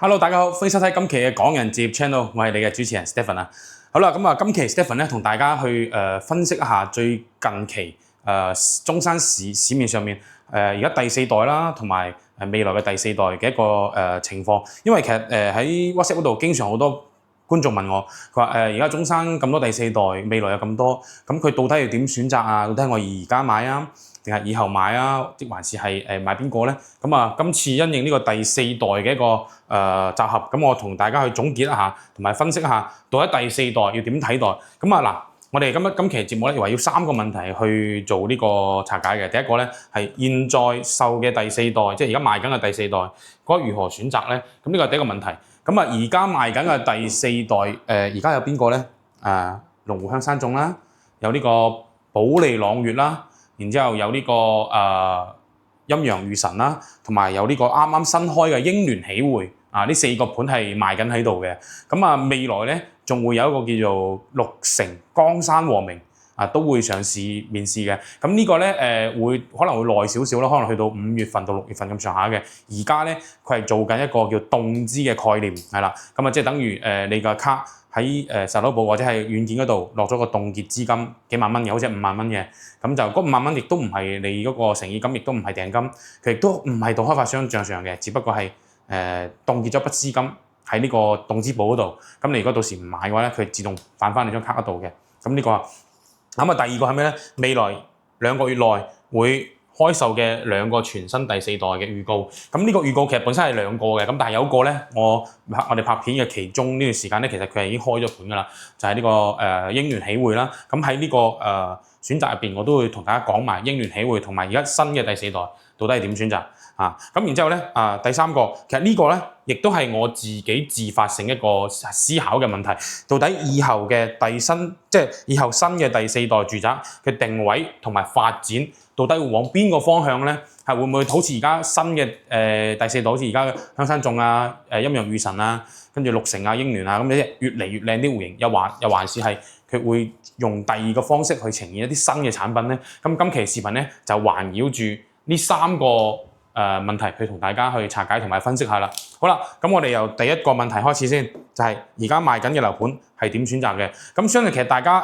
Hello，大家好，歡迎收睇今期嘅港人置業 channel，我係你嘅主持人 Stephen 啊。好啦，今期 Stephen 咧同大家去分析一下最近期中山市面上面而家第四代啦，同埋未來嘅第四代嘅一個情況。因為其實喺 WhatsApp 嗰度經常好多觀眾問我，佢話而家中山咁多第四代，未來有咁多，咁佢到底要點選擇啊？到底係我而家買啊，定係以後買啊？即還是係買邊個咧？今次因應呢個第四代嘅一個集合，咁我同大家去總結一下，同埋分析一下到底第四代要點睇待。我哋今期節目咧，話要3個問題去做呢個拆解嘅。第一個咧係現在售嘅第四代，即係而家賣緊嘅第四代，嗰如何選擇咧？咁呢個係第一個問題。而家賣緊嘅第四代，而家有邊個咧？龍湖香山眾啦，有呢個保利朗悅啦，然之後有呢個陰陽遇神啦，同埋有呢個啱啱新開嘅英聯喜匯啊，呢4個盤係賣緊喺度嘅。未來咧仲會有一個叫做綠城江山和明啊，都會上市面試嘅。咁呢個咧可能會耐少少啦，可能去到5月份到6月份咁上下嘅。而家咧佢係做緊一個叫凍資嘅概念，係啦。即係等於你個卡喺實體部或者係軟件嗰度落咗個凍結資金幾萬蚊嘅，好似5萬蚊嘅。咁就嗰5萬蚊亦都唔係你嗰個誠意金，亦都唔係訂金，佢亦都唔係到開發商帳上嘅，只不過係凍結咗筆資金喺呢個凍資簿嗰度。咁你如果到時唔買嘅話咧，佢自動返翻你張卡嗰度嘅。咁呢個。第二個係咩咧？未來2個月內會開售嘅2個全新第四代嘅預告。咁呢個預告其實本身係2個嘅，咁但係有一個咧，我哋拍片嘅其中呢段時間咧，其實佢係已經開咗盤㗎啦，就係呢個英聯喜匯啦。咁喺呢個選擇入邊，我都會同大家講埋英聯喜匯同埋而家新嘅第四代到底係點選擇啊。咁然之後咧第3個，其實呢個咧亦都係我自己自發性一個思考嘅問題，到底以後嘅以後新嘅第四代住宅嘅定位同埋發展，到底會往邊個方向咧？係會唔會好似而家新嘅第四代，好似而家嘅香山眾啊、陰陽遇神啊，跟住綠城啊、英聯啊，咁呢越嚟越靚啲戶型，又還是係佢會用第2個方式去呈現一啲新嘅產品咧？咁今期視頻咧就環繞住呢3個問題去同大家去拆解同埋分析下啦。好啦，咁我哋由第一個問題開始先，就係而家賣緊嘅樓盤係點選擇嘅？咁相信其實大家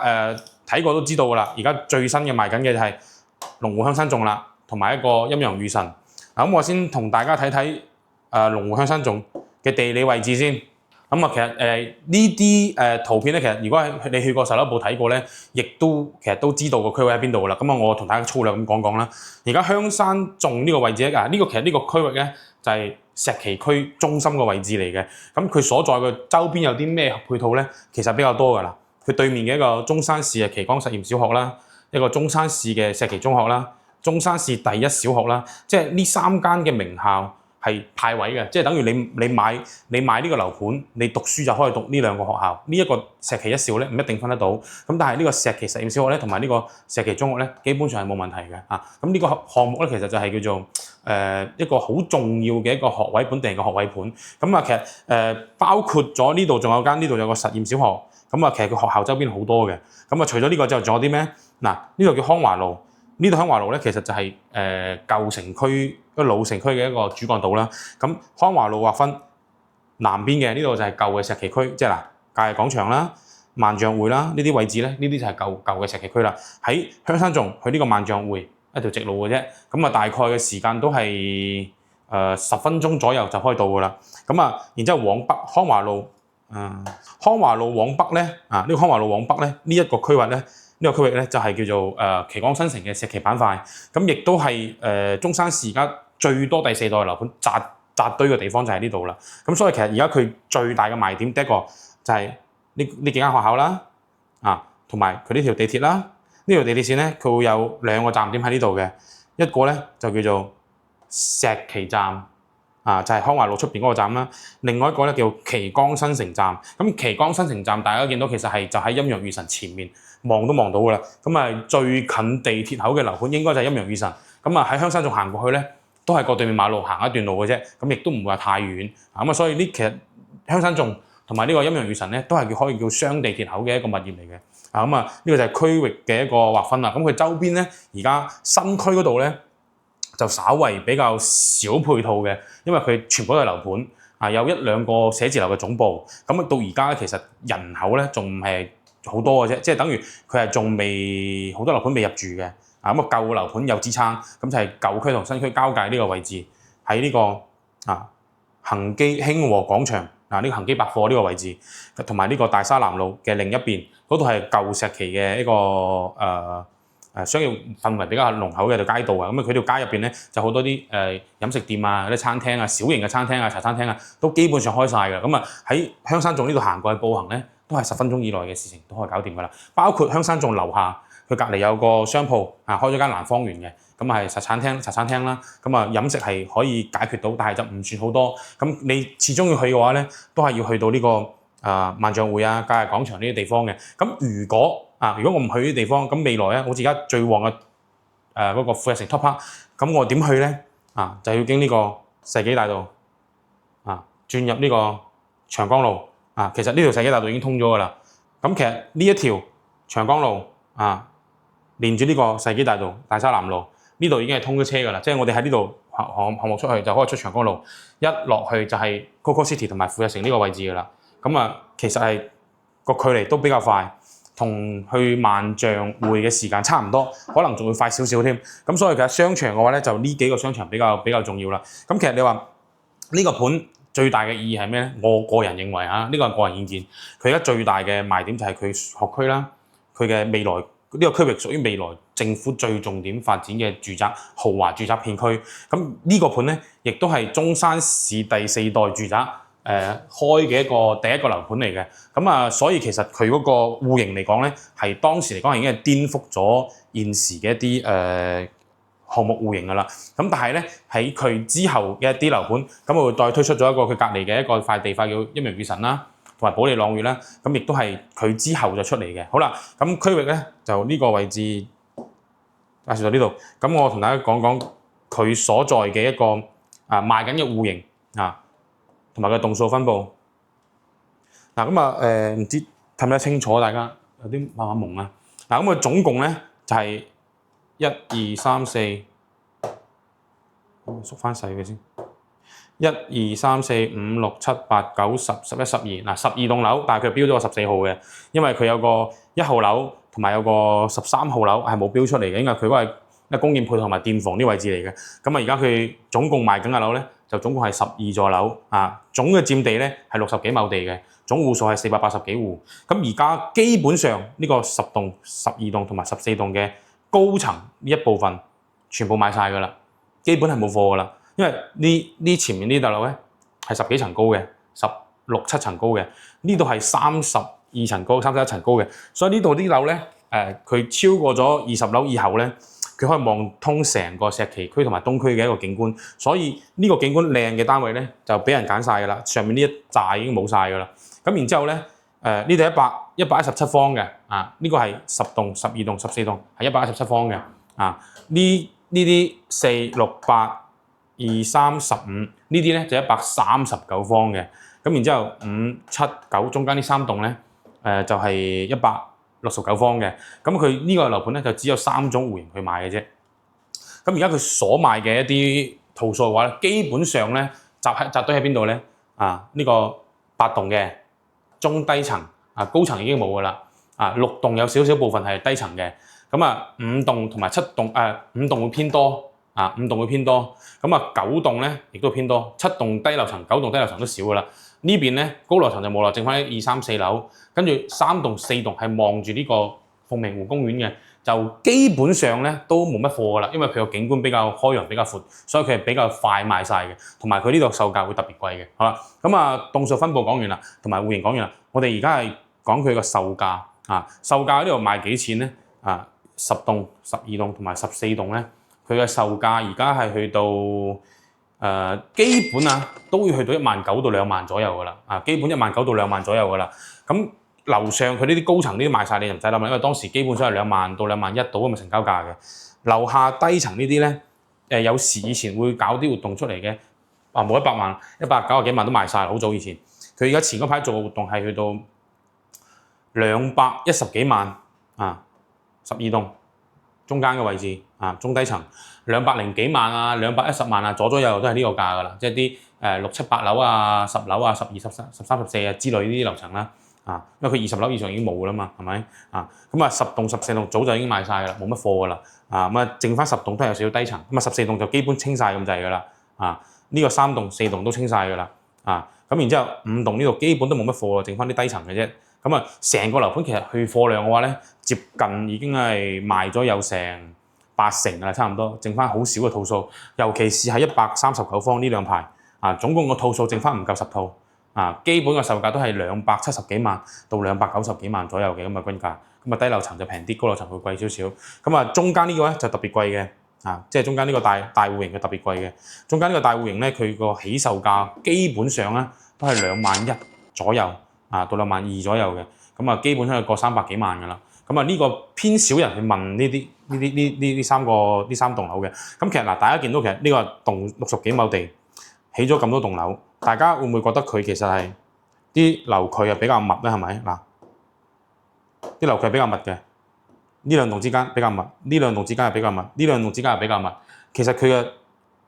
睇過都知道㗎啦。而家最新嘅賣緊嘅就係龍湖香山眾啦，同埋一個陰陽遇神。咁我先同大家睇睇龍湖香山眾嘅地理位置先。其實呢啲圖片咧，其實如果你去過實體部睇過咧，亦都其實都知道個區位喺邊度㗎啦。我同大家粗略咁講講啦。而家香山眾呢個位置其實呢個區域咧就係石岐區中心嘅位置嚟嘅。咁佢所在嘅周邊有啲咩配套咧？其實比較多㗎啦。佢對面嘅一個中山市嘅岐江實驗小學啦，一個中山市嘅石岐中學啦，中山市第一小學啦，即係呢3間嘅名校。係派位嘅，即係等於你買呢個樓盤，你讀書就可以讀呢2個學校。呢一個石岐一小咧唔一定分得到，咁但係呢個石岐實驗小學咧同埋呢個石岐中學咧，基本上係冇問題嘅啊。咁呢個項目咧其實就係叫做一個好重要嘅一個學位，本地嘅學位盤。其實包括咗呢度仲有間，呢度有個實驗小學。其實佢學校周邊好多嘅。除咗呢個之後，仲有啲咩？嗱，呢度叫康華路。呢度康華路咧，其實就係舊城區、老城區嘅一個主幹道啦。康華路劃分南邊嘅呢度就係舊嘅石岐區，即係假日廣場啦、萬象匯啦呢啲位置咧，呢啲就係舊嘅石岐區啦。喺香山眾去呢個萬象匯一條直路嘅啫，大概嘅時間都係10分鐘左右就可以到噶啦。然之後往北康華路往北咧呢個康華路往北咧呢一個區域咧。呢個區域咧就係叫做岐江新城嘅石岐板塊，亦都係中山市而家最多第四代樓盤紮堆嘅地方就係呢度啦。所以其實而家佢最大嘅賣點，第一個就係呢幾間學校啦，同埋佢呢條地鐵啦。呢條地鐵線咧，佢會有2個站點喺呢度嘅，一個咧就叫做石岐站。就係康華路出邊嗰個站啦，另外一個咧叫岐江新城站。岐江新城站大家見到其實係就喺陰陽遇神前面望都望到㗎啦。最近地鐵口嘅樓盤應該就係陰陽遇神。喺香山眾行過去咧，都係過對面馬路行一段路嘅啫。亦都唔會話太遠。所以其實香山眾同埋呢個陰陽遇神咧，都係可以叫雙地鐵口嘅一個物業嚟嘅。呢個就係區域嘅一個劃分啦。佢周邊咧，而家新區嗰度咧，就稍為比較少配套嘅，因為佢全部都係樓盤，有1、2個寫字樓嘅總部。咁到而家其實人口咧仲唔係好多嘅啫，即係等於佢係仲未好多樓盤未入住嘅。咁啊舊樓盤有支撐，咁就係舊區同新區交界呢個位置，喺呢個恒基興和廣場呢個恒基百貨呢個位置，同埋呢個大沙南路嘅另一邊，嗰度係舊石岐嘅一個商業氛圍比較濃厚嘅條街道啊。咁佢條街入邊咧就好多啲飲食店啊、啲餐廳啊、小型嘅餐廳啊、茶餐廳啊，都基本上開晒㗎。咁喺香山頌呢度行過去步行咧，都係10分鐘以內嘅事情都可以搞掂㗎啦。包括香山頌樓下，佢隔離有個商鋪開咗間蘭芳園嘅，咁係茶餐廳啦。咁飲食係可以解決到，但係就唔算好多。咁你始終要去嘅話咧，都係要去到呢個萬象匯假日廣場呢啲地方嘅。咁如果我唔去呢啲地方，咁未來咧，好似而家最旺嘅嗰個富逸城 Top Park，咁我點去咧？就要經呢個世紀大道轉入呢個長江路其實呢條世紀大道已經通咗㗎啦。咁其實呢一條長江路連住呢個世紀大道、大沙南路呢度已經係通咗車㗎啦。即係我哋喺呢度項目出去就可以出長江路，一落去就係 Coco City 同埋富逸城呢個位置㗎啦。咁其實係個距離都比較快。同去萬象匯嘅時間差唔多，可能仲會快少少添。咁所以其實商場嘅話咧，就呢幾個商場比較重要啦。咁其實你話呢個盤最大嘅意義係咩咧？我個人認為呢個係個人意見。佢而家最大嘅賣點就係佢學區啦，佢嘅未來呢個區域屬於未來政府最重點發展嘅住宅豪華住宅片區。咁呢個盤咧，亦都係中山市第4代住宅。開嘅第一個樓盤嚟嘅，咁所以其實佢嗰個戶型嚟講咧，係當時嚟講已經係顛覆咗現時嘅一啲項目戶型㗎啦。咁但係咧喺佢之後嘅一啲樓盤，咁我會再推出咗一個佢隔離嘅一個塊地塊叫一鳴悅臣啦，同埋保利朗悅啦，咁亦都係佢之後就出嚟嘅。好啦，咁區域咧就呢個位置介紹到呢度，咁我同大家講講佢所在嘅一個賣緊嘅戶型同埋個棟數分佈。唔知睇唔睇得清楚？大家有啲慢慢蒙啊。咁佢總共咧就係1、2、3、4，縮翻細佢先。1、2、3、4、5、6、7、8、9、10、11、12。12棟樓，但係佢標咗個14號嘅，因為佢有個1號樓同埋有個13號樓係冇標出嚟嘅，因為佢嗰係公建配套同埋電房啲位置嚟嘅。咁而家佢總共賣緊嘅樓咧，就總共係12座樓總嘅佔地咧係60幾畝地嘅，總戶數係480幾戶。咁而家基本上呢個10棟、12棟同埋14棟嘅高層呢一部分全部賣晒㗎啦，基本係冇貨㗎啦。因為呢前面呢棟樓咧係10幾層高嘅，16、17層高嘅，呢度係32層高、31層高嘅，所以呢度啲樓咧佢超過咗20樓以後咧，佢可以望通成個石岐區同埋東區嘅一個景觀，所以呢個景觀靚嘅單位咧就俾人揀晒㗎啦。上面呢一紮已經冇晒㗎啦。咁然之後咧，呢度117方嘅，呢個係10棟、12棟、14棟係117方嘅，呢啲4、6、8、2、3、15呢啲咧就139方嘅。咁然之後5、7、9中間呢3棟咧，就係169方嘅。咁佢呢個樓盤咧就只有3種戶型去買嘅啫。咁而家佢所賣嘅一啲套數嘅話咧，基本上咧集堆喺邊度咧？呢個8棟嘅中低層，高層已經冇㗎啦。6棟有少少部分係低層嘅。咁5棟同埋7棟，5棟會偏多。5棟會偏多。咁9棟咧亦都偏多。7棟低樓層、9棟低樓層都少㗎啦。呢邊咧高樓層就冇啦，剩翻2、3、4樓，跟住3棟、4棟係望住呢個鳳鳴湖公園嘅，就基本上咧都冇乜貨㗎啦，因為佢個景觀比較開揚、比較闊，所以佢係比較快賣晒嘅，同埋佢呢度售價會特別貴嘅。好啦，咁棟數分佈講完啦，同埋戶型講完啦，我哋而家係講佢個售價售價呢度賣幾錢咧？10棟、12棟同埋14棟咧，佢嘅售價而家係去到基本都會去到19000到2萬左右㗎啦，基本19000到2萬左右㗎啦。咁樓上佢呢啲高層呢啲賣晒，你就唔使諗啦，因為當時基本上係2萬到2萬1到咁嘅成交價嘅。樓下低層呢啲咧，有時以前會搞啲活動出嚟嘅，冇100萬、190幾萬都賣晒，好早以前。佢而家前嗰排做嘅活動係去到210幾萬12棟中間嘅位置中低層200零幾萬210萬左右都係呢個價㗎啦，即係啲6、7、8樓啊、10樓啊、12、13、13、14啊之類呢啲樓層啦。因為佢20樓以上已經冇㗎啦嘛，係咪？咁啊10棟、14棟早就已經賣晒㗎啦，冇乜貨㗎啦。咁啊剩翻10棟都係有少少低層，咁啊14棟就基本清晒咁滯㗎啦。呢個3棟、4棟都清晒㗎啦。咁然之後5棟呢度基本都冇乜貨，剩翻啲低層嘅啫。咁啊成個樓盤其實去貨量嘅話咧，接近已經係賣咗有成80%㗎啦，差唔多，剩翻好少嘅套數，尤其是係139方呢兩排。總共個套數剩翻唔夠10套。基本嘅售價都係270幾萬到290幾萬左右嘅咁嘅均價，咁啊低樓層就平啲，高樓層會貴少少。咁啊中間呢個咧就特別貴嘅，即係中間呢個大戶型嘅特別貴嘅。中間呢個大戶型咧，佢個起售價基本上咧都係21000左右，到22000左右嘅。咁啊基本上係過300幾萬㗎啦。咁啊呢個偏少人去問呢三棟樓嘅。咁其實大家見到其實呢個棟60幾畝地起咗咁多棟樓。大家會唔會覺得佢其實係啲樓距係比較密咧？係咪？啲樓距係比較密嘅，呢兩棟之間比較密，呢兩棟之間係比較密，呢兩棟之間係比較密。其實佢嘅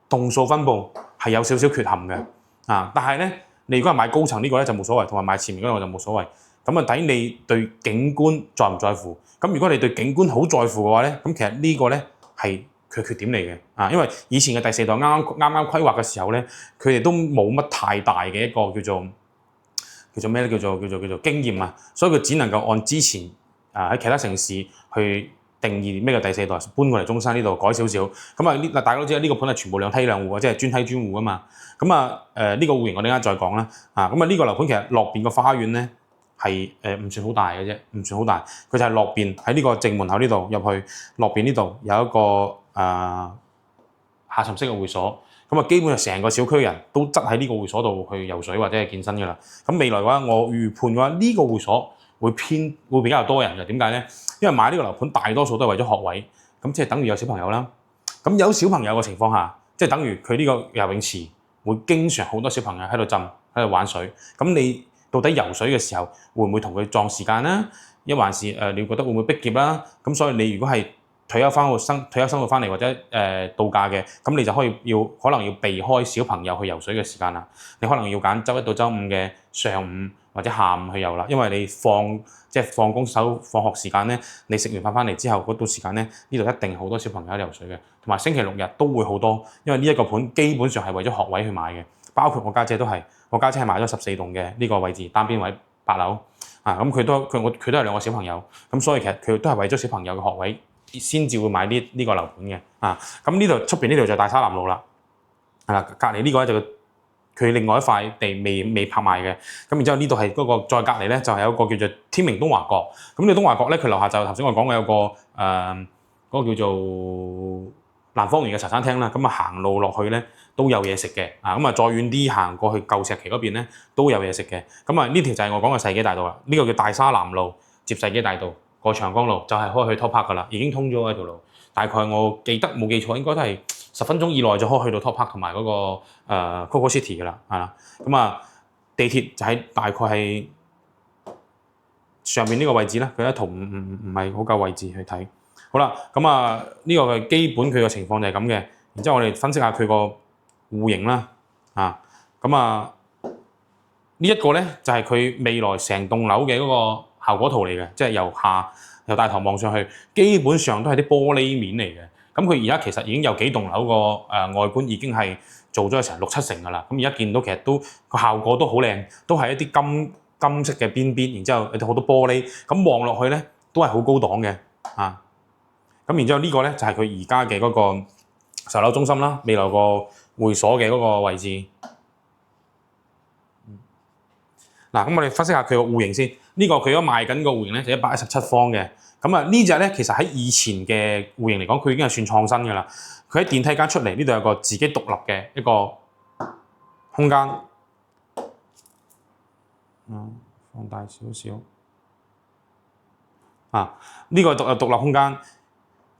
棟數分佈係有少少缺陷嘅。但係咧，你如果係買高層呢個咧就冇所謂，同埋買前面嗰個就冇所謂。咁啊睇你對景觀在唔在乎。咁如果你對景觀好在乎嘅話咧，咁其實呢個咧係佢缺點嚟嘅。因為以前嘅第4代啱啱規劃嘅時候咧，佢哋都冇乜太大嘅一個叫做咩咧？叫做經驗啊，所以佢只能夠按之前喺其他城市去定義咩叫第4代，搬過嚟中山呢度改少少。咁啊大家都知道呢個盤係全部兩梯兩戶，即係專梯專戶啊嘛。咁呢個戶型我哋陣間再講啦。咁呢個樓盤其實落邊個花園咧係唔算好大嘅啫，唔算好大。佢就係落邊喺呢個正門口呢度入去，落邊呢度有一個下沉式嘅會所。咁基本上成個小區人都擠喺呢個會所度去游水或者係健身㗎啦。咁未來嘅話，我預判嘅話，呢個會所會比較多人嘅。點解咧？因為買呢個樓盤大多數都係為咗學位，咁即係等於有小朋友啦。咁有小朋友嘅情況下，即係等於佢呢個游泳池會經常好多小朋友喺度浸喺度玩水。咁你到底游水嘅時候會唔會同佢撞時間咧？一還是你覺得會唔會逼劫啦？咁所以你如果係退休生活翻嚟或者度假嘅，咁你就可能要避開小朋友去游水嘅時間啦。你可能要揀周1到周5嘅上午或者下午去游啦，因為你放工放學時間咧，你食完飯翻嚟之後嗰段時間咧，呢度一定好多小朋友喺度游水嘅，同埋星期六日都會好多，因為呢一個盤基本上係為咗學位去買嘅，包括我家姐都係，我家姐係買咗14棟嘅呢個位置單邊位8樓，咁佢都係2個小朋友，咁所以其實佢都係為咗小朋友嘅學位。先至會買呢個樓盤嘅。咁呢度出邊呢度就大沙南路啦。隔離呢個咧就佢另外一塊地未拍賣嘅。咁然之後呢度係嗰個再隔離咧就係有一個叫做天明東華閣。咁呢個東華閣咧佢樓下就頭先我講嘅有個嗰個叫做南方園嘅茶餐廳啦。咁行路落去咧都有嘢食嘅。咁再遠啲行過去舊石岐嗰邊咧都有嘢食嘅。咁呢條就係我講嘅世紀大道啦。呢個叫大沙南路接世紀大道。過長江路就係可以去 Top Park 噶啦，已經通咗嗰條路。大概我記得冇記錯，應該都係10分鐘以內就可以去到 Top Park 同埋嗰個Coco City 噶啦，係啦。咁地鐵就喺大概係上面呢個位置啦。佢一圖唔係好夠位置去睇。好啦，咁呢個嘅基本佢嘅情況就係咁嘅。然之後我哋分析下佢個戶型啦。呢一個咧就係佢未來成棟樓嘅嗰個效果圖嚟嘅，即係由大堂望上去，基本上都係啲玻璃面嚟嘅。咁佢而家其實已經有幾棟樓個外觀已經係做咗成6-7成㗎啦。咁而家見到其實都個效果都好靚，都係一啲金色嘅邊，然之後有好多玻璃，咁望落去咧都係好高檔嘅。咁然之後呢個咧就係佢而家嘅嗰個售樓中心啦，未來個會所嘅嗰個位置。咁我哋分析下佢個戶型先。呢個佢而家賣緊個戶型咧就117方嘅。咁呢隻咧其實喺以前嘅戶型嚟講，佢已經係算創新㗎啦。佢喺電梯間出嚟，呢度有個自己獨立嘅一個空間。放大少少。呢個獨立空間。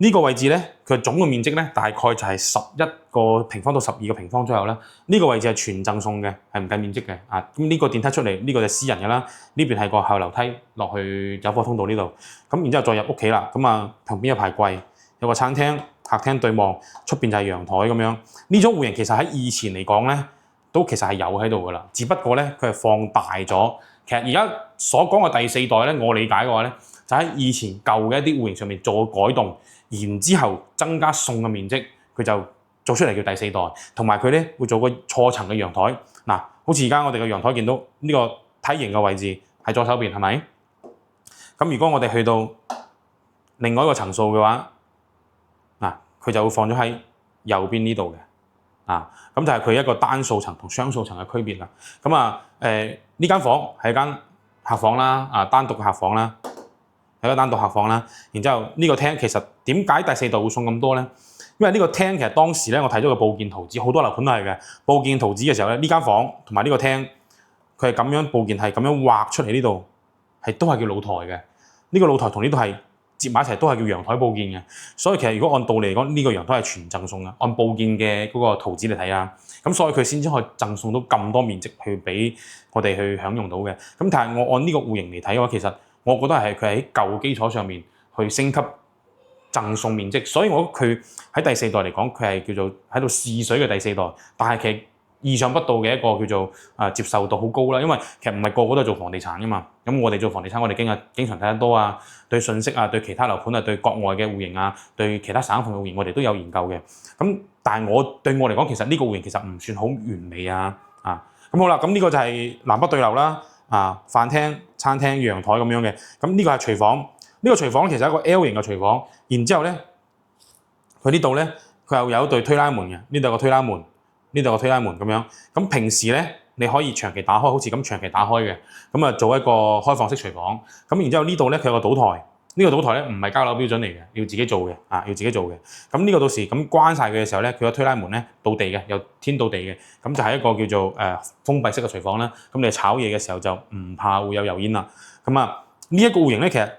呢個位置咧，佢總嘅面積咧大概就係11個平方到12個平方左右啦。呢個位置係全贈送嘅，係唔計面積嘅。咁呢個電梯出嚟，呢個就私人嘅啦。呢邊係個後樓梯落去走火通道呢度。咁然之後再入屋企啦。咁旁邊有排櫃，有個餐廳、客廳對望，出邊就係陽台咁樣。呢種戶型其實喺以前嚟講咧，都其實係有喺度噶啦，只不過咧佢係放大咗。其實而家所講嘅第四代咧，我理解嘅話咧，就喺以前舊嘅一啲戶型上面做改動，然之後增加送嘅面積，佢就做出嚟叫第四代。同埋佢咧會做個錯層嘅陽台。嗱，好似而家我哋嘅陽台見到呢個梯形嘅位置喺左手邊，係咪？咁如果我哋去到另外一個層數嘅話，嗱，佢就會放咗喺右邊呢度嘅，咁就係佢一個單數層同雙數層嘅區別啦。咁呢間房係間客房啦，單獨嘅客房啦，係一個單獨客房啦。然之後呢個廳其實點解第四代會送咁多咧？因為呢個廳其實當時咧我睇咗個佈建圖紙，好多樓盤都係嘅。佈建圖紙嘅時候咧，呢間房同埋呢個廳，佢係咁樣佈建，係咁樣畫出嚟呢度，係都係叫露台嘅。呢個露台同呢度係接埋一齊，都係叫陽台佈建嘅。所以其實如果按道理嚟講，呢個陽台係全贈送嘅。按佈建嘅嗰個圖紙嚟睇啊，咁所以佢先至可以贈送到咁多面積去俾我哋去享用到嘅。咁但係我按呢個戶型嚟睇嘅話，其實我覺得係佢喺舊基礎上面去升級贈送面積，所以我覺得佢喺第四代嚟講，佢係叫做喺度試水嘅第四代，但係其實意想不到嘅一個叫做接受度好高啦，因為其實唔係個個都係做房地產噶嘛。咁我哋做房地產，我哋經常睇得多啊，對信息啊，對其他樓盤啊，對國外嘅戶型啊，對其他省份嘅戶型，我哋都有研究嘅。咁但係對我嚟講，其實呢個戶型其實唔算好完美啊。咁好啦，咁呢個就係南北對流啦，飯廳、餐廳、陽台咁樣嘅。咁呢個係廚房，呢個廚房其實係一個 L 型嘅廚房。然之後咧，佢呢度咧，佢又有一對推拉門嘅，呢度有個推拉門。呢度有個推拉門咁樣，咁平時咧你可以長期打開，好似咁長期打開嘅，咁做一個開放式廚房。咁然之後呢度咧佢有個賭台，呢個賭台咧唔係交樓標準嚟嘅，要自己做嘅，要自己做嘅。咁呢個到時咁關晒佢嘅時候咧，佢個推拉門咧到地嘅，有天到地嘅，咁就係一個叫做封閉式嘅廚房啦。咁你炒嘢嘅時候就唔怕會有油煙啦。咁呢一個戶型咧其實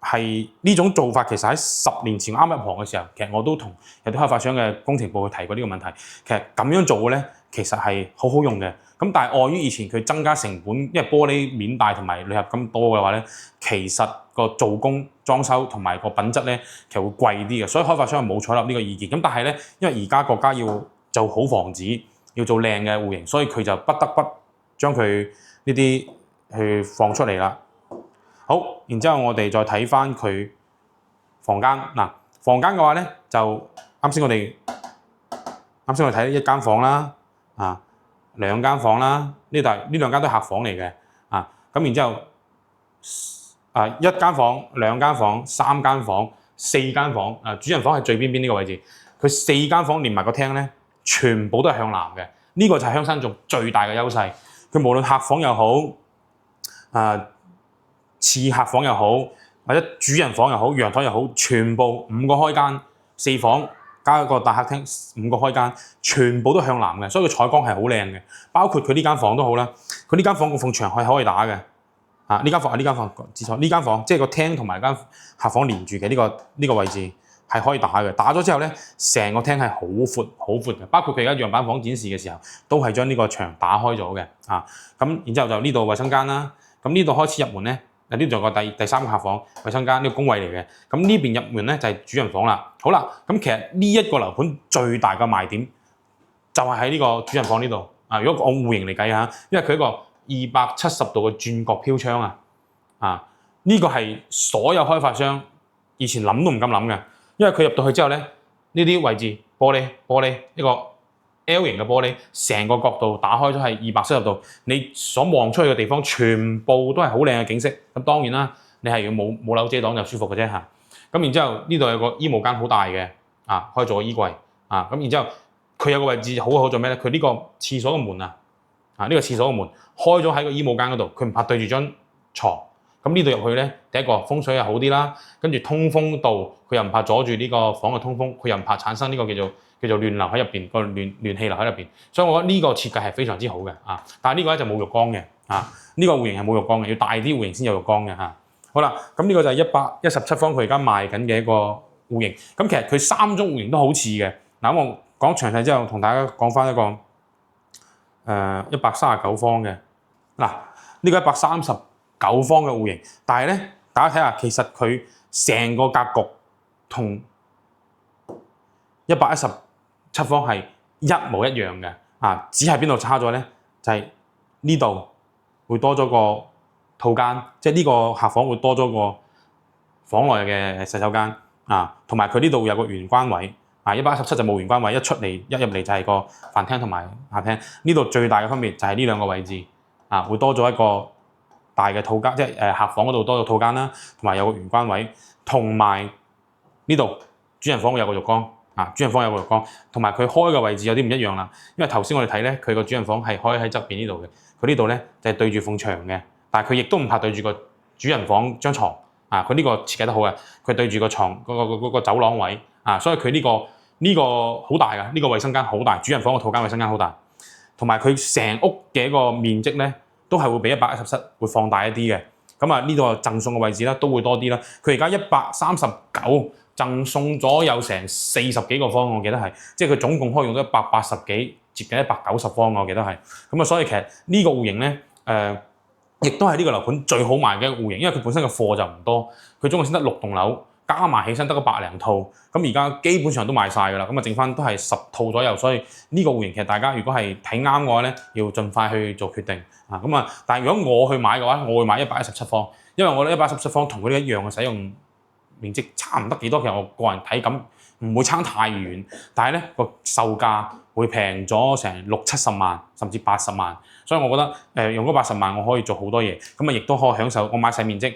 係呢種做法，其實喺10年前啱入行嘅時候，其實我都同有啲開發商嘅工程部去提過呢個問題。其實咁樣做嘅咧，其實係好好用嘅。咁但係礙於以前佢增加成本，因為玻璃面大同埋鋁合金多嘅話咧，其實個做工、裝修同埋個品質咧，其實會貴啲嘅。所以開發商係冇採納呢個意見。咁但係咧，因為而家國家要做好房子，要做靚嘅戶型，所以佢就不得不將佢呢啲去放出嚟啦。好，然之後我哋再睇翻佢房間。房間嘅話咧，就啱先我哋睇一間房啦，兩間房啦，呢兩間都係客房嚟嘅，咁然之後一間房、兩間房、三間房、四間房，主人房係最邊邊呢個位置，佢4間房連埋個廳咧，全部都係向南嘅。呢個就係香山族最大嘅優勢。佢無論客房又好，次客房又好，或者主人房又好，陽台又好，全部5個開間，4房加一個大客廳，5個開間，全部都向南嘅，所以佢採光係好靚嘅。包括佢呢間房都好啦，佢呢間房個埲牆係可以打嘅。呢間房指錯，呢間房即係個廳同埋間客房連住嘅呢個位置係可以打嘅。打咗之後咧，成個廳係好闊嘅。包括佢而家樣板房展示嘅時候，都係將呢個牆打開咗嘅。咁然之後就呢度衞生間啦。咁呢度開始入門咧。呢度仲有個第三個客房、衞生間，呢個工位嚟嘅。咁呢邊入門咧就係主人房啦。好啦，咁其實呢一個樓盤最大嘅賣點就係喺呢個主人房呢度。如果按戶型嚟計下，因為佢一個270度嘅轉角飄窗呢個係所有開發商以前諗都唔敢諗嘅，因為佢入到去之後咧，呢啲位置玻璃一個 L 型嘅玻璃，成個角度打開咗係270度，你所望出去嘅地方全部都係好靚嘅景色。咁當然啦，你係要冇樓遮擋就舒服嘅啫嚇。咁然之後呢度有個衣帽間好大嘅，可以做個衣櫃。咁然之後佢有個位置好在咩咧？佢呢個廁所嘅門呢個廁所嘅門開咗喺個衣帽間嗰度，佢唔怕對住張床。咁呢度入去咧，第一個風水又好啲啦，跟住通風度佢又唔怕阻住呢個房嘅通風，佢又唔怕產生呢個叫做亂流喺入邊，個亂氣流喺入邊，所以我覺得呢個設計係非常之好嘅。但係呢個咧就冇浴缸嘅，呢個戶型係冇浴缸嘅，要大啲戶型先有浴缸嘅。好啦，咁呢個就係117方佢而家賣緊嘅一個戶型。咁其實佢3種戶型都好似嘅。咁我講詳細之後，同大家講翻一個139方嘅。呢個139方嘅戶型，但係咧大家睇下，其實佢成個格局同117方係一模一樣嘅。只係邊度差咗咧？就係呢度會多咗個套間，即係呢個客房會多咗個房內嘅洗手間同埋佢呢度有個玄關位117就冇玄關位，一入嚟就係個飯廳同埋客廳。呢度最大嘅分別就係呢兩個位置會多咗一個大嘅套間，即係客房嗰度多咗套間啦，同埋有個玄關位，同埋呢度主人房會有個浴缸主人房有個浴缸，同埋佢開嘅位置有啲唔一樣啦。因為頭先我哋睇咧，佢個主人房係開喺側邊呢度嘅，佢呢度咧就係對住埲牆嘅，但係佢亦都唔怕對住個主人房張床佢呢個設計得好嘅，佢對住個床嗰個走廊位所以佢呢個好大㗎，呢個衛生間好大，主人房個套間衛生間好大，同埋佢成屋嘅一個面積咧都係會比117會放大一啲嘅。咁呢度贈送嘅位置咧都會多啲啦。佢而家139贈送咗有成40幾個方，我記得係，即係佢總共可以用到180幾，接近190方，我記得係。咁所以其實呢個戶型咧，亦都係呢個樓盤最好賣嘅一個戶型，因為佢本身嘅貨就唔多，佢總共先得6棟樓，加埋起身得個百零套，咁而家基本上都賣晒㗎啦，咁剩翻都係10套左右，所以呢個戶型其實大家如果係睇啱嘅話咧，要盡快去做決定但係如果我去買嘅話，我會買117方，因為我覺得117方同佢哋一樣嘅使用面積差唔得幾多，其實我個人睇感唔會差太遠，但係咧個售價會平咗成60-70萬，甚至80萬，所以我覺得用嗰80萬我可以做好多嘢，咁亦都可以享受我買細面積，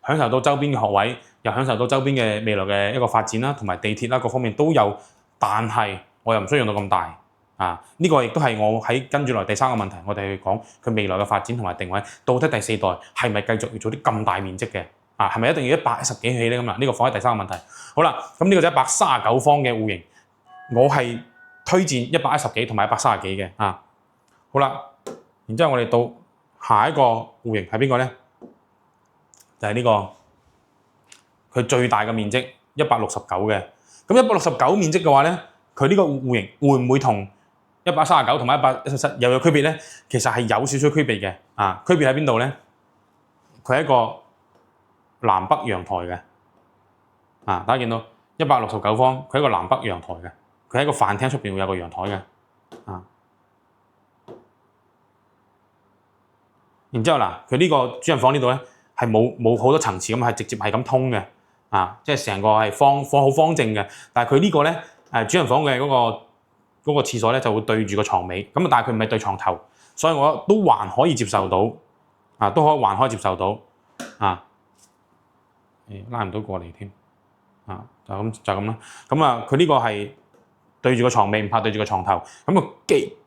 享受到周邊嘅學位，又享受到周邊嘅未來嘅一個發展啦，同埋地鐵啦各方面都有，但係我又唔需要用到咁大呢個亦都係我喺跟住來第3個問題，我哋去講佢未來嘅發展同埋定位，到底第4代係咪繼續要做啲咁大面積嘅？係咪一定要110幾起咧？咁呢個放喺第3個問題。好啦，咁呢個就139方嘅戶型，我係推薦110幾同埋130幾嘅好啦，然之後我哋到下一個戶型係邊個咧？就係呢個佢最大嘅面積169嘅。咁169面積嘅話咧，佢呢個戶型會唔會同139同埋117又有區別咧？其實係有少少區別嘅區別喺邊度咧？佢係一個南北陽台嘅大家見到169方，佢係一個南北陽台嘅，佢喺個飯廳出邊會有個陽台嘅然之後佢呢個主人房呢度咧係冇好多層次咁，係直接係咁通嘅即係成個係好方正嘅。但係佢呢個咧主人房嘅嗰個廁所咧就會對住個床尾，咁但係佢唔係對床頭，所以我都還可以接受到還可以接受到拉唔到過嚟添就咁啦。咁佢呢個係對住個床尾，唔怕對住個床頭。咁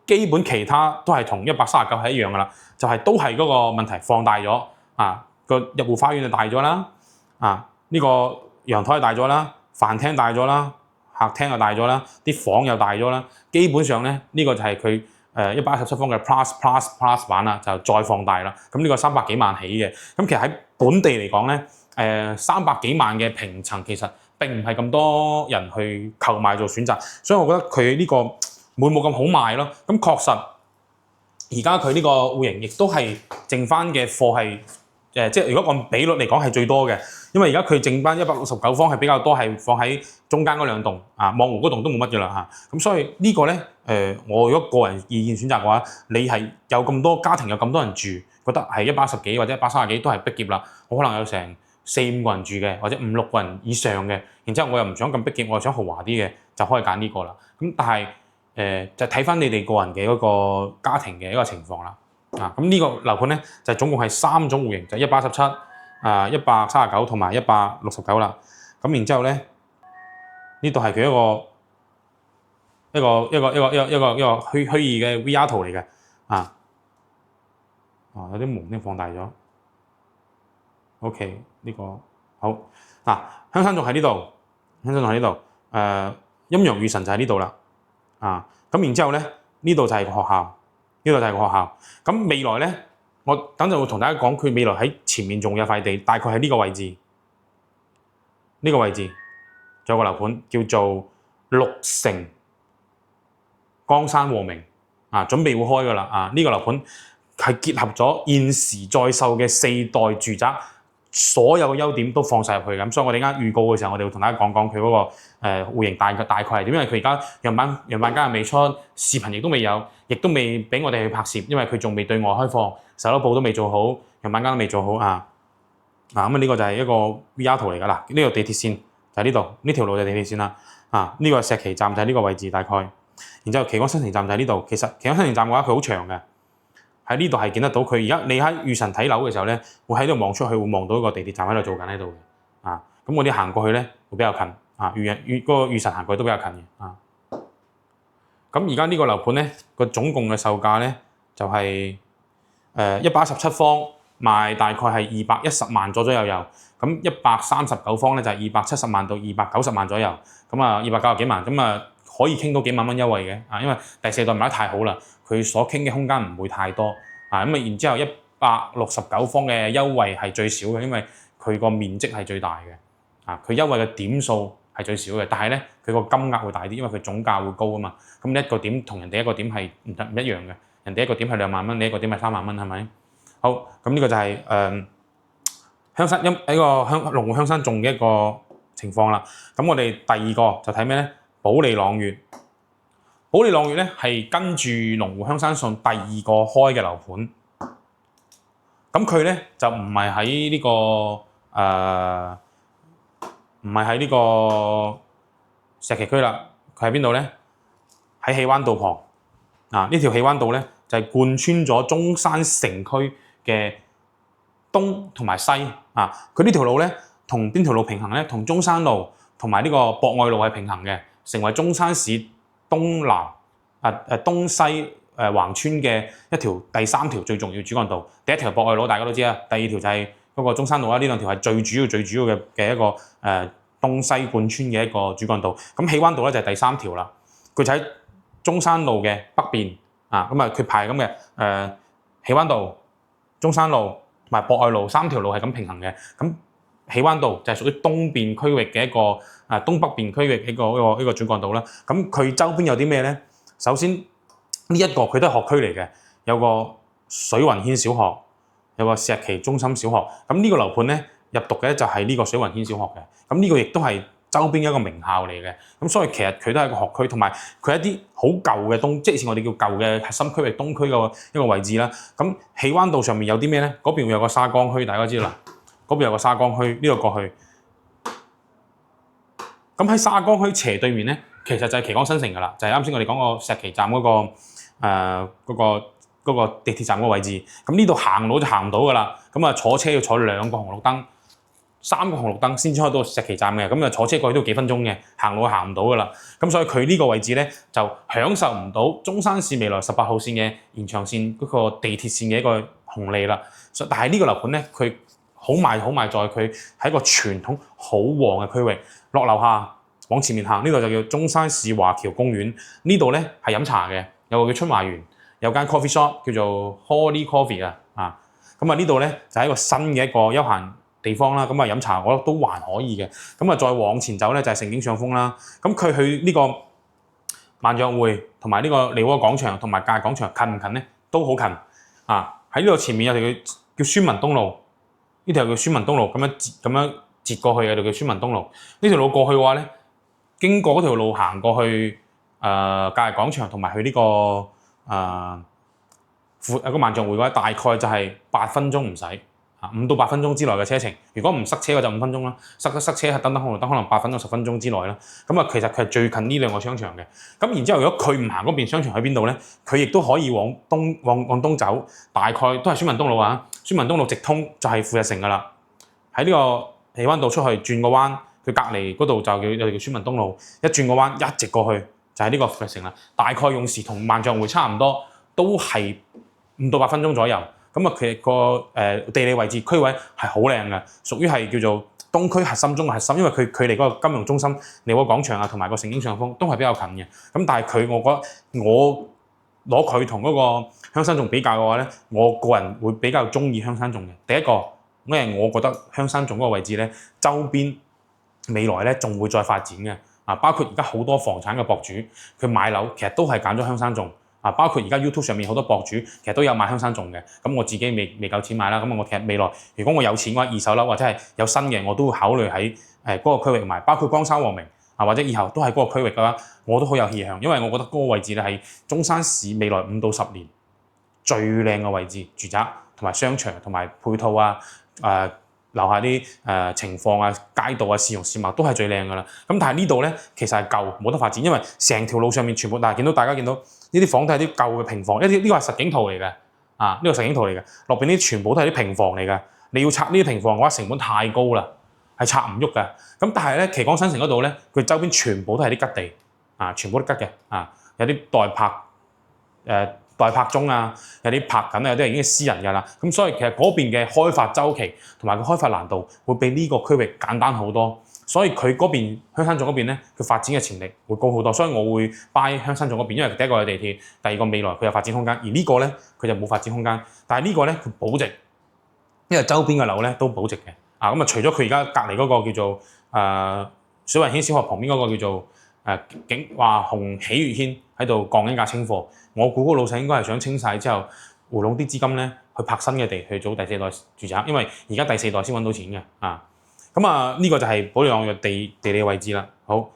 基本其他都係同139係一樣噶啦，就係都係嗰個問題放大咗個入戶花園就大咗啦呢個陽台就大咗啦，飯廳大咗啦，客廳又大咗啦，啲房又大咗啦。基本上咧呢個就係佢117方嘅 Plus 版啦，就再放大啦。咁呢個300幾萬起嘅，咁其實喺本地嚟講咧300幾萬嘅平層其實並唔係咁多人去購買做選擇，所以我覺得佢呢個會冇咁好賣咯。咁確實而家佢呢個戶型亦都係剩翻嘅貨係即係如果按比率嚟講係最多嘅，因為而家佢剩翻169方係比較多係放喺中間嗰兩棟望湖嗰棟都冇乜嘅啦咁所以呢個咧我如果個人意見選擇嘅話，你係有咁多家庭有咁多人住，覺得係110幾或者130幾都係逼夾啦，我可能有成4-5個人住嘅，或者5-6個人以上嘅，然之後我又唔想咁逼夾，我又想豪華啲嘅，就可以揀呢個啦。咁但係就睇翻你哋個人嘅嗰個家庭嘅一個情況啦。咁呢個樓盤咧就總共係3種戶型，就117、139同埋169啦。咁然之後咧呢度係佢一個虛擬嘅 VR 圖嚟嘅有啲門咧放大咗。OK 呢個好香山仲喺呢度，陰陽與神就喺呢度啦咁然之後咧呢度就係個學校，咁未來咧我等陣會同大家講佢未來喺前面仲有塊地，大概喺呢個位置，仲有個樓盤叫做綠城江山和明準備會開噶啦呢個樓盤係結合咗現時在售嘅4代住宅，所有嘅優點都放晒入去咁，所以我哋啱預告嘅時候，我哋會同大家講講佢嗰個戶型大概係點，因為佢而家樣板間未出，視頻亦都未有，亦都未俾我哋去拍攝，因為佢仲未對外開放，手攞布都未做好，樣板間都未做好啊。咁呢個就係一個 VR 圖嚟㗎啦，呢個地鐵線就係呢度，呢條路就係地鐵線啦。呢個石岐站就係呢個位置大概，然之後旗杆新城站就喺呢度。其實旗杆新城站嘅話，佢好長嘅。喺呢度係見得到佢而家你喺御神睇樓嘅時候咧，會喺度望出去，會望到個地鐵站喺度做緊喺度嘅。咁我哋行過去咧會比較近。嗰個御神行過去都比較近嘅。咁而家呢個樓盤咧個總共嘅售價咧就係117方賣大概係210萬左右右。咁139方咧就係270萬到290萬左右。咁290幾萬，咁可以傾到幾萬蚊優惠嘅。因為第四代賣得太好啦。佢所傾嘅空間唔會太多，然之後169方嘅優惠係最少嘅，因為佢個面積係最大嘅，佢優惠嘅點數係最少嘅，但係咧佢個金額會大啲，因為佢總價會高啊嘛，咁一個點同人哋一個點係唔一樣嘅，人哋一個點係2萬蚊，你一個點係3萬蚊，係咪？好，咁呢個就係香山龍湖香山仲嘅一個情況啦。咁我哋第二個就睇咩咧？保利朗悅。保利朗悅咧係跟住龍湖香山順第二個開嘅樓盤，咁佢咧就唔係喺呢個石岐區啦，佢喺邊度咧？喺喜灣道旁。呢條喜灣道咧就係貫穿咗中山城區嘅東同埋西。佢呢條路咧同邊條路平衡咧？同中山路同埋呢個博愛路係平衡嘅，成為中山市東南東西橫穿嘅第三條最重要主幹道。第一條博愛路大家都知啦，第二條就係嗰個中山路啦。呢兩條係最主要嘅一個東西貫穿嘅一個主幹道。咁喜灣道咧就係第三條啦，佢就喺中山路嘅北邊。佢排咁嘅喜灣道、中山路同埋博愛路三條路係咁平衡嘅。咁喜灣道就係屬於東邊區域嘅一個東北邊區域嘅一個主幹道啦。咁佢周邊有啲咩咧？首先呢一個佢都係學區嚟嘅，有個水雲軒小學，有個石岐中心小學。咁呢個樓盤咧入讀嘅就係呢個水雲軒小學嘅。咁呢個亦都係周邊一個名校嚟嘅。咁所以其實佢都係一個學區，同埋佢一啲好舊嘅即係以前我哋叫舊嘅核心區域東區嘅一個位置啦。咁喜灣道上面有啲咩咧？嗰邊會有個沙江墟，大家知道啦。嗰邊有個沙江墟，呢個過去。咁喺沙江墟斜對面咧，其實就係旗杆新城㗎啦，就係啱先我哋講個石岐站嗰個地鐵站嗰個位置。咁呢度行路就行唔到㗎啦。咁坐車要坐2個紅綠燈、3個紅綠燈先至開到石岐站嘅。咁坐車過去都幾分鐘嘅，行路行唔到㗎啦。咁所以佢呢個位置咧就享受唔到中山市未來18號線嘅延長線嗰個地鐵線嘅一個紅利啦。但係呢個樓盤咧，佢好賣在佢係一個傳統好旺嘅區域。落樓下往前面行，呢度就叫中山市華僑公園。呢度咧係飲茶嘅，有個叫春華園，有間 coffee shop 叫做 Holly Coffee 咁呢度咧就係一個新嘅一個休閒地方啦。飲茶我覺得都還可以嘅。再往前走咧就係盛景上風啦。咁佢去呢個萬象匯同埋呢個利窩廣場同埋界廣場近唔近咧？都好近。喺呢度前面有條叫宣文東路，呢條叫宣文東路，咁樣截過去嘅就叫宣文東路。呢條路過去嘅話咧，經過嗰條路行過去界廣場同埋去呢個個萬象匯嘅話，大概就係8分鐘唔使5到8分鐘之內嘅車程。如果唔塞車嘅就5分鐘啦，塞車係等紅綠燈可能8分鐘10分鐘之內啦。其實佢係最近呢兩個商場嘅。咁然之後如果佢唔行嗰邊商場喺邊度咧？佢亦都可以往東走，大概都係宣文東路宣文東路直通就係富日城㗎啦。喺呢個喜灣道出去轉個彎，佢隔離嗰度就叫宣文東路，一轉個彎一直過去就係呢個富日城啦。大概用時同萬象匯差唔多，都係5到8分鐘左右。其實個地理位置區位係好靚嘅，屬於係叫做東區核心中嘅核心，因為佢距離嗰個金融中心利窩廣場同埋個盛景上風都係比較近嘅。但係我覺得我攞佢同嗰個香山頌比較嘅話咧，我個人會比較中意香山頌嘅。第一個，因為我覺得香山頌嗰個位置咧，周邊未來咧仲會再發展嘅。包括而家好多房產嘅博主，佢買樓其實都係揀咗香山頌。包括而家 YouTube 上面好多博主其實都有買香山種嘅，咁我自己未夠錢買啦，咁我其實未來如果我有錢嘅話，二手樓或者係有新嘅，我都會考慮喺嗰個區域買，包括江山王明或者以後都係嗰個區域嘅話，我都好有意向，因為我覺得嗰個位置咧係中山市未來5到10年最靚嘅位置，住宅同埋商場同埋配套樓下啲情況街道市容市貌都係最靚㗎啦。咁但係呢度咧其實係舊冇得發展，因為成條路上面全部，大家見到呢啲房都係啲舊嘅平房，呢個係實景圖嚟嘅，呢個實景圖嚟嘅，落邊啲全部都係啲平房嚟嘅。你要拆呢啲平房嘅話，成本太高啦，係拆唔喐嘅。咁但係咧，旗港新城嗰度咧，佢周邊全部都係啲吉地，全部都吉嘅，有啲待拍中有啲拍緊有啲已經係私人㗎啦。咁所以其實嗰邊嘅開發周期同埋個開發難度會比呢個區域簡單好多。所以佢嗰邊香山種嗰邊咧，佢發展嘅潛力會高好多。所以我會 buy 香山種嗰邊，因為第一個有地鐵，第二個未來佢有發展空間。而呢個咧佢就冇發展空間，但係呢個咧佢保值，因為周邊嘅樓咧都保值嘅。咁除咗佢而家隔離嗰個叫做水雲軒小學旁邊嗰個叫做華鴻喜悅軒喺度降緊價清貨，我估嗰個老細應該係想清晒之後回籠啲資金咧去拍新嘅地去組第四代住宅，因為而家第四代先揾到錢嘅。呢個就係保利朗嘅地理位置啦。好，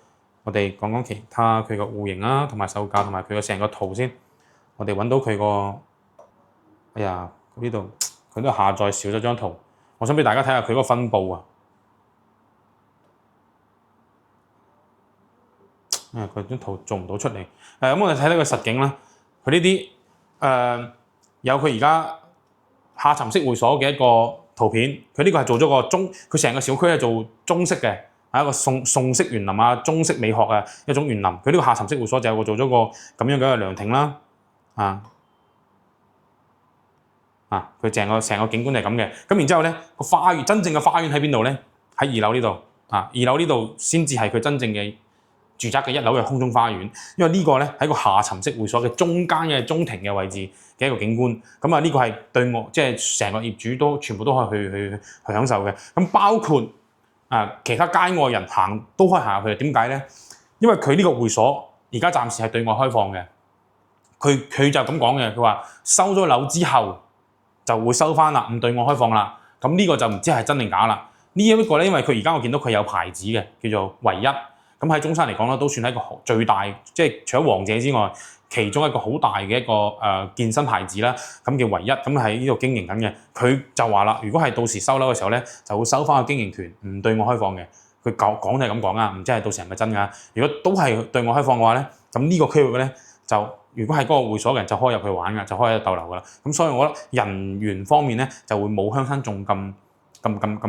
我哋講講其他佢個戶型同埋售價同埋佢個成個圖先。我哋揾到佢個，哎呀呢度佢都下載少咗張圖，我想俾大家睇下佢個分佈啊。佢張圖做唔到出嚟。咁我哋睇睇個實景啦。佢呢啲有佢而家下沉式會所嘅一個圖片。佢呢個係做咗個佢成個小區係做中式嘅，係一個宋式園林中式美學一種園林。佢呢個下沉式會所就係做咗個咁樣嘅涼亭啦。佢成個景觀係咁嘅。咁然之後咧個花園真正嘅花園喺邊度咧？喺2樓呢度。2樓呢度先至係佢真正嘅住宅嘅1樓嘅空中花園，因為呢個咧喺個下沉式會所嘅中間嘅中庭嘅位置嘅一個景觀。呢個係對我即係成個業主都全部都可以去享受嘅。咁包括其他街外人行都可以行入去。點解咧？因為佢呢個會所而家暫時係對外開放嘅。佢就咁講嘅，佢話收咗樓之後就會收翻啦，唔對外開放啦。咁呢個就唔知係真定假啦。呢一個咧，因為佢而家我見到佢有牌子嘅，叫做唯一。咁喺中山嚟講咧，都算係一個最大，即係除咗王者之外，其中一個好大嘅一個健身牌子啦。咁叫唯一，咁喺呢度經營緊嘅。佢就話啦，如果係到時收樓嘅時候咧，就會收翻個經營權，唔對外開放嘅。佢講就係咁講唔知係到時係咪真㗎？如果都係對外開放嘅話咧，咁呢個區域咧就如果係嗰個會所嘅人就可以入去玩㗎，就可以逗留㗎啦。咁所以我覺得人員方面咧就會冇香山種咁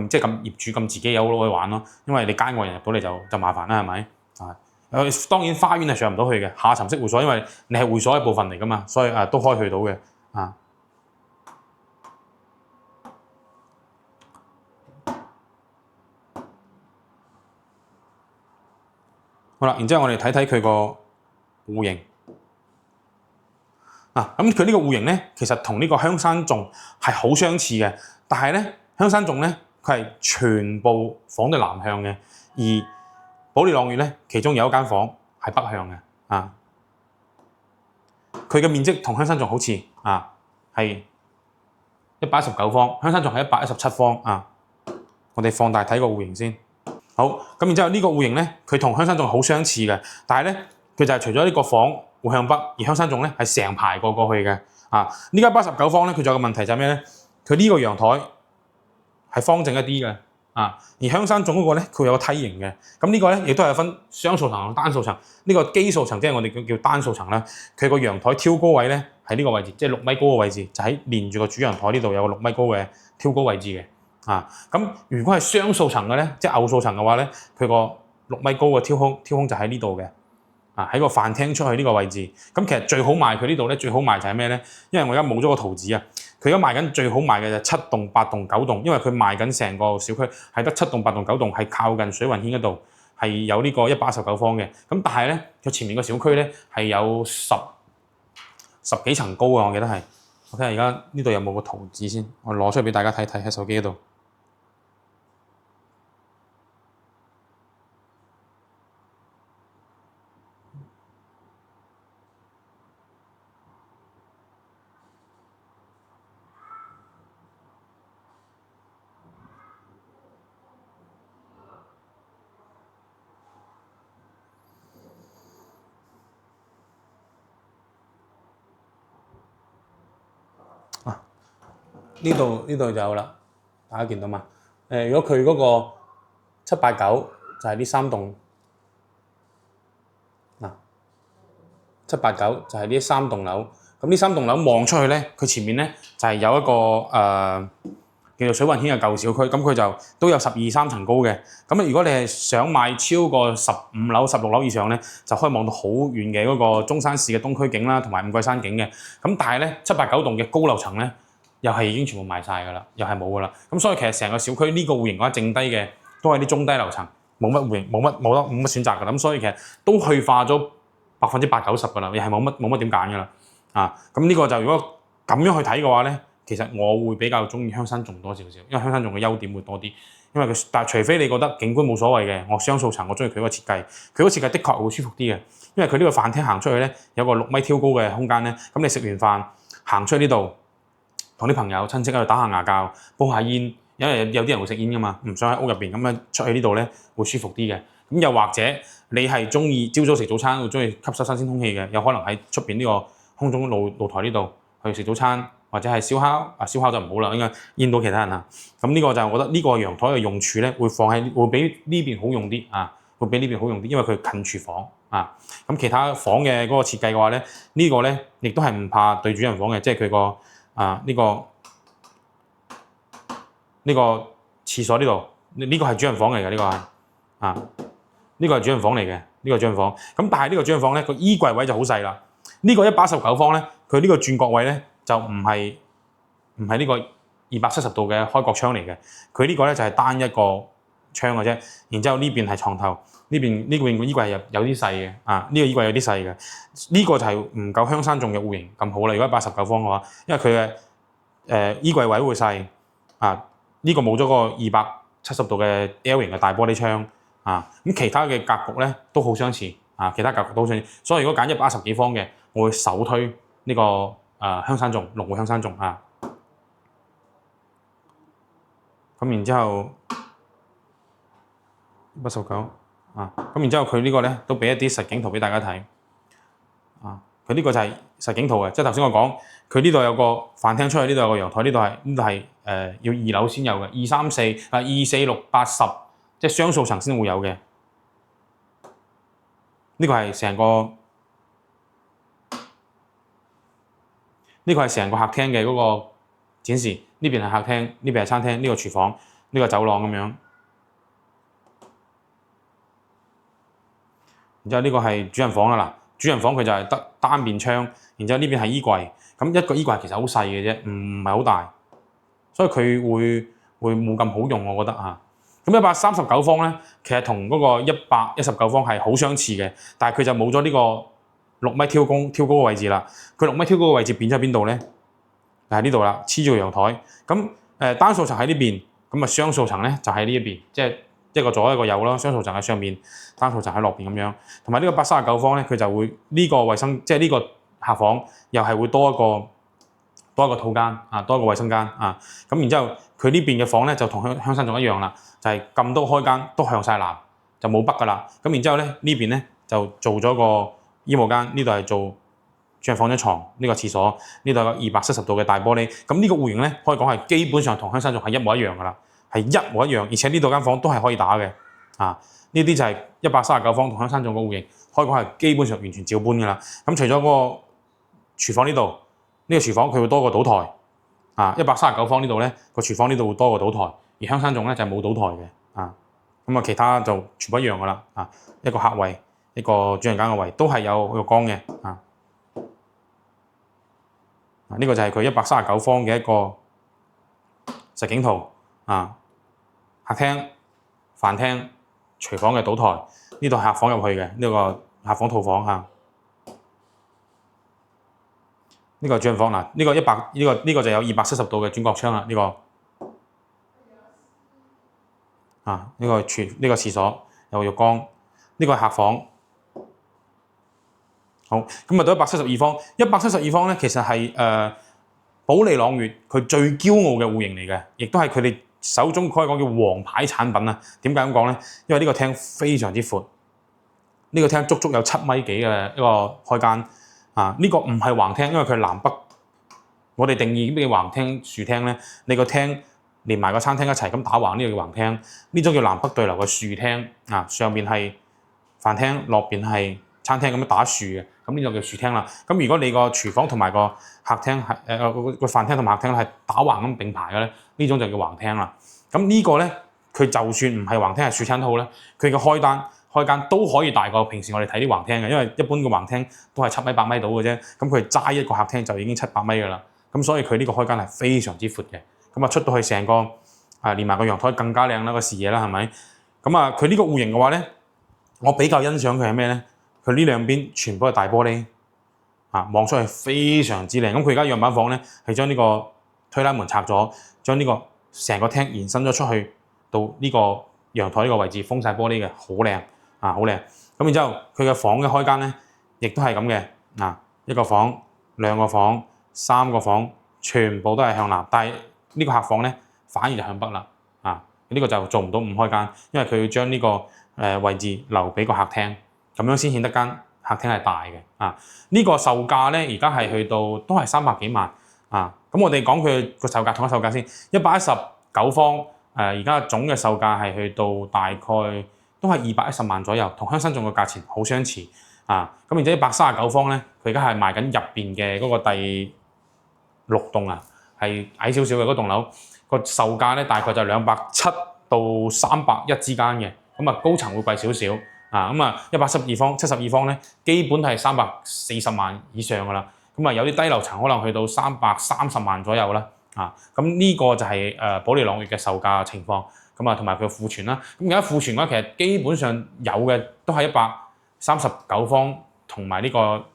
即係咁業主咁自己有攞去玩咯，因為你街外人入到嚟就麻煩啦，係咪？當然花園係上唔到去嘅，下沉式會所，因為你係會所一部分嚟㗎嘛，所以都可以去到嘅。好啦，然之後我哋睇睇佢個戶型。咁佢呢個戶型咧，其實同呢個香山種係好相似嘅，但係咧香山種咧佢係全部房都南向嘅，而保利朗悅咧其中有一間房係北向嘅。佢嘅面積同香山種好似係119方，香山種係117方。我哋放大睇個戶型先。好，咁然之後呢個戶型咧，佢同香山種好相似嘅，但係咧佢就係除咗呢個房會向北，而香山種咧係成排過去嘅。呢間119方咧，佢仲有個問題就係咩咧？佢呢個陽台係方正一啲嘅。而香山種嗰個咧，佢有個梯形嘅。咁呢個咧亦都係分雙數層同單數層。呢個基數層即係我哋叫單數層啦。佢個陽台挑高位咧喺呢個位置，即係6米高嘅位置，就喺連住個主陽台呢度有個6米高嘅挑高位置嘅。咁如果係雙數層嘅咧，即係偶數層嘅話咧，佢個6米高嘅挑空就喺呢度嘅。喺個飯廳出去呢個位置。咁其實最好賣佢呢度咧，最好賣就係咩咧？因為我而家冇咗個圖紙啊。佢而家賣緊最好賣嘅就7棟、8棟、9棟，因為佢賣緊成個小區係得7棟、8棟、9棟，係靠近水雲軒嗰度，係有呢個119方嘅。咁但係咧，佢前面個小區咧係有十幾層高啊，我記得係。我睇下而家呢度有冇個圖紙先，我攞出嚟俾大家睇睇喺手機嗰度。呢度就有啦，大家見到嘛？如果佢嗰個7、8、9就係呢3棟嗱，7、8、9就係呢3棟樓。咁呢3棟樓望出去咧，佢前面咧就係有一個叫做水雲軒嘅舊小區，咁佢就都有12、13層高嘅。咁如果你係想買超過15樓、16樓以上咧，就可以望到好遠嘅嗰個中山市嘅東區景啦，同埋五桂山景嘅。咁但係咧7、8、9棟嘅高樓層咧，又係已經全部賣晒㗎啦，又係冇㗎啦。咁所以其實成個小區呢個戶型嘅話，剩低嘅都係啲中低樓層，冇乜戶型，冇乜選擇㗎。咁所以其實都去化咗80%、90%㗎啦，又係冇乜點揀㗎啦。咁呢個就如果咁樣去睇嘅話咧，其實我會比較中意香山頌多少少，因為香山頌嘅優點會多啲。因為但係除非你覺得景觀冇所謂嘅，我雙數層我中意佢個設計，佢個設計的確會舒服啲嘅。因為佢呢個飯廳行出去咧，有個6米挑高嘅空間咧，咁你食完飯行出去呢度，同啲朋友親戚喺度打下牙鉸，煲下煙，因為有啲人會食煙㗎嘛，唔想喺屋入邊咁樣出去呢度咧會舒服啲嘅。咁又或者你係中意朝早食早餐，會中意吸收新鮮空氣嘅，有可能喺出邊呢個空中露台呢度去食早餐，或者係燒烤，燒烤就唔好啦，應該煙到其他人啊。咁呢個就我覺得呢個陽台嘅用處咧，會比呢邊好用啲會比呢邊好用啲，因為佢近廚房咁其他房嘅嗰個設計嘅話咧，呢個咧亦都係唔怕對主人房嘅，即係佢個呢個廁所呢度，呢個係主人房嚟嘅，呢個係呢個係主人房嚟嘅，呢個主人房。咁但係呢個主人房咧，個衣櫃位就好細啦。呢個119方咧，佢呢個轉角位咧就唔係呢個270度嘅開角窗嚟嘅，佢呢個咧就係單一個窗嘅啫。然之後呢邊係床頭，呢邊呢個衣櫃係有啲細嘅，呢個衣櫃有啲細嘅。呢個就係唔夠香山頌嘅戶型咁好啦。如果119方嘅話，因為佢嘅衣櫃位會細呢個冇咗個270度嘅 L 型嘅大玻璃窗咁其他嘅格局咧都好相似其他格局都好相似。所以如果揀110幾方嘅，我會首推呢個香山頌，龍湖香山頌咁然之後119咁然之後佢呢個咧都俾一啲實景圖俾大家睇佢呢個就係實景圖嘅，即係頭先我講佢呢度有個飯廳出去，呢度有個陽台，呢度係要2樓先有嘅，2、3、4、2、4、6、8、10，即係雙數層先會有嘅。呢個係成個客廳嘅嗰個展示，呢邊係客廳，呢邊係餐廳，呢個廚房，呢個走廊咁樣。然之後呢個係主人房啦，嗱，主人房佢就係得單面窗，然之後呢邊係衣櫃，咁一個衣櫃其實好細嘅啫，唔係好大，所以佢會冇咁好用，我覺得咁139方咧，其實同嗰個119方係好相似嘅，但係佢就冇咗呢個6米挑高嘅位置啦。佢6米挑高嘅位置變咗喺邊度咧？就喺呢度啦，黐住個陽台。咁單數層喺呢邊，咁雙數層咧就喺呢一邊，即係一個左一個右咯。雙數層喺上面，單數層喺落邊咁樣。同埋呢個139方咧，佢就會呢個衞生，即係呢個客房又係會多一個套間多一個衞生間咁然之後佢呢邊嘅房咧就同香山頌一樣啦，就係咁多開間都向晒南，就冇北噶啦。咁然之後咧呢邊咧就做咗個衣帽間，呢度係做主人放張床，呢個廁所，呢度有個270度嘅大玻璃。咁呢個戶型咧可以講係基本上同香山頌係一模一樣噶啦，係一模一樣，而且呢度間房都係可以打嘅呢啲就係139方同香山頌個戶型，可以講係基本上完全照搬噶啦。咁除咗嗰個廚房呢度，呢個廚房佢會多個賭台139方呢度咧個廚房呢度會多個賭台，而香山頌咧就係冇賭台嘅咁其他就全部一樣噶啦一個客位，一個主人間嘅位都係有浴缸嘅呢個就係佢139方嘅一個實景圖客廳、飯廳、廚房嘅賭台，呢度係客房入去嘅呢個客房套房呢個主人房呢個就有270度嘅轉角窗啦，呢個呢個廁所有浴缸，呢個係客房。好，咁到172方，172方咧其實係保利朗悅佢最驕傲嘅戶型嚟嘅，亦都係佢哋手中可以講叫王牌產品點解咁講咧？因為呢個廳非常之闊，呢個廳足足有7米幾嘅一個開間呢個唔係橫廳，因為佢係南北我哋定義咩橫廳、豎廳咧？你個廳連埋個餐廳一齊咁打橫呢個叫橫廳，呢種叫南北對流嘅豎廳啊，上邊係飯廳，落邊係餐廳咁樣打豎嘅，咁呢個叫豎廳啦。咁如果你個廚房同埋個客廳係個飯廳同埋客廳係打橫咁並排嘅咧，呢種就叫橫廳啦。咁呢個咧，佢就算唔係橫廳係豎廳都好咧，佢嘅開間都可以大過平時我哋睇啲橫廳嘅，因為一般嘅橫廳都係7米8米到嘅啫，咁佢齋一個客廳就已經700米㗎啦。咁所以佢呢個開間係非常之闊嘅，咁啊出到去成個連埋個陽台更加靚啦，個視野啦，係咪？咁啊佢呢個戶型嘅話咧，我比較欣賞佢係咩咧？佢呢兩邊全部係大玻璃，望出去非常之靚。咁佢而家樣板房咧係將呢個推拉門拆咗，將呢個成個廳延伸咗出去到呢個陽台呢個位置，封晒玻璃嘅，好靚好靚。咁然之後佢嘅房嘅開間咧，亦都係咁嘅，一個房、2個房、3個房，全部都係向南，但係呢個客房咧反而就向北啦。呢個就做唔到5開間，因為佢要將呢個位置留俾個客廳，咁樣先顯得間客廳係大嘅。呢個售價咧而家係去到都係300幾萬。咁我哋講佢個售價同一售價先，119方而家總嘅售價係去到大概都係210萬左右，同香山頌嘅價錢好相似。咁然之後139方咧，佢而家係賣緊入邊嘅嗰個第6棟係矮少少嘅嗰棟樓，個售價咧大概就270到310之間嘅，咁高層會貴少少。112方、72方咧，基本係340萬以上噶啦。有啲低樓層可能去到330萬左右啦。咁呢個就係保利朗悅嘅售價情況。同埋佢庫存啦。咁而家庫存嘅話，其實基本上有嘅都係139方同埋呢個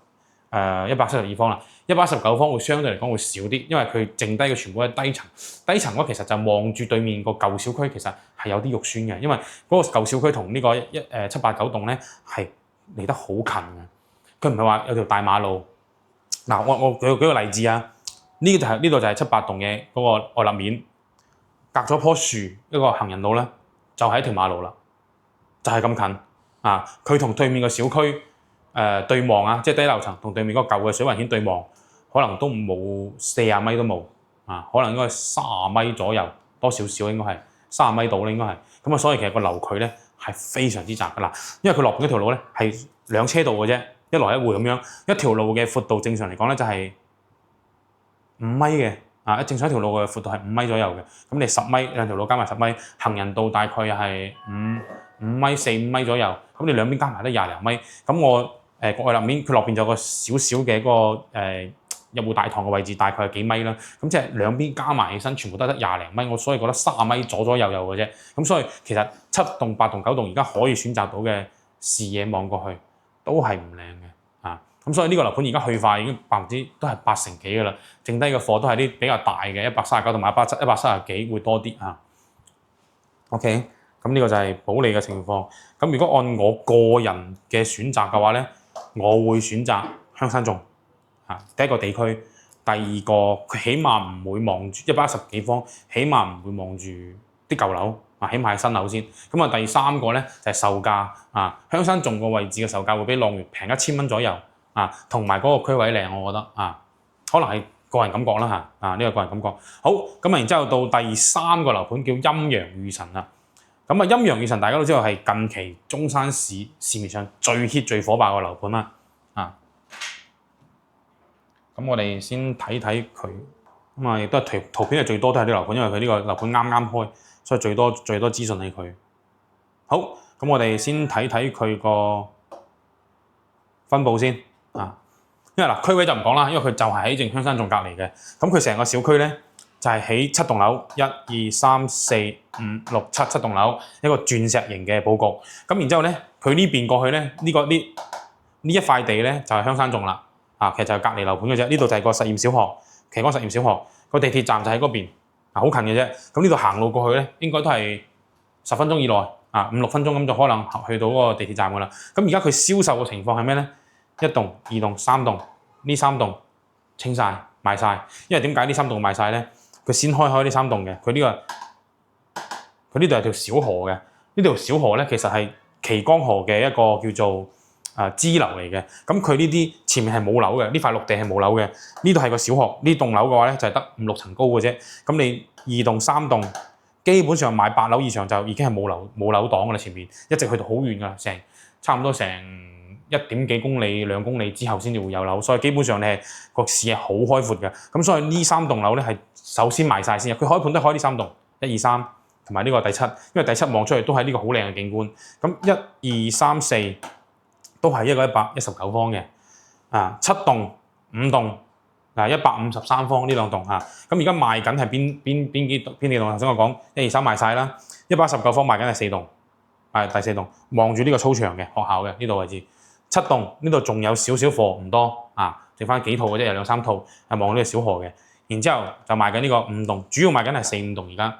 172方啦。119方會相對嚟講會少啲，因為佢剩低嘅全部係低層。低層嘅話其實就望住對面個舊小區，其實係有啲肉酸嘅，因為嗰個舊小區同呢個789棟咧係離得好近嘅。佢唔係話有條大馬路。我舉個例子啊，呢度就係789棟嘅嗰個外立面，隔咗棵樹一個行人路咧，就係一條馬路啦，就係咁近。佢同對面個小區對望即係低樓層同對面嗰個舊嘅水雲軒對望，可能都冇40米都冇，可能應該係30米左右，多少少應該係30米到啦，應該係。咁所以其實個樓距咧係非常之窄噶啦，因為佢落邊嗰條路咧係2車道嘅啫。一來一回咁樣，一條路嘅闊度正常嚟講咧就係5米嘅，正常一條路嘅闊度係5米左右嘅。咁你10米兩條路加埋10米，行人道大概係5米4、5米左右。咁你兩邊加埋都20零米。咁我外立面佢落邊就有個少少嘅嗰個入戶大堂嘅位置，大概係幾米啦。咁即係兩邊加埋起身，全部都得20零米。我所以覺得30米左右嘅啫。咁所以其實7棟、8棟、9棟而家可以選擇到嘅視野望過去，都係唔靚嘅。咁所以呢個樓盤而家去化已經都係80%幾嘅啦，剩低嘅貨都係啲比較大嘅139同埋130幾會多啲。OK， 咁呢個就係保利嘅情況。咁如果按我個人嘅選擇嘅話咧，我會選擇香山頌。第一個地區，第二個佢起碼唔會望住110幾方，起碼唔會望住啲舊樓。起碼係新樓先。咁第三個咧就係售價。香山頌個位置嘅售價會比朗悅平1000蚊左右。同埋嗰個區位靚，我覺得可能係個人感覺啦。呢個個人感覺。好，咁然之後到第3個樓盤叫陰陽與神啦。陰陽與神大家都知道係近期中山市市面上最 hit 最火爆嘅樓盤啦。咁我哋先睇睇佢，亦都係圖片係最多都係啲樓盤，因為佢呢個樓盤啱啱開，所以最多資訊係佢。好，咁我哋先睇睇佢個分佈先。因為區位就唔講啦，因為佢就係喺正香山頌隔離嘅。咁佢成個小區咧就係起7棟樓，1、2、3、4、5、6、7棟樓，一個鑽石型嘅佈局。咁然之後咧，佢呢邊過去咧，呢一塊地咧就係香山頌啦。其實就係隔離樓盤嘅啫。呢度就係個實驗小學，旗杆實驗小學個地鐵站就喺嗰邊，好近嘅啫。咁呢度行路過去咧，應該都係10分鐘以內，5、6分鐘咁就可能去到嗰個地鐵站噶啦。咁而家佢銷售嘅情況係咩咧？1棟、2棟、3棟，呢3棟清晒賣晒。因為點解呢3棟賣晒咧？佢先開呢3棟嘅，佢呢度係條小河嘅。呢條小河咧其實係旗江河嘅一個叫做支流嚟嘅。咁佢呢啲前面係冇樓嘅，呢塊陸地係冇樓嘅。呢度係個小學，呢棟樓嘅話咧就係得5、6層高嘅啫。咁你2棟、3棟，基本上買8樓以上就已經係冇樓檔㗎啦。前面一直去到好遠㗎啦，差唔多成1點幾公里、2公里之後先至會有樓，所以基本上你係個視野好開闊嘅。咁所以呢3棟樓咧係首先賣晒先嘅。佢開盤都開呢3棟，1、2、3同埋呢個第7，因為第7望出去都係呢個好靚嘅景觀。咁1、2、3、4都係一個119方嘅，7棟、5棟153方呢2棟嚇。咁而家賣緊係邊幾棟？頭先我講1、2、3賣晒啦，119方賣緊係4棟，係第4棟，望住呢個操場嘅學校嘅呢度位置。7棟呢度仲有少少貨，唔多剩翻幾套嘅啫，有2、3套係望呢個小河嘅。然之後就賣緊呢個5棟，主要賣緊係4、5棟而家。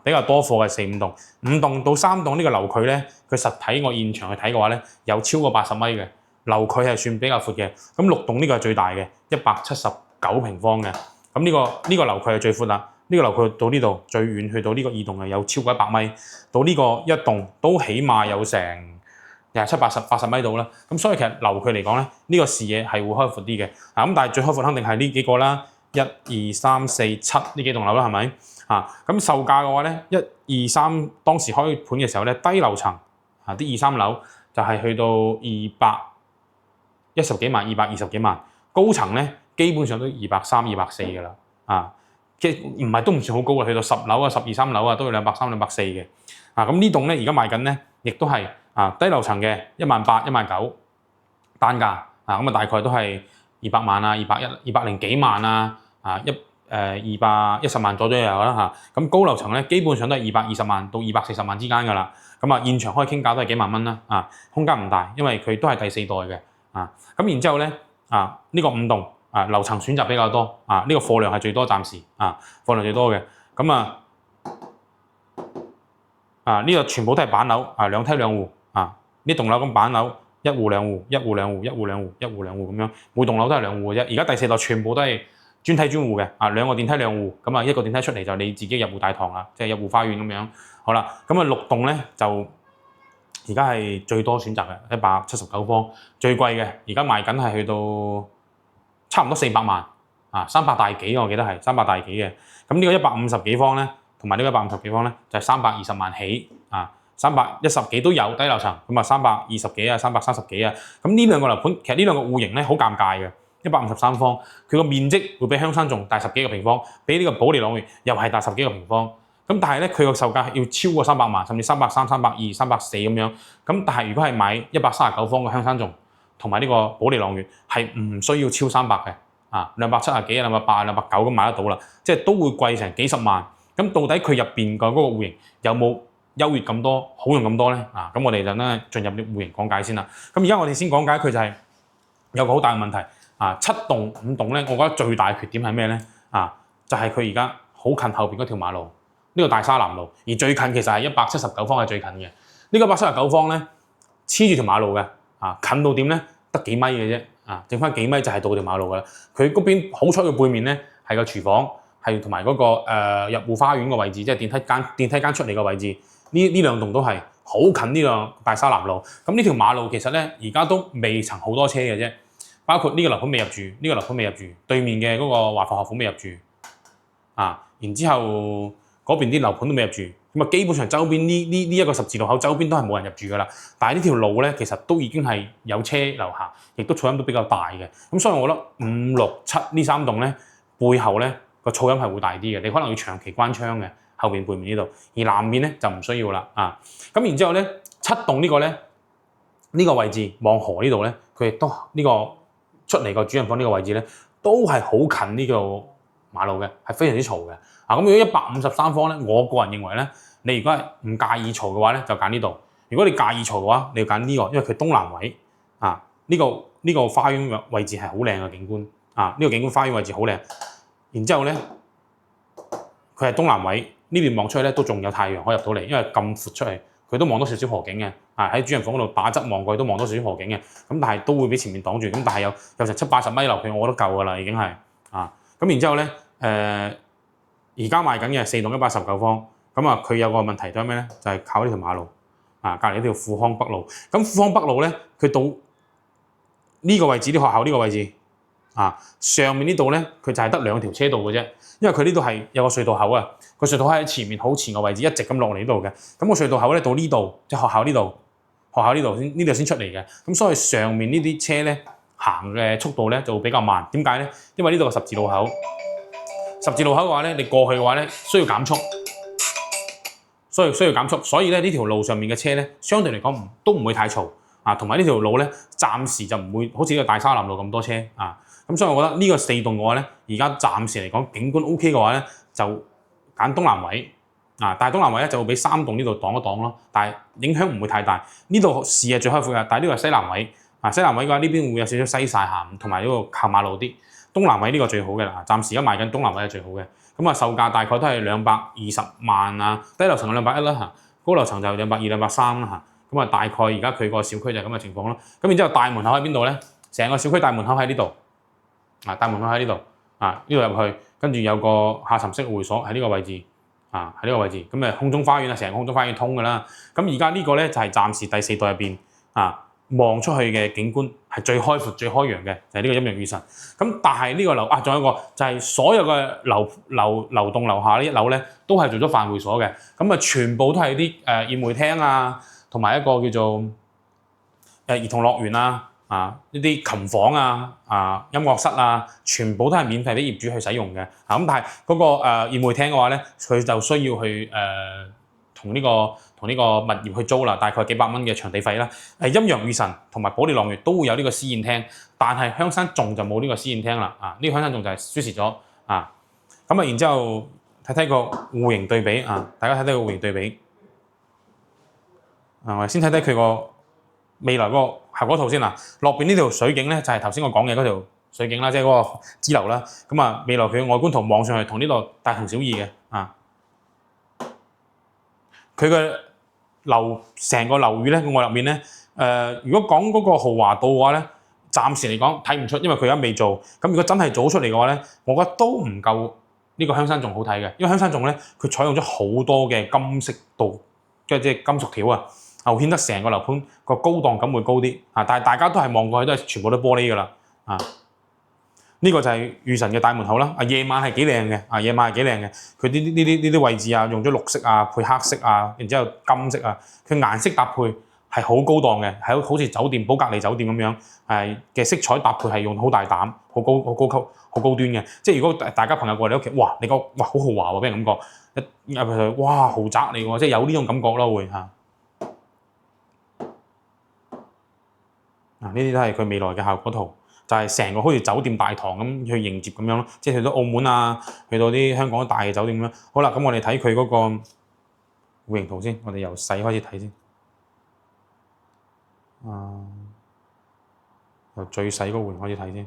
比較多貨嘅4、5棟，5棟到3棟呢個樓距咧，佢實體我現場去睇嘅話咧，有超過80米嘅樓距係算比較闊嘅。咁6棟呢個係最大嘅，179平方嘅。咁呢個樓距係最闊啦。呢個樓距到呢度最遠去到呢個2棟係有超過100米，到呢個1棟都起碼有成70、80米度啦。咁所以其實樓距嚟講咧，呢個視野係會開闊啲嘅。咁但係最開闊肯定係呢幾個啦，1、2、3、4、7呢幾棟樓啦，係咪？咁售價嘅話咧，1、2、3當時開盤嘅時候咧，低樓層啲2、3樓就係去到210幾萬、220幾萬，高層咧基本上都230、240嘅啦，即係唔係都唔算好高嘅，去到10樓12、13樓都有230、240嘅。咁呢棟咧而家賣緊咧，亦都係低樓層嘅18000、19000單價，咁大概都係200萬200幾萬210萬左右啦嚇。咁高樓層咧基本上都係220萬到240萬之間㗎啦。咁現場可以傾價都係幾萬蚊啦，空間唔大，因為佢都係第4代嘅。咁然之後咧呢個5棟樓層選擇比較多，呢個貨量係最多，暫時貨量最多嘅。咁呢個全部都係板樓2梯2戶呢棟樓咁板樓1戶2戶1戶2戶1戶2戶1戶2戶咁樣，每棟樓都係2戶嘅啫。而家第4代全部都係專梯專戶嘅，2個電梯2戶，咁1個電梯出嚟就你自己入戶大堂啦，即係入戶花園咁樣。好啦，咁6棟咧就而家係最多選擇嘅179方，最貴嘅而家賣緊係去到差唔多400萬300大幾，我記得係300大幾嘅。咁呢個150幾方咧，同埋呢個150幾方咧就係320萬起310幾都有低樓層，咁320幾330幾咁呢兩個樓盤其實呢兩個戶型咧好尷尬嘅。153方，佢個面積會比香山仲大10幾個平方，比呢個保利朗園又係大10幾個平方。咁但係咧，佢個售價要超過300萬，甚至330、320、340咁樣。咁但係如果係買139方嘅香山仲同埋呢個保利朗園，係唔需要超300嘅270幾、280、290咁買得到啦，即係都會貴成幾十萬。咁到底佢入邊嘅嗰個戶型有冇優越咁多、好用咁多咧？咁我哋就咧進入啲戶型講解先啦。咁而家我哋先講解佢就係有個好大嘅問題。7棟5棟咧，我覺得最大嘅缺點係咩咧？就係佢而家好近後邊嗰條馬路，呢個大沙南路，而最近其實係179方係最近嘅。呢個179方咧黐住條馬路嘅，近到點咧？得幾米嘅啫，剩翻幾米就係到條馬路噶啦。佢嗰邊好彩嘅背面咧係個廚房，係同埋嗰個入戶花園嘅位置，即係電梯間出嚟嘅位置。呢兩棟都係好近呢個大沙南路。咁呢條馬路其實咧而家都未曾好多車嘅啫。包括呢個樓盤未入住，呢個樓盤未入住，對面嘅嗰個華埠學府未入住，然之後嗰邊啲樓盤都未入住，咁基本上周邊呢一個十字路口周邊都係冇人入住噶啦。但係呢條路咧，其實都已經係有車流行，亦都噪音都比較大嘅。咁所以我覺得5、6、7呢3棟咧背後咧個噪音係會大啲嘅，你可能要長期關窗嘅後邊背面呢度，而南面咧就唔需要啦。咁然之後咧7棟呢個咧呢個位置望河呢度咧，佢亦都呢個出嚟個主人房呢個位置咧，都係好近呢個馬路嘅，係非常之嘈嘅。咁如果153方咧，我個人認為咧，你如果係唔介意嘈嘅話咧，就揀呢度；如果你介意嘈嘅話，你要揀呢個，因為佢東南位呢個花園嘅位置係好靚嘅景觀呢個景觀花園位置好靚。然之後咧，佢係東南位，呢邊望出去咧都仲有太陽可以入到嚟，因為咁闊出嚟。佢都望多少少河景嘅，喺主人房嗰度打側望過去都望多少少河景嘅，咁但係都會俾前面擋住，咁但係有成70、80米樓距，我覺得夠㗎啦，已經係咁然之後咧，而家賣緊嘅4棟119方，咁佢有個問題就係咩咧？就係靠呢條馬路，隔離呢條富康北路。咁富康北路咧，佢到呢個位置啲學校呢個位置啊，上面呢度咧佢就係得2條車道嘅啫，因為佢呢度係有個隧道口啊，個隧道口喺前面好前嘅位置，一直咁落嚟呢度嘅。咁個隧道口咧到呢度，即係學校呢度，學校呢度先出嚟嘅。咁所以上面呢啲車咧行嘅速度咧就會比較慢。點解咧？因為呢度係十字路口，十字路口嘅話咧，你過去嘅話咧需要減速。需要減速，所以咧呢條路上面嘅車咧，相對嚟講都唔會太嘈啊，同埋呢條路咧暫時就唔會好似呢個大沙南路咁多車啊，咁所以我覺得呢個4棟嘅話咧，而家暫時嚟講景觀 OK 嘅話咧，就揀東南位啊，但係東南位咧就會俾3棟呢度擋一擋咯，但係影響唔會太大。呢度視野最開闊嘅，但係呢個係西南位啊，西南位嘅話呢邊會有少少西曬鹹，同埋呢個靠馬路啲。東南位呢個最好嘅啦，暫時而家賣緊東南位係最好嘅。咁啊，售價大概都係220萬啊，低樓層210啦嚇，高樓層就220、230啦嚇。咁啊，大概而家佢個小區就係咁嘅情況咯。咁然之後大門口喺邊度咧？成個小區大門口喺呢度啊，大門口喺呢度啊，呢度入去，跟住有個下沉式會所喺呢個位置啊，喺呢個位置。咁空中花園啊，成個空中花園通㗎啦。咁而家呢個咧就係暫時第4代入邊啊。望出去嘅景觀係最開闊、最開揚嘅，就係呢個陰陽雨神。咁但係呢個樓仲有一個就係所有嘅樓棟樓下呢1樓咧，都係做咗飯會所嘅。咁啊，全部都係啲宴會廳啊，同埋一個叫做兒童樂園啊，呢啲琴房啊，音樂室啊，全部都係免費俾業主去使用嘅。咁但係嗰個宴會廳嘅話咧，佢就需要去同呢個物業去租啦，大概幾百蚊嘅場地費啦。陰陽雨神同埋保利朗月都會有呢個私宴廳，但係香山頌就冇呢個私宴廳啦。呢個香山頌就係輸蝕咗啊。咁啊，然之後睇睇個戶型對比啊，大家睇睇個戶型對比。我哋先睇睇佢個未來嗰個效果圖先啦。落邊呢條水景咧，就係頭先我講嘅嗰條水景啦，即係嗰個支流啦。咁啊，未來佢嘅外觀圖望上去同呢度大同小異嘅啊。佢嘅成個樓宇咧，外入面咧，如果講嗰個豪華度嘅話咧，暫時嚟講睇唔出，因為佢而家未做。咁如果真係做出嚟嘅話咧，我覺得都唔夠呢個香山頌好睇嘅，因為香山頌咧，佢採用咗好多嘅金色度，即係金屬條啊，會顯得成個樓盤個高檔感會高啲啊。但係大家都係望過去都係全部都玻璃㗎啦啊。呢個就係御神嘅大門口啦。夜晚係幾靚嘅，夜晚係幾靚嘅。佢呢啲位置啊，用咗綠色啊，配黑色啊，然之後金色啊，佢顏色搭配係好高檔嘅，係好似酒店寶格利酒店咁樣嘅色彩搭配係用好大膽、好高級、好高端嘅。即係如果大家朋友過嚟你屋企，哇！你覺哇好豪華喎，俾人感覺一入去哇豪宅嚟喎，即係有呢種感覺咯會嚇。呢啲都係佢未來嘅效果圖。就係成個好似酒店大堂咁去迎接咁樣咯，即係去到澳門啊，去到啲香港大嘅酒店咁樣。好啦，咁我哋睇佢嗰個戶型圖先，我哋由細開始睇先。由最細嗰個戶型開始睇先。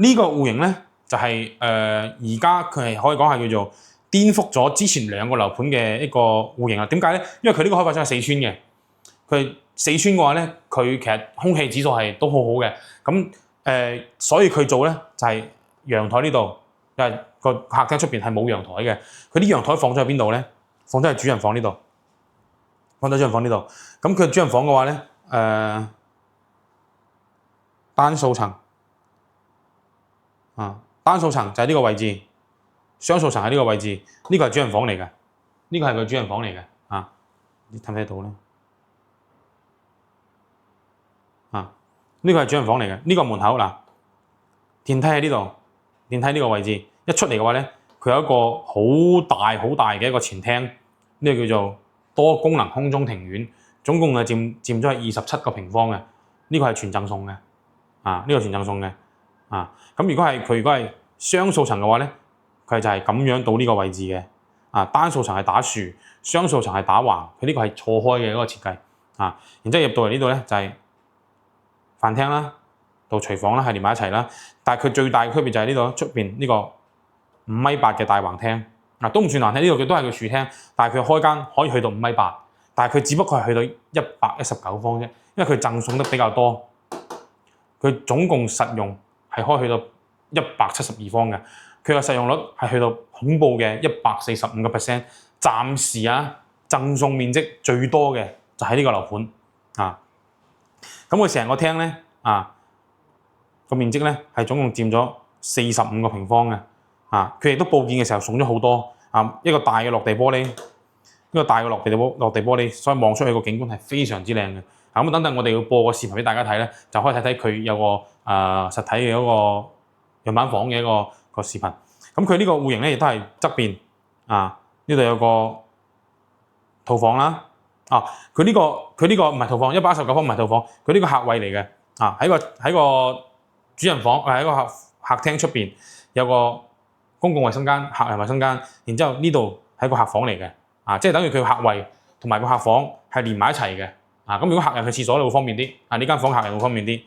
呢個戶型咧就係而家佢係可以講係叫做顛覆咗之前2個樓盤嘅一個戶型啊。點解咧？因為佢呢個開發商係四川嘅，佢四川嘅話咧，佢其實空氣指數係都好好嘅。咁所以佢做咧就係陽台呢度，因為個客廳出邊係冇陽台嘅。佢啲陽台放咗喺邊度咧？放咗喺主人房呢度，放咗主人房呢度。咁佢主人房嘅話咧，單數層。單數層就係呢個位置，雙數層喺呢個位置，呢個係主人房嚟嘅，呢個係佢主人房嚟嘅，你睇唔睇到咧？呢個係主人房嚟嘅，呢個門口嗱，電梯喺呢度，電梯呢個位置，一出嚟嘅話咧，佢有一個好大嘅一個前廳，呢個叫做多功能空中庭院，總共係佔咗係27個平方嘅，呢個係全贈送嘅，呢個全贈送嘅。咁如果係雙數層嘅話咧，佢就係咁樣到呢個位置嘅。單數層係打豎，雙數層係打橫，佢呢個係錯開嘅嗰個設計。然之後入到嚟呢度咧就係飯廳啦，到廚房啦係連埋一齊啦。但係佢最大嘅區別就係呢度出邊呢個5.8米嘅大橫廳。都唔算難睇，呢度佢都係個廚廳，但係佢開間可以去到5.8米，但係佢只不過係去到119方啫，因為佢贈送得比較多，佢總共實用係可以去到172方嘅。佢嘅實用率係去到恐怖嘅145%，暫時贈送面積最多嘅就喺呢個樓盤啊。咁佢成個廳咧個面積咧係總共佔咗45個平方嘅佢亦都報建嘅時候送咗好多一個大嘅落地玻璃，落地玻璃，所以望出去個景觀係非常之靚嘅。咁等等我哋要播個視頻俾大家睇咧，就可以睇睇佢有個實體嘅嗰個樣板房嘅一個視頻。咁佢呢個戶型咧亦都係側邊呢度有個套房啦。佢呢個唔係套房，119方唔係套房，佢呢個客位嚟嘅喺個主人房喺個客廳出邊有個公共衛生間、客人衛生間，然之後呢度係個客房嚟嘅即係等於佢客位同埋個客房係連埋一齊嘅咁如果客人去廁所咧會方便啲呢間房客人會方便啲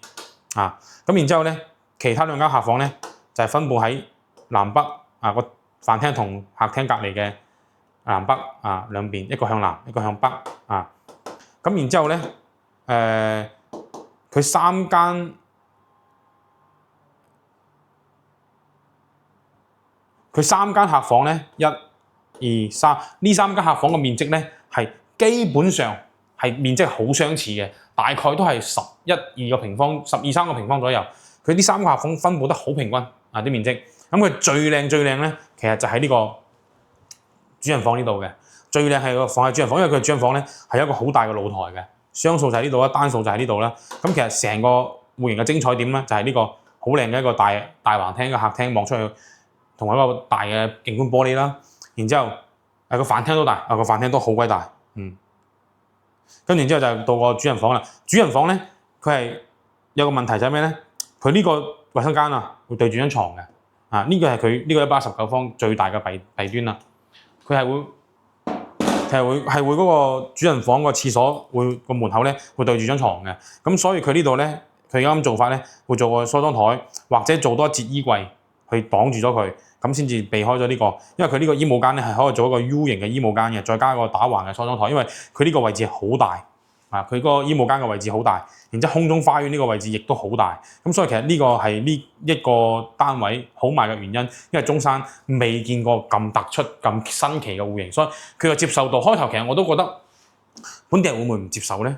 咁然之後咧，其他兩間客房咧就係分佈喺南北個飯廳同客廳隔離嘅南北兩邊，一個向南，一個向北咁然之後咧佢三間客房咧，1、2、3呢三間客房嘅面積咧係基本上係面積好相似嘅，大概都係11、2個平方、12、3個平方左右。佢呢三個客房分佈得好平均啲面積。咁佢最靚咧，其實就喺呢個主人房呢度嘅。最靚係個放喺主人房，因為佢主人房咧係有一個好大嘅露台嘅，雙數就喺呢度啦，單數就喺呢度啦。咁其實成個戶型嘅精彩點咧就係呢個好靚嘅一個大橫廳嘅客廳望出去，同埋一個大嘅景觀玻璃啦。然之後個飯廳都大，個飯廳都好鬼大。跟住之後就到個主人房啦。主人房咧佢係有個問題就係咩咧？佢呢個衞生間會對住張床嘅。呢個係佢呢個119方最大嘅弊端啦。佢係會嗰個主人房個廁所個門口咧會對住張床嘅。咁所以佢呢度咧，佢而家咁做法咧，會做個梳妝台或者做多一節衣櫃去擋住咗佢，咁先至避開咗呢個。因為佢呢個衣帽間咧係可以做一個 U 型嘅衣帽間嘅，再加個打橫嘅梳妝台。因為佢呢個位置好大佢個衣帽間嘅位置好大，然之後空中花園呢個位置亦都好大。咁所以其實呢個係呢一個單位好賣嘅原因，因為中山未見過咁突出、咁新奇嘅戶型，所以佢嘅接受度開頭其實我都覺得本地人會唔會唔接受咧？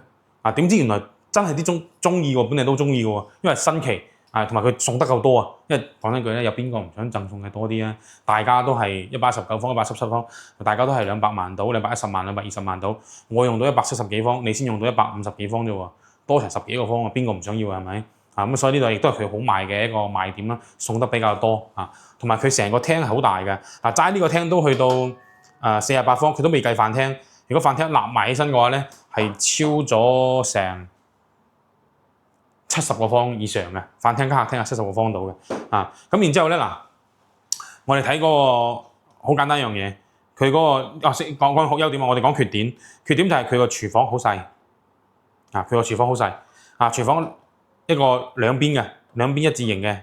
點知原來真係啲中意喎，本地人都中意嘅喎，因為新奇同埋佢送得夠多因為講真句咧，有邊個唔想贈送嘅多啲啊？大家都係119方、117方，大家都係200萬到、210萬、220萬到，我用到170幾方，你先用到150幾方啫喎，多成10幾個方邊個唔想要係咪？咁所以呢度亦都係佢好賣嘅一個賣點啦，送得比較多同埋佢成個廳係好大嘅齋呢個廳都去到48方，佢都未計飯廳。如果飯廳立埋起身嘅話咧，係超咗成70個方以上嘅飯廳加客廳係70個方到嘅咁然之後咧我哋睇嗰個好簡單一樣嘢，佢嗰個講好優點我哋講缺點。缺點就係佢個廚房好細佢個廚房好細廚房一個兩邊一字形嘅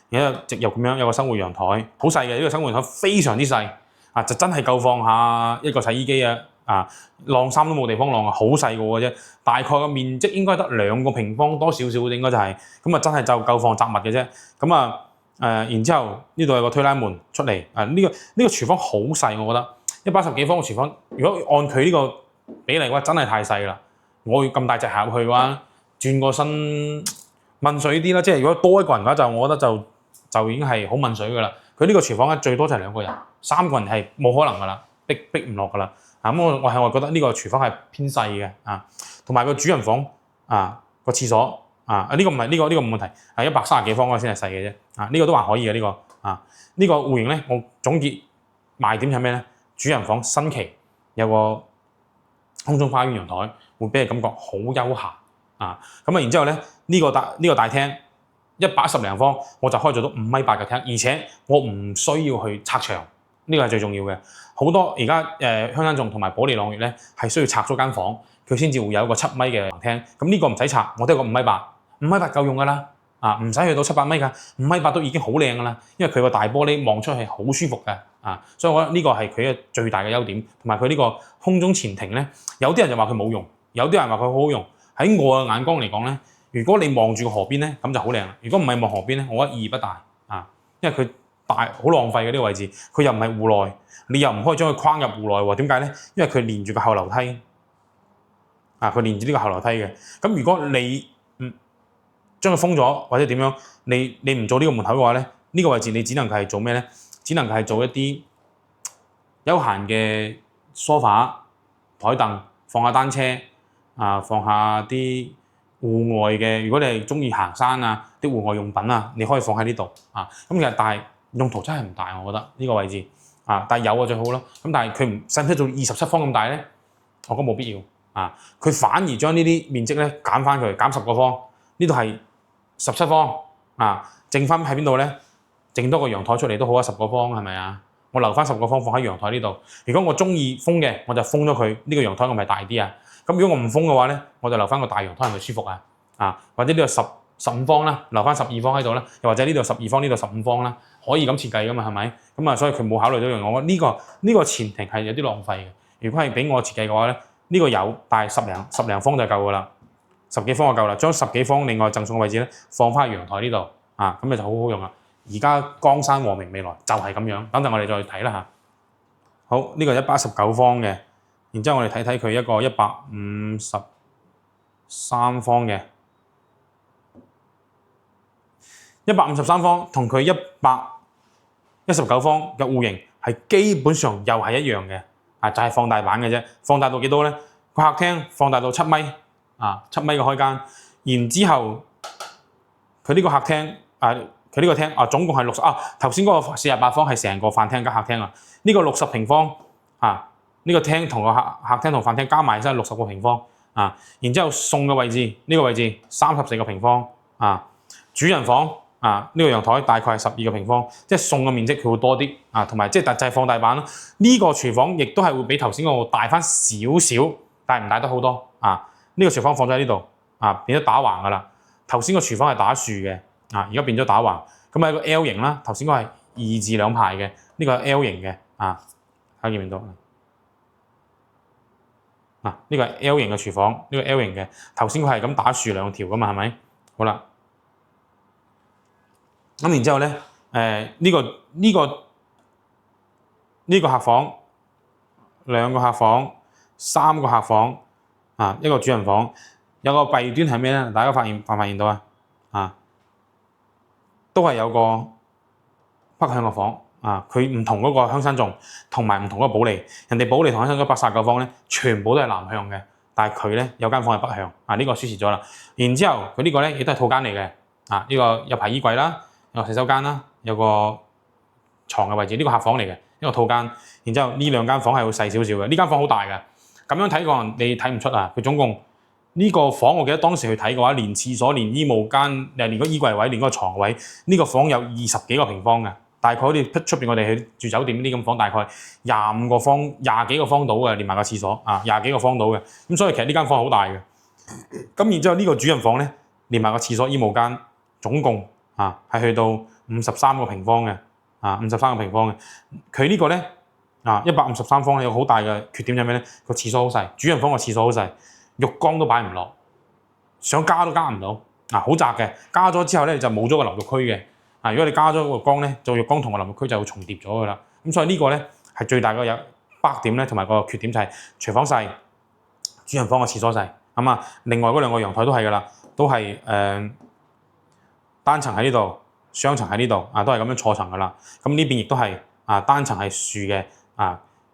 然後直入咁樣有個生活陽台，好細嘅呢個生活陽台非常之細就真係夠放下一個洗衣機晾衫都冇地方晾好細個嘅啫。大概個面積應該得2個平方多少少應該就係咁真係就夠放雜物嘅啫。咁然之後呢度有個推拉門出嚟呢個廚房好細，我覺得110幾方嘅廚房，如果按佢呢個比例嘅話，真係太細啦。我要咁大隻行入去嘅話，轉個身問水啲啦。即係如果多一個人嘅話，我覺得就已經係好問水噶啦。佢呢個廚房咧最多就係2個人，3個人係冇可能噶啦，逼唔落噶啦。我覺得呢個廚房係偏細嘅同埋個主人房個廁所呢個唔係呢個冇問題，130幾方嗰個先係細嘅啫。呢個都還可以嘅呢個呢個戶型咧，我總結賣點係咩咧？主人房新奇，有個空中花園陽台，會俾你感覺好悠閒然之後咧呢個大廳110零方，我就可以做到5.8米嘅廳，而且我唔需要去拆牆。呢個係最重要嘅。好多而家香山頌同埋保利朗悅咧，係需要拆咗間房，佢先至會有一個7米嘅橫廳。咁呢個唔使拆，我都有個5.8米，5.8米夠用㗎啦。唔使去到7-8米㗎，5.8米都已經好靚㗎啦。因為佢個大玻璃望出去好舒服嘅所以我覺得呢個係佢嘅最大嘅優點。同埋佢呢個空中前庭咧，有啲人就話佢冇用，有啲人話佢好好用。喺我嘅眼光嚟講咧，如果你望住個河邊咧，咁就好靚啦。如果唔係望河邊咧，我覺得意義不大因為佢大好浪費嘅呢個位置，佢又唔係戶內，你又唔可以將佢框入戶內喎？點解咧？因為佢連住個後樓梯，佢連住呢個後樓梯嘅。咁如果你將佢封咗或者點樣，你唔做呢個門口嘅話咧，呢個位置你只能係做咩咧？只能係做一啲休閒嘅梳化、台凳，放下單車放下啲戶外嘅。如果你係中意行山啲戶外用品你可以放喺呢度咁其實但係用途真係唔大，我覺得呢個位置但係有最好咯。咁但係佢唔使唔使做27方咁大咧？我覺得冇必要佢反而將呢啲面積咧減翻佢，減10個方。呢度係17方剩翻喺邊度咧？剩多個陽台出嚟都好10個方係咪啊？我留翻10個方放喺陽台呢度。如果我中意封嘅，我就封咗佢。呢個陽台係咪大啲啊？咁如果我唔封嘅話咧，我就留翻個大陽台係咪舒服或者呢度15方啦，留翻12方喺度啦，又或者呢度12方，呢度15方啦，可以咁設計噶嘛？係咪？咁所以佢冇考慮到樣。我覺得呢個前庭係有啲浪費嘅。如果係俾我設計嘅話咧，呢個有，但係十零方就夠噶啦，10幾方就夠啦。將10幾方另外贈送嘅位置咧，放翻喺陽台呢度咁咪就好好用啦。而家江山和明未來就係咁樣。等陣我哋再睇啦好，呢個119方嘅，然之後我哋睇睇佢一個153方嘅153方同佢119方嘅戶型係基本上又係一樣嘅就係放大版嘅啫。放大到幾多咧？個客廳放大到7米7米嘅開間，然之後佢呢個客廳佢呢個廳總共係60頭先嗰個48方係成個飯廳加客廳呢個60平方呢個廳同個客廳同飯廳加埋真係60個平方然之後送嘅位置呢個位置34個平方主人房呢個陽台大概係12個平方，即係送嘅面積佢會多啲同埋即係就係放大版咯。呢個廚房亦都係會比頭先嗰個大翻少少，但係唔大得好多呢個廚房放咗喺呢度變咗打橫噶啦。頭先個廚房係打豎嘅而家變咗打橫，咁係個 L 型啦。頭先嗰係2字2排嘅，呢個係 L 型嘅睇見唔到呢個係 L 型嘅廚房，呢個 L 型嘅。頭先佢係咁打豎2條噶嘛，係咪？好啦，咁然之後咧呢個客房2個客房3個客房一個主人房。有個弊端係咩咧？大家發現到都係有個北向嘅房佢唔同嗰個香山頌同埋唔同嗰個保利。人哋保利同香山頌139方咧，全部都係南向嘅，但係佢咧有間房係北向呢個輸蝕咗啦。然之後佢呢個咧亦都係套間嚟嘅呢個有排衣櫃啦，有個洗手間啦，有個床嘅位置。呢個客房嚟嘅一個套間。然之後呢2間房係會細少少嘅，呢間房好大嘅。咁樣睇過你睇唔出佢總共呢個房，我記得當時去睇嘅話，連廁所、連衣帽間、連個衣櫃位、連個床位，呢個房有20幾個平方嘅。大概好似出邊我哋去住酒店呢啲咁房，大概25個方、20幾個方到嘅，連埋個廁所20幾個方到嘅。咁所以其實呢間房好大嘅。咁然之後呢個主人房咧，連埋個廁所、衣帽間，總共係去到53個平方嘅53個平方嘅。佢呢個咧153方有好大嘅缺點係咩咧？個廁所好細，主人房個廁所好細。浴缸都擺唔落，想加都加唔到好窄嘅。加咗之後咧就冇咗個淋浴區嘅如果你加咗個浴缸咧，做浴缸同個淋浴區就會重疊咗噶啦。咁所以呢個咧係最大嘅有北點咧，同埋個缺點就係廚房細，主人房個廁所細另外嗰2個陽台都係噶啦，都係單層喺呢度，雙層喺呢度都係咁樣錯層噶啦。咁呢邊亦都係單層係豎嘅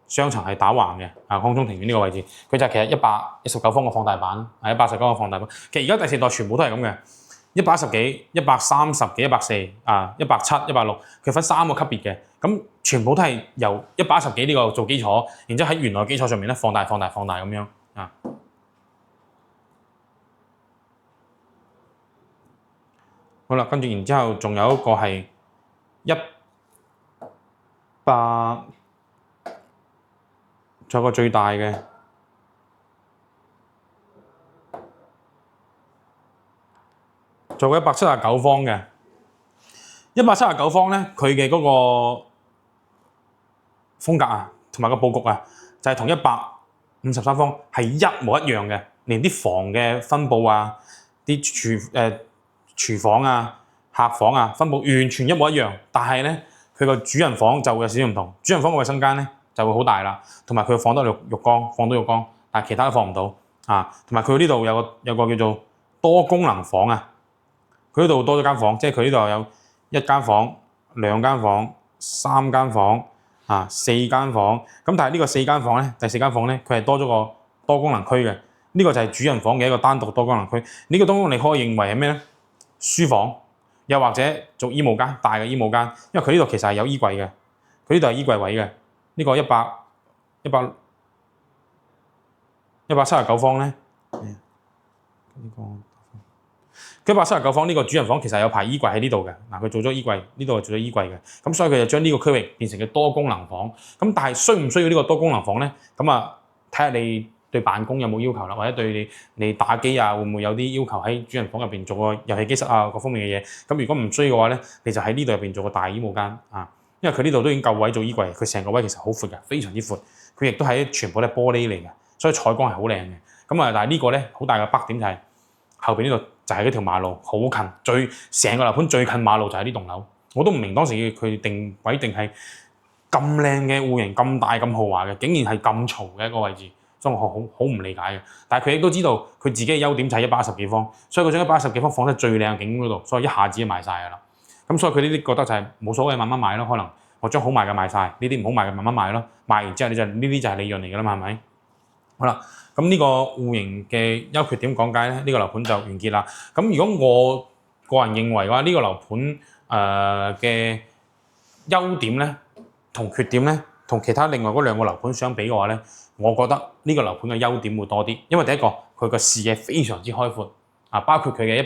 雙層係打橫嘅空中庭院呢個位置，佢就其實119方嘅放大版119方嘅放大版。其實而家第4代全部都係咁嘅，110幾、130幾、140、170、160，佢分3個級別嘅。咁全部都係由110幾呢個做基礎，然之後喺原來基礎上面咧放大咁樣好啦，跟住然之後仲有一個係仲有個最大嘅仲有個179方嘅179方咧，佢嘅嗰個風格同埋個佈局就係同153方係一模一樣嘅，連啲房嘅分佈啲廚房客房分佈完全一模一樣，但係咧佢個主人房就會有少少唔同。主人房個衞生間咧就會好大啦，同埋佢放得浴缸，但係其他都放唔到啊。同埋佢呢度有個叫做多功能房啊，佢呢度多咗間房，即係佢呢度有1間房、2間房、3間房啊、4間房。咁但係呢個4間房咧，第4間房咧，佢係多咗個多功能區嘅。呢個就係主人房嘅一個單獨多功能區。呢個多功能你可以認為係咩咧？書房，又或者做衣帽間，大嘅衣帽間。因為佢呢度其實係有衣櫃嘅，佢呢度係衣櫃位嘅。呢個179方咧，佢179方呢個主人房其實有排衣櫃喺呢度嘅。嗱，佢做咗衣櫃，呢度做咗衣櫃嘅。咁所以佢就將呢個區域變成嘅多功能房。咁但係需唔需要呢個多功能房咧？咁啊，睇下你對辦公有冇要求啦，或者對你打機啊，會唔會有啲要求喺主人房入邊做個遊戲機室啊，各方面嘅嘢。咁如果唔需要嘅話咧，你就喺呢度入邊做個大衣帽間啊。因為佢呢度都已經夠位做衣櫃，佢成個位其實好闊嘅，非常之闊。佢亦都係全部都係玻璃嚟嘅，所以採光係好靚嘅。咁啊，但係呢個咧好大嘅北點就係後邊呢度就係嗰條馬路，好近，成個樓盤最近馬路就係呢棟樓。我都唔明當時佢定位定係咁靚嘅戶型，咁大咁豪華嘅，竟然係咁嘈嘅一個位置，所以我好唔理解嘅。但係佢亦都知道佢自己嘅優點就係110幾方，所以佢將110幾方放喺最靚嘅景嗰度，所以一下子就賣晒㗎啦。咁所以佢呢啲覺得就係冇所謂，慢慢買咯。可能我將好賣嘅賣晒，呢啲唔好賣嘅慢慢賣咯。賣完之後呢啲就係利潤嚟㗎啦嘛，係咪？好啦，咁呢個戶型嘅優缺點講解咧，呢個樓盤就完結啦。咁如果我個人認為嘅話，呢個樓盤嘅優點咧同缺點咧，同其他另外嗰2個樓盤相比嘅話咧，我覺得呢個樓盤嘅優點會多啲，因為第一個佢個視野非常之開闊啊，包括佢嘅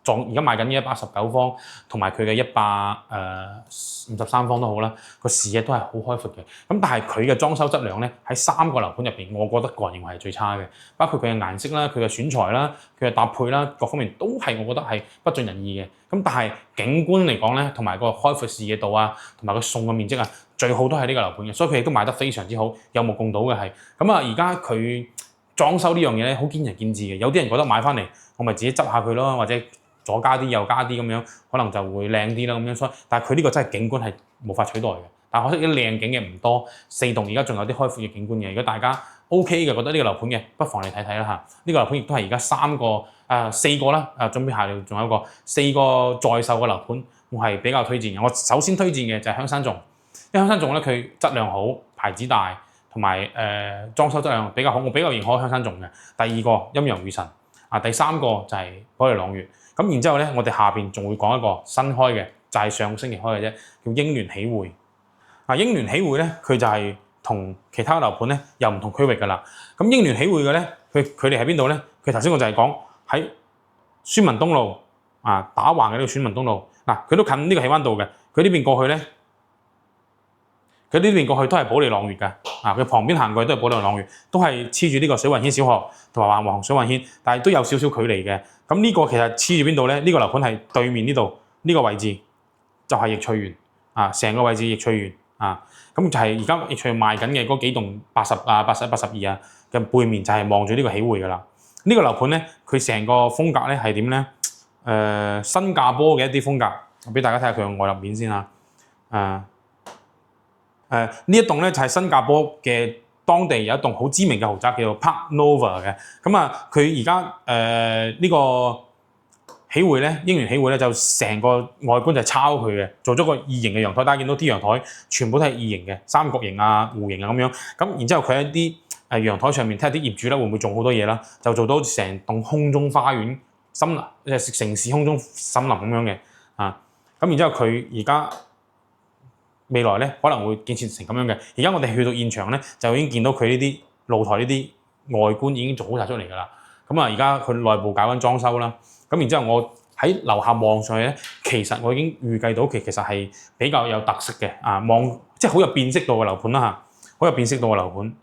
而家賣緊嘅119方，同埋佢嘅153方都好啦，個視野都係好開闊嘅。咁但係佢嘅裝修質量咧，喺3個樓盤入邊，我覺得個人認為係最差嘅。包括佢嘅顏色啦、佢嘅選材啦、佢嘅搭配啦，各方面都係我覺得係不盡人意嘅。咁但係景觀嚟講咧，同埋個開闊視野度啊，同埋佢送嘅面積啊，最好都係呢個樓盤嘅，所以佢亦都賣得非常之好，有目共睹嘅係。咁啊，而家佢裝修呢樣嘢咧，好見仁見智嘅。有啲人覺得買翻嚟，我咪自己執下佢咯，或者左加啲右加啲咁樣，可能就會靚啲啦咁樣。所以，但係佢呢個真係景觀係無法取代嘅。但可惜啲靚景嘅唔多，4棟而家仲有啲開闊嘅景觀嘅。如果大家 OK 嘅，覺得呢個樓盤嘅，不妨嚟睇睇啦嚇。呢個樓盤亦都係而家4個啦，準備下嚟仲有一個4個在售嘅樓盤，我係比較推薦嘅。我首先推薦嘅就係香山頌，因為香山頌咧佢質量好，牌子大，同埋裝修質量比較好，我比較認可香山頌嘅。第二個陰陽與神啊，第3個就係保利朗月。咁然之後咧，我哋下邊仲會講一個新開嘅，就係上個星期開嘅啫，叫英聯喜匯。英聯喜匯咧，佢就係同其他樓盤咧又唔同區域㗎啦。咁英聯喜匯嘅咧，佢哋喺邊度咧？佢頭先我就係講喺宣文東路打橫嘅呢個宣文東路。佢都近呢個喜灣道嘅。佢呢邊過去咧，佢呢邊過去都係保利朗月㗎。佢旁邊行過去都係保利朗月，都係黐住呢個水雲軒小學同埋橫水雲軒，但係都有少少距離嘅。咁呢個其實黐住邊度咧？呢個樓盤係對面呢度呢個位置，就係易翠園成個位置易翠園咁就係而家易翠園賣緊嘅嗰幾棟80、81、82嘅背面就係望住呢個喜匯㗎啦。呢個樓盤咧，佢成個風格咧係點咧？新加坡嘅一啲風格，我俾大家睇下佢嘅外立面先嚇。呢一棟咧就係新加坡嘅當地有一棟好知名嘅豪宅叫做 Park Nova 嘅。佢而家呢個喜匯咧，英聯喜匯咧就成個外觀就抄佢嘅，做咗個異形嘅陽台。大家見到啲陽台全部都係異形嘅，三角形弧形咁樣。咁然之後佢喺啲陽台上面睇下啲業主咧會唔會種好多嘢啦，就做到成棟空中花園森林，城市空中森林咁樣嘅咁然之後佢而家未來咧可能會建設成咁樣嘅。而家我哋去到現場咧，就已經見到佢呢啲露台呢啲外觀已經做好晒出嚟㗎啦。而家佢內部搞緊裝修啦。咁然之後我喺樓下望上去咧，其實我已經預計到其實係比較有特色嘅望即係好有辨識度嘅樓盤啦嚇，好有辨識度嘅樓盤。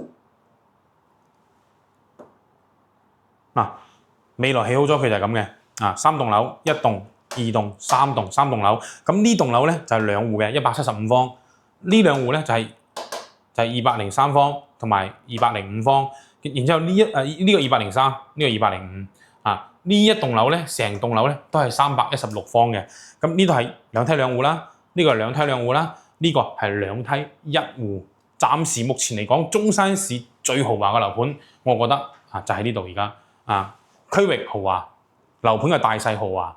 未來起好咗佢就係咁嘅3棟樓，1棟、2棟、3棟樓。咁呢棟樓咧就係兩戶嘅175方，呢兩戶咧就係203方同埋205方。然之後呢個203，呢個205呢一棟樓咧，成棟樓咧都係316方嘅。咁呢度係兩梯兩戶啦，呢個係兩梯兩戶啦。呢、個係兩梯一戶，暫時目前嚟講，中山市最豪華嘅樓盤，我覺得就喺呢度而家區域豪華，樓盤嘅大細豪華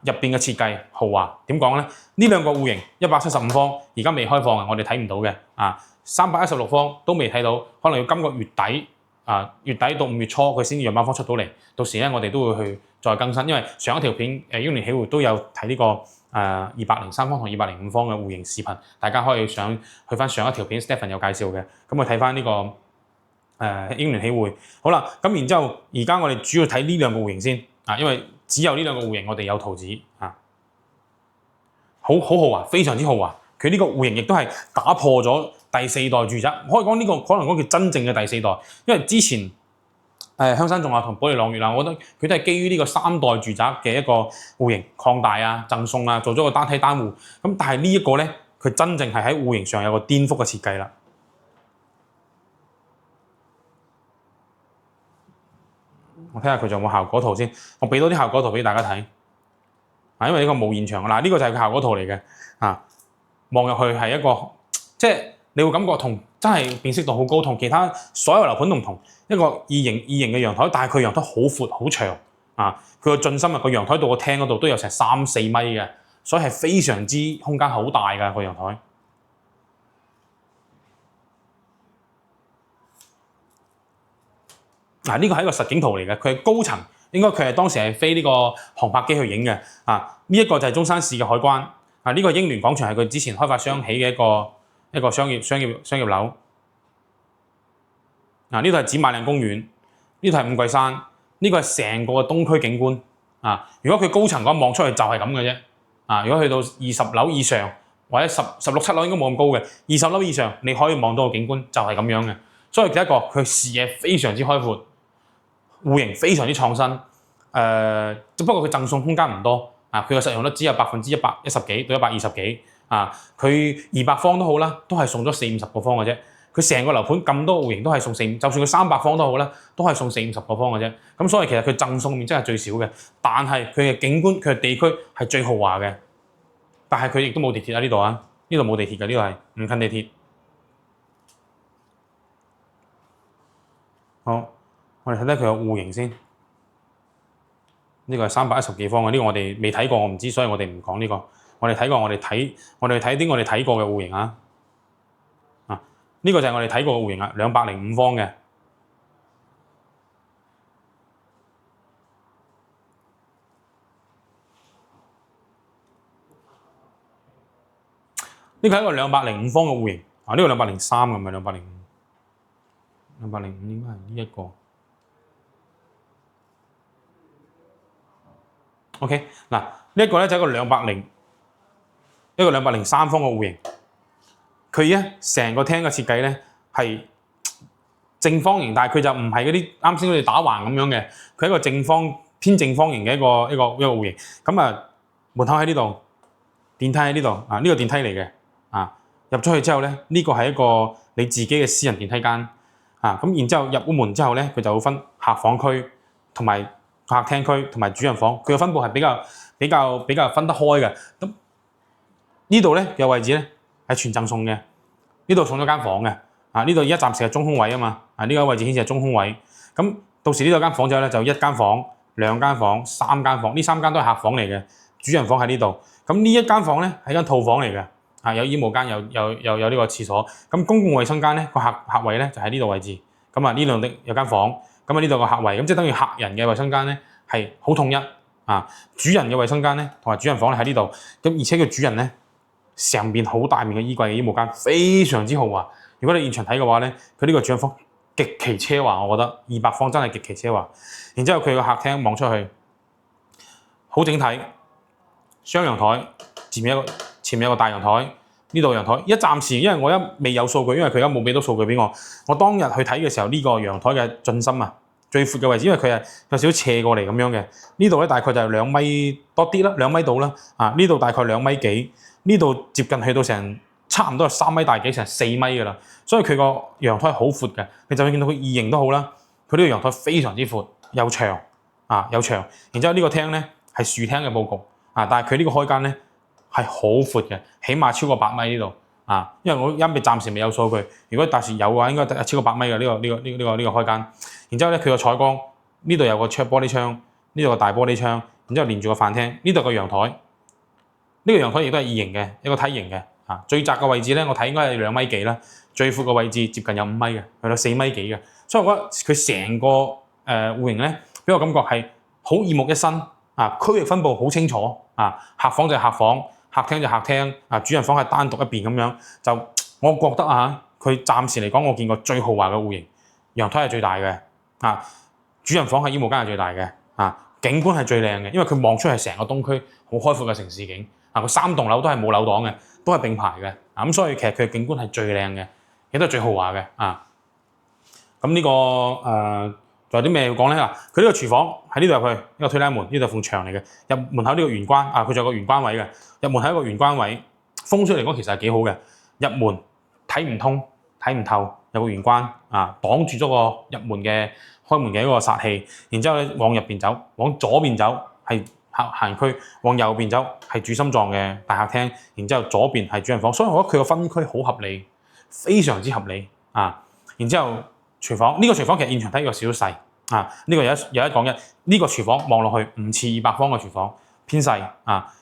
入邊嘅設計豪華。點講咧？呢兩個戶型175方，而家未開放嘅，我哋睇唔到嘅316方都未睇到，可能要今個月底月底到5月初佢先樣板方出到嚟，到時咧我哋都會去再更新，因為上一條片英聯喜匯都有睇呢個203方同205方嘅戶型視頻，大家可以去翻上一條片 Stephen 有介紹嘅，咁去睇翻呢個英聯喜匯。好啦，咁然之後而家我哋主要睇呢兩個戶型先因為只有呢兩個戶型我哋有圖紙好豪華，非常之豪華。佢呢個戶型亦都係打破咗第四代住宅，可以講呢個可能講叫真正嘅第四代，因為之前香山仲亞同保利朗悅我覺得佢都係基於呢個3代住宅嘅一個戶型擴大贈送做咗個單梯單戶。咁但係呢一個咧，佢真正係喺戶型上有個顛覆嘅設計啦。我睇下佢仲有冇效果圖先，我俾多啲效果圖俾大家睇因為呢個冇現場嗱，呢個就係個效果圖嚟嘅望入去係一個即係你會感覺同真係辨識度好高，同其他所有樓盤都唔同。一個異形嘅陽台，但係佢陽台好闊好長佢個進深個陽台到個廳嗰度都有成3-4米嘅，所以係非常之空間好大㗎個陽台。呢個係一個實景圖嚟嘅，佢係高層，應該佢係當時係飛呢個航拍機去影嘅呢一個就係中山市嘅海關呢個英聯廣場係佢之前開發商起嘅一個商業樓呢度係展馬嶺公園，呢度係五桂山，呢個係成個東區景觀如果佢高層嘅話望出去就係咁嘅啫如果去到20樓以上或者16、17樓應該冇咁高嘅，20樓以上你可以望到個景觀就係咁樣嘅。所以第一個佢視野非常之開闊，戶型非常之創新只不過佢贈送空間唔多佢嘅實用率只有110幾到120幾佢200方都好啦，都係送咗40-50個方嘅啫。佢成個樓盤咁多戶型都係送4，就算佢300方都好啦，都係送40-50個方嘅啫。咁所以其實佢贈送面積係最少嘅，但係佢嘅景觀、佢嘅地區係最豪華嘅。但係佢亦都冇地鐵呢度呢度冇地鐵嘅，呢度係唔近地鐵。好，我哋睇睇佢個戶型先。呢個係310幾方嘅，呢個我哋未睇過，我唔知，所以我哋唔講呢個。我哋睇過，我哋睇啲我哋睇過嘅戶型呢個就係我哋睇過嘅戶型205方嘅。呢個係一個205方嘅戶型呢個203嘅，唔係205。205應該係呢一個。OK 嗱，呢一個咧就係一個203方嘅戶型。佢咧成個廳嘅設計咧係正方形，但係佢就唔係嗰啲啱先好似打橫咁樣嘅，佢係一個偏正方形嘅一個戶型。咁門口喺呢度，電梯喺呢度呢個電梯嚟嘅入咗去之後咧，呢個係一個你自己嘅私人電梯間咁然之後入咗門之後咧，佢就會分客房區同埋客廳區同埋主人房，佢嘅分佈係比較分得開嘅。咁呢度咧嘅位置咧係全贈送嘅，呢度送咗間房嘅呢度而家暫時係中空位嘛呢個位置顯示係中空位。咁到時呢度間房之後咧就1間房、2間房、3間房，呢3間都係客房嚟嘅，主人房喺呢度。咁呢一間房咧係間套房嚟嘅有衣帽間，有呢個廁所。咁公共衛生間咧個客位咧就喺呢度位置。咁呢度有間房，咁呢度個客位，咁即係等於客人嘅衛生間咧係好統一主人嘅衛生間咧同埋主人房咧喺呢度。咁而且個主人咧成邊好大面嘅衣櫃嘅衣帽間，非常之豪華。如果你現場睇嘅話咧，佢呢個主人房極其奢華，我覺得200方真係極其奢華。然之後佢個客廳望出去好整體，雙陽台，前面有個大陽台，呢度陽台。暫時因為我未有數據，因為佢而家冇俾到數據俾我。我當日去睇嘅時候，呢個陽台嘅進深最闊嘅位置，因為佢係有少少斜過嚟咁樣嘅。呢度咧大概就係2米多啲啦，2米到啦。呢度大概2米幾，呢度接近去到成差唔多係3米大幾，成4米㗎啦。所以佢個陽台好闊嘅。你就算見到佢異形都好啦，佢呢個陽台非常之闊，又長又長。然之後呢個廳咧係樹廳嘅佈局但係佢呢個開間咧係好闊嘅，起碼超過8米呢度因為我暫時未有數據，如果大時有嘅話，應該超過8米嘅呢個開間。然之後咧，佢個採光呢度有個玻璃窗，呢度個大玻璃窗，然之後連住個飯廳，呢度個陽台，呢個陽台亦都係異形嘅一個梯形嘅。最窄嘅位置咧，我睇應該係2米幾啦，最闊嘅位置接近有5米嘅，去到4米幾嘅。所以我覺得佢成個戶型咧，俾我感覺係好耳目一新。區域分佈好清楚。客房就係客房，客廳就係客廳。主人房係單獨一邊咁樣。就我覺得佢暫時嚟講，我見過最豪華嘅戶型。陽台係最大嘅。主人房係衣帽間係最大嘅。景觀係最靚嘅，因為佢望出係成個東區好開闊嘅城市景。佢3棟樓都係冇樓擋嘅，都係並排嘅。咁所以其實佢嘅景觀係最靚嘅，亦都係最豪華嘅。咁呢個仲有啲咩要講咧？佢呢個廚房喺呢度入去，呢個推拉門，呢度係埲牆嚟嘅。入門口呢個玄關，佢仲有個玄關位嘅。入門係一個玄關位，風水嚟講其實係幾好嘅。入門睇唔通、睇唔透，有個玄關擋住咗個入門嘅開門嘅一個煞氣。然之後咧往入邊走，往左邊走係客閒區，往右邊走係主心臟嘅大客廳。然之後左邊係主人房，所以我覺得佢個分區好合理，非常之合理。然之後廚房呢個廚房其實現場睇個少少細。呢個有一講一，呢個廚房望落去唔似200方嘅廚房，偏細。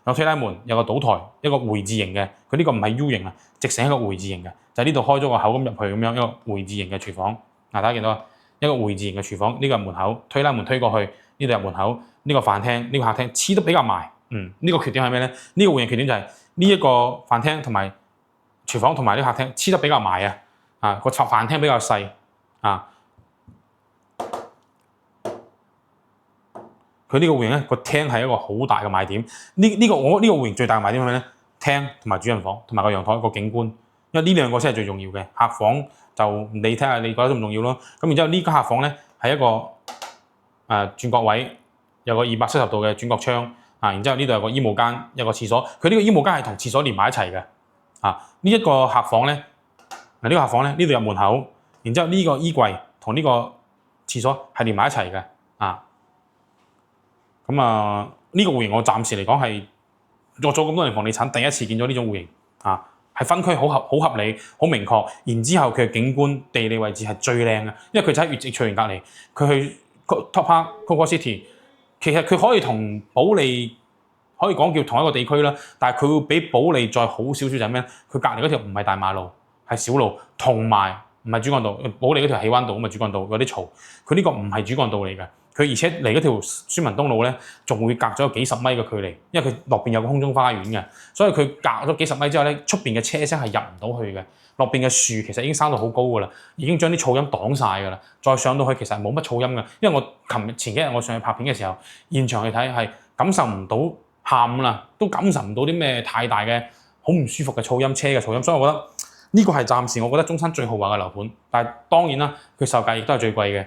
有推拉門，有個島台，一個回字形嘅。佢呢個唔係 U 型直成一個回字形嘅，就係呢度開咗個口咁入去咁樣一個回字形嘅廚房。大家見到一個回字形嘅廚房，呢個係門口，推拉門推過去，呢度入門口，呢個飯廳，呢個客廳黐得比較埋。呢個缺點係咩咧？呢個戶型缺點就係呢一個飯廳同埋廚房同埋呢個客廳黐得比較埋個飯廳比較細。佢呢個戶型咧，個廳係一個好大嘅賣點。我呢個戶型最大嘅賣點係咩咧？廳同埋主人房同埋個陽台個景觀，因為呢兩個先係最重要嘅。客房就你睇下，你覺得重唔重要咯？咁然之後呢間客房咧係一個轉角位，有個270度嘅轉角窗。然之後呢度有個衣帽間，有個廁所。佢呢個衣帽間係同廁所連埋一齊嘅。呢一個客房咧，呢個客房咧，呢度入門口，然之後呢個衣櫃同呢個廁所係連埋一齊嘅。咁呢個戶型我暫時嚟講係做咗咁多年房地產，第一次見咗呢種戶型。係分區好合理、好明確。然之後佢嘅景觀、地理位置係最靚嘅，因為佢就喺月直翠園隔離，佢去 Top Park Coco City， 其實佢可以同保利可以講叫同一個地區啦，但係佢會比保利再好少少就係咩？佢隔離嗰條唔係大馬路，係小路，同埋唔係主幹道。保利嗰條起灣道咁啊，主幹道有啲嘈。佢呢個唔係主幹道嚟嘅。佢而且嚟嗰條孫文東路咧，仲會隔咗幾十米嘅距離，因為佢落邊有個空中花園嘅，所以佢隔咗幾十米之後咧，出邊嘅車聲係入唔到去嘅。落邊嘅樹其實已經生到好高㗎啦，已經將啲噪音擋晒㗎啦。再上到去其實係冇乜噪音嘅，因為我前幾日我上去拍片嘅時候，現場去睇係感受唔到喊啦，都感受唔到啲咩太大嘅好唔舒服嘅噪音、車嘅噪音，所以我覺得呢個係暫時我覺得中山最豪華嘅樓盤。但係當然啦，佢售價亦都係最貴嘅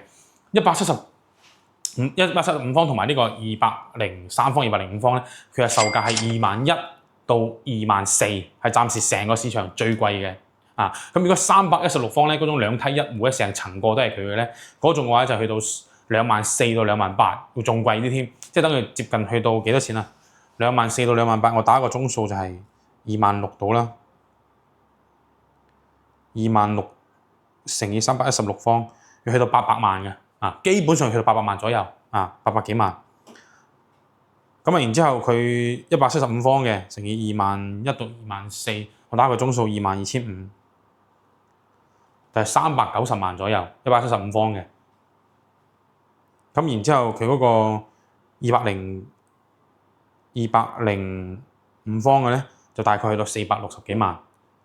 175方同埋呢個203方、205方咧，佢嘅售價係21,000到24,000，係暫時成個市場最貴嘅。咁如果316方咧，嗰種2梯一戶咧，成層個都係佢嘅咧，嗰種嘅話就去到24,000到28,000，會仲貴啲添，即係等佢接近去到幾多錢啊？24,000到28,000，我打個鐘數就係26,000到啦，26,000乘以316方，要去到800萬嘅。基本上去到800萬左右，800幾萬。咁然之後佢175方嘅乘以21,000到24,000，我打個鐘數22,500，就係390萬左右，175方嘅。咁然之後佢嗰個205方嘅咧，就大概去到460幾萬。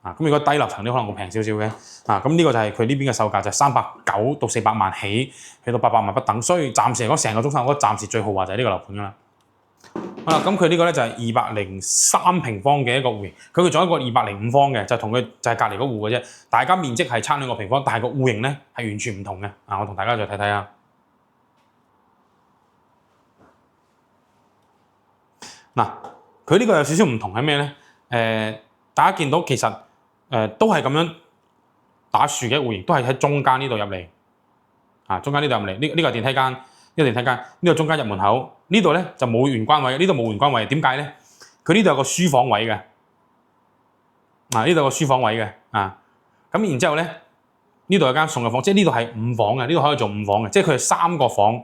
咁如果低樓層啲可能會平少少嘅。咁呢個就係佢呢邊嘅售價，就係390到400萬起，去到800萬不等。所以暫時嚟講，成個中山我覺得暫時最豪華就係呢個樓盤㗎啦。咁佢呢個咧就係203平方嘅一個戶型，佢仲有一個205方嘅，就同佢就係隔離嗰戶嘅啫。大家面積係差2個平方，但係個戶型咧係完全唔同嘅。我同大家再睇睇啊。佢呢個有少少唔同係咩咧？大家見到其實都係咁樣打豎嘅戶型，都係喺中間呢度入嚟。中間呢度入嚟，呢個係電梯間，呢個電梯間，呢個中間入門口，呢度咧就冇玄關位，呢度冇玄關位，點解咧？佢呢度有個書房位嘅。呢度有個書房位嘅咁然之後咧，呢度有間送嘅房，即係呢度係5房嘅，呢度可以做5房嘅，即係佢係3個房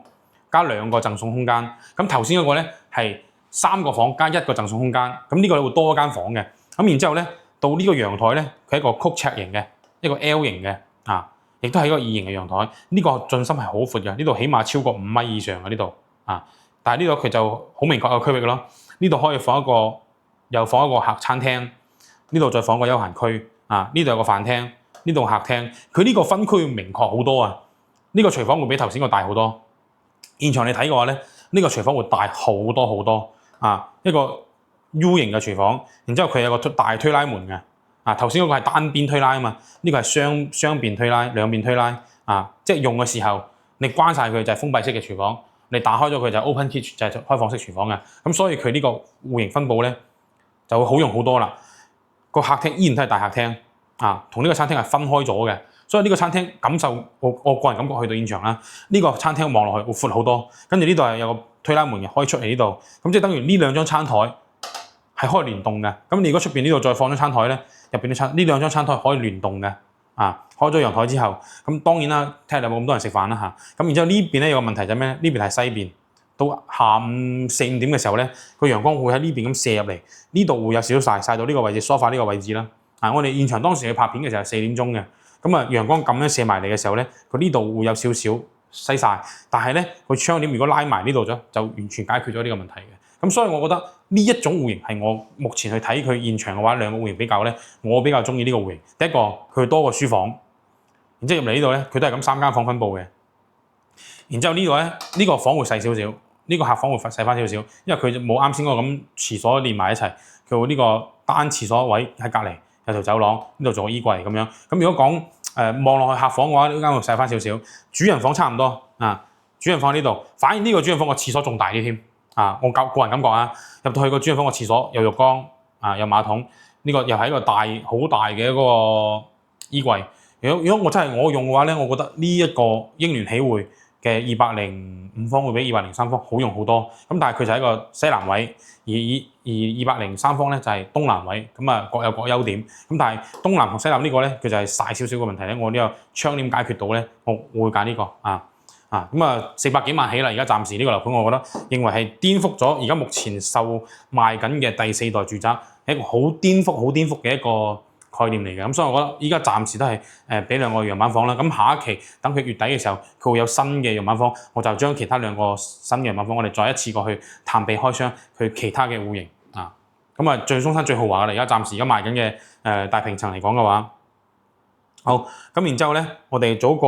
加2個贈送空間。咁頭先嗰個咧係3個房加1個贈送空間，咁呢個會多一間房嘅。咁然之後咧，到呢個陽台咧，佢係一個曲尺型嘅，一個 L 型嘅亦都係一個2型嘅陽台。呢個進深係好闊嘅，呢度起碼超過5米以上嘅呢度但係呢度佢就好明確嘅區域咯。呢度可以放一個，又放一個客餐廳，呢度再放一個休閒區呢度有個飯廳，呢度客廳。佢呢個分區會明確好多呢個廚房會比頭先個大好多。現場你睇嘅話咧，呢個廚房會大好多好多一個 U 型嘅廚房，然之後佢有個大推拉門嘅頭先嗰個係單邊推拉啊嘛，呢個係雙邊推拉，兩邊推拉即係用嘅時候你關晒佢就係封閉式嘅廚房，你打開咗佢就係 open kitchen， 就係開放式廚房嘅。咁所以佢呢個戶型分佈咧就會好用好多啦。個客廳依然都係大客廳同呢個餐廳係分開咗嘅，所以呢個餐廳感受我個人感覺去到現場啦，呢個餐廳望落去會闊好多。跟住呢度係有個推拉門嘅，可以出嚟呢度，咁即係等於呢2張餐台係可以聯動嘅。咁你如果出邊呢度再放張餐台咧，入邊啲呢2張餐台可以聯動嘅開咗陽台之後，咁當然啦，聽日有冇咁多人食飯啦咁然之後呢邊咧有個問題就係咩咧？呢邊係西邊，到下午4、5點嘅時候咧，個陽光會喺呢邊咁射入嚟，呢度會有少少曬到呢個位置，梳化呢個位置啦。我哋現場當時去拍片嘅時候係4點鐘嘅，咁陽光咁樣射埋嚟嘅時候咧，佢呢度會有少少西曬，但係咧佢窗簾如果拉埋呢度咗，就完全解決咗呢個問題嘅。咁所以我覺得呢一種戶型係我目前去睇佢現場嘅話，兩個戶型比較咧，我比較中意呢個戶型。第一個佢多個書房，然之後入嚟呢度咧，佢都係咁3間房分佈嘅。然之後呢度咧，呢個房會細少少，呢個客房會細翻少少，因為佢冇啱先嗰個咁廁所連埋一齊，佢會呢個單廁所位喺隔離。有條走廊，呢度做個衣櫃咁樣。咁如果講望落去客房嘅話，呢間會細翻少少。主人房差唔多主人房喺呢度，反而呢個主人房個廁所仲大啲添我個人感覺入到去個主人房個廁所有浴缸有馬桶，呢個又係一個好大嘅一個衣櫃。如果我真係我用嘅話咧，我覺得呢一個英聯喜匯嘅205方會比203方好用好多。咁但係佢就係一個西南位，而203方咧就係東南位，咁各有各優點。咁但係東南同西南呢個咧，佢就係曬少少嘅問題咧。我呢個窗簾解決到咧，我會揀呢個400幾萬起啦。而家暫時呢個樓盤，我覺得認為係顛覆咗而家目前售賣緊嘅第4代住宅，係一個好顛覆嘅一個概念嚟嘅。咁所以我覺得依家暫時都係俾2個樣板房啦。咁下一期等佢月底嘅時候，佢會有新嘅樣板房，我就將其他2個新嘅樣板房，我哋再一次過去探秘開箱佢其他嘅戶型最中山最豪華嘅啦。而家賣緊嘅大平層嚟講嘅話，好咁然之後咧，我哋做一個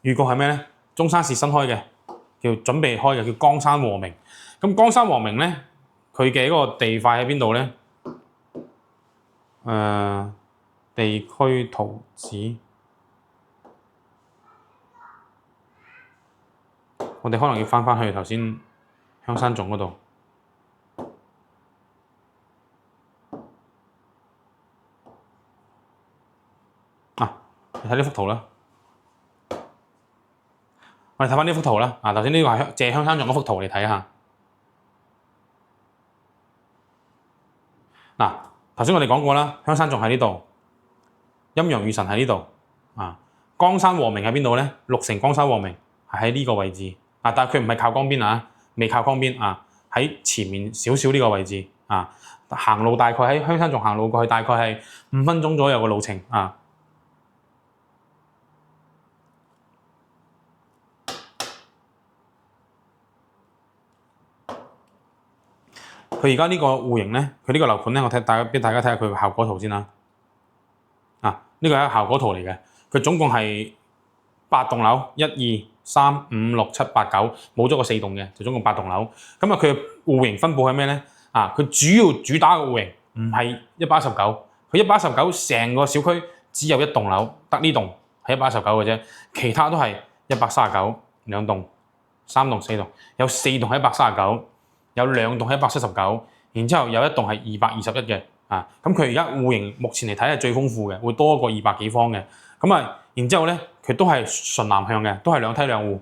預告係咩咧？中山市新開嘅，叫準備開嘅，叫江山和明。咁江山和明咧，佢嘅嗰個地塊喺邊度咧？地區圖紙，我哋可能要翻去頭先香山總嗰度你睇呢幅圖啦。我哋睇翻呢幅圖啦。頭先呢個係借香山總嗰幅圖嚟睇下。頭先我哋講過啦，香山總喺呢度，陰陽與神喺呢度江山和明喺邊度咧？綠城江山和明係喺呢個位置但係佢唔係靠江邊未靠江邊喺前面少少呢個位置行路大概喺香山總行路過去大概係5分鐘左右嘅路程佢而家呢個戶型咧，佢呢個樓盤咧，我俾大家睇下佢個效果圖先啦。呢個係一個效果圖嚟嘅，佢總共係8棟樓，1、2、3、5、6、7、8、9，冇咗個4棟嘅，就總共8棟樓。咁佢嘅戶型分佈係咩咧？佢主要主打嘅戶型唔係119，佢119成個小區只有1棟樓，得呢棟係119嘅啫，其他都係139，2棟、3棟、4棟，有4棟係139。有2棟係179，然之後有1棟係221嘅咁佢而家戶型目前嚟睇係最豐富嘅，會多過200幾方嘅。然之後咧，佢都係純南向嘅，都係2梯2戶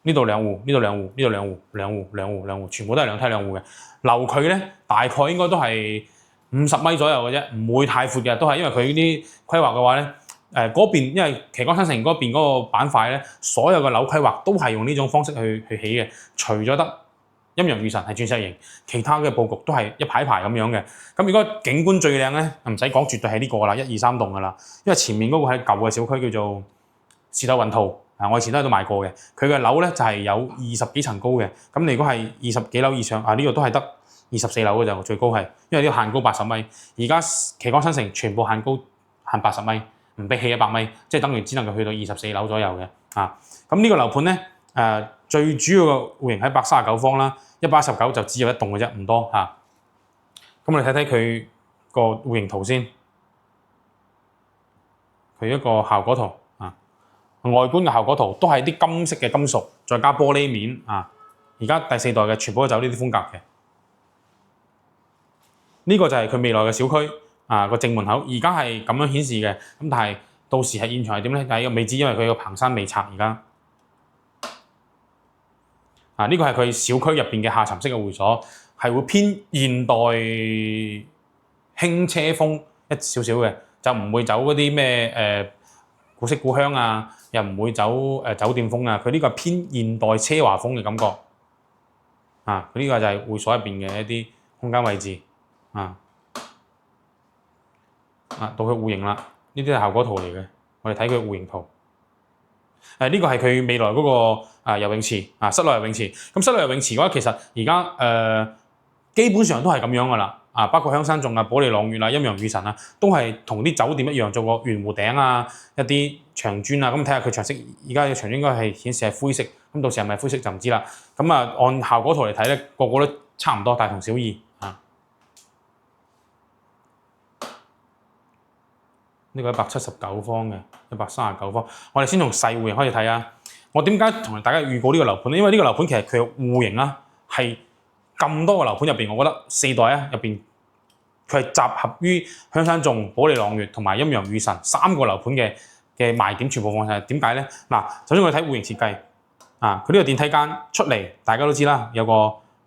呢度2戶，呢度2戶，呢度2戶，全部都係2梯2戶嘅。樓距咧大概應該都係50米左右嘅啫，唔會太闊嘅，都係因為佢啲規劃嘅話咧，嗰邊因為旗杆新城嗰邊嗰個板塊咧，所有嘅樓規劃都係用呢種方式去起嘅，除咗得陰陽雨神係鑽石型，其他嘅佈局都係一排排咁樣嘅。咁如果景觀最靚咧，唔使講，絕對係呢個啦，1、2、3棟噶啦，因為前面嗰個係舊嘅小區叫做士多運套。我以前都喺度賣過嘅，佢嘅樓咧就係有20幾層高嘅。咁你如果係20幾樓以上，呢個都係得24樓嘅就最高係，因為呢個限高80米。而家旗杆新城全部限高限80米，唔俾起100米，即係等於只能夠去到24樓左右嘅。咁呢個樓盤咧最主要嘅戶型喺139方啦，119就只有一棟嘅啫，唔多咁我哋睇睇佢個戶型圖先，佢一個效果圖。外觀嘅效果圖都係啲金色嘅金屬，再加玻璃面而家第4代嘅全部都走呢啲風格嘅。呢個就係佢未來嘅小區個正門口，而家係咁樣顯示嘅。咁但係到時係現場係點咧？但係未知，因為佢個棚山未拆而家。呢個係佢小區入邊嘅下沉式嘅會所，係會偏現代輕車風一少少嘅，就唔會走嗰啲咩古色古香又唔會走酒店風佢呢個係偏現代奢華風嘅感覺佢呢個就係會所入邊嘅一啲空間位置到佢戶型啦，呢啲係效果圖嚟嘅，我哋睇佢戶型圖。呢個係佢未來嗰個游泳池室內游泳池。咁室內游泳池嘅話，其實而家基本上都係咁樣噶啦。包括香山頌保利朗月陰陽雨神都係同啲酒店一樣做個圓弧頂一啲牆磚咁睇下佢牆色，而家嘅牆磚應該係顯示係灰色，咁到時係咪灰色就唔知啦。咁按效果圖嚟睇咧，個個都差唔多，大同小異呢個179方嘅，139方。我哋先從細戶型開始睇我點解同大家預告呢個樓盤咧？因為呢個樓盤其實佢嘅戶型係咁多個樓盤入邊，我覺得4代入邊，佢係集合於香山頌、保利朗月同埋陰陽雨神3個樓盤嘅賣點全部放晒。點解咧？首先我哋睇戶型設計佢呢個電梯間出嚟，大家都知啦，有個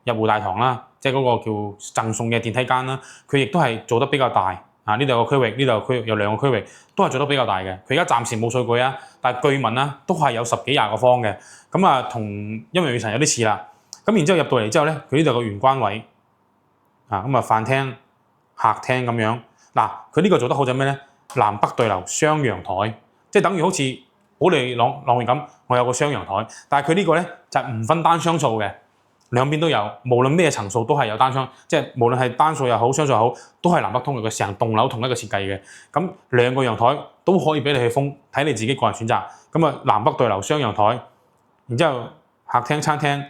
入戶大堂啦，即係嗰個叫贈送嘅電梯間啦。佢亦都係做得比較大呢度有個區域，呢度有區域，有2個區域，都係做得比較大嘅。佢而家暫時冇數據但係據聞都係有10幾20個方嘅。咁同陰陽雨神有啲似啦。咁然之後入到嚟之後咧，佢呢度有個玄關位飯廳、客廳咁樣。佢呢個做得好就係咩咧？南北對流雙陽台，即係等於好似保利朗月咁，我有個雙陽台，但係佢呢個咧就唔分單雙數嘅，兩邊都有，無論咩層數都係有單雙，即係無論係單數又好雙數又好，都係南北通嘅，佢成棟樓同一個設計嘅。咁2個陽台都可以俾你去封，睇你自己個人選擇。南北對流雙陽台，然之後客廳、餐廳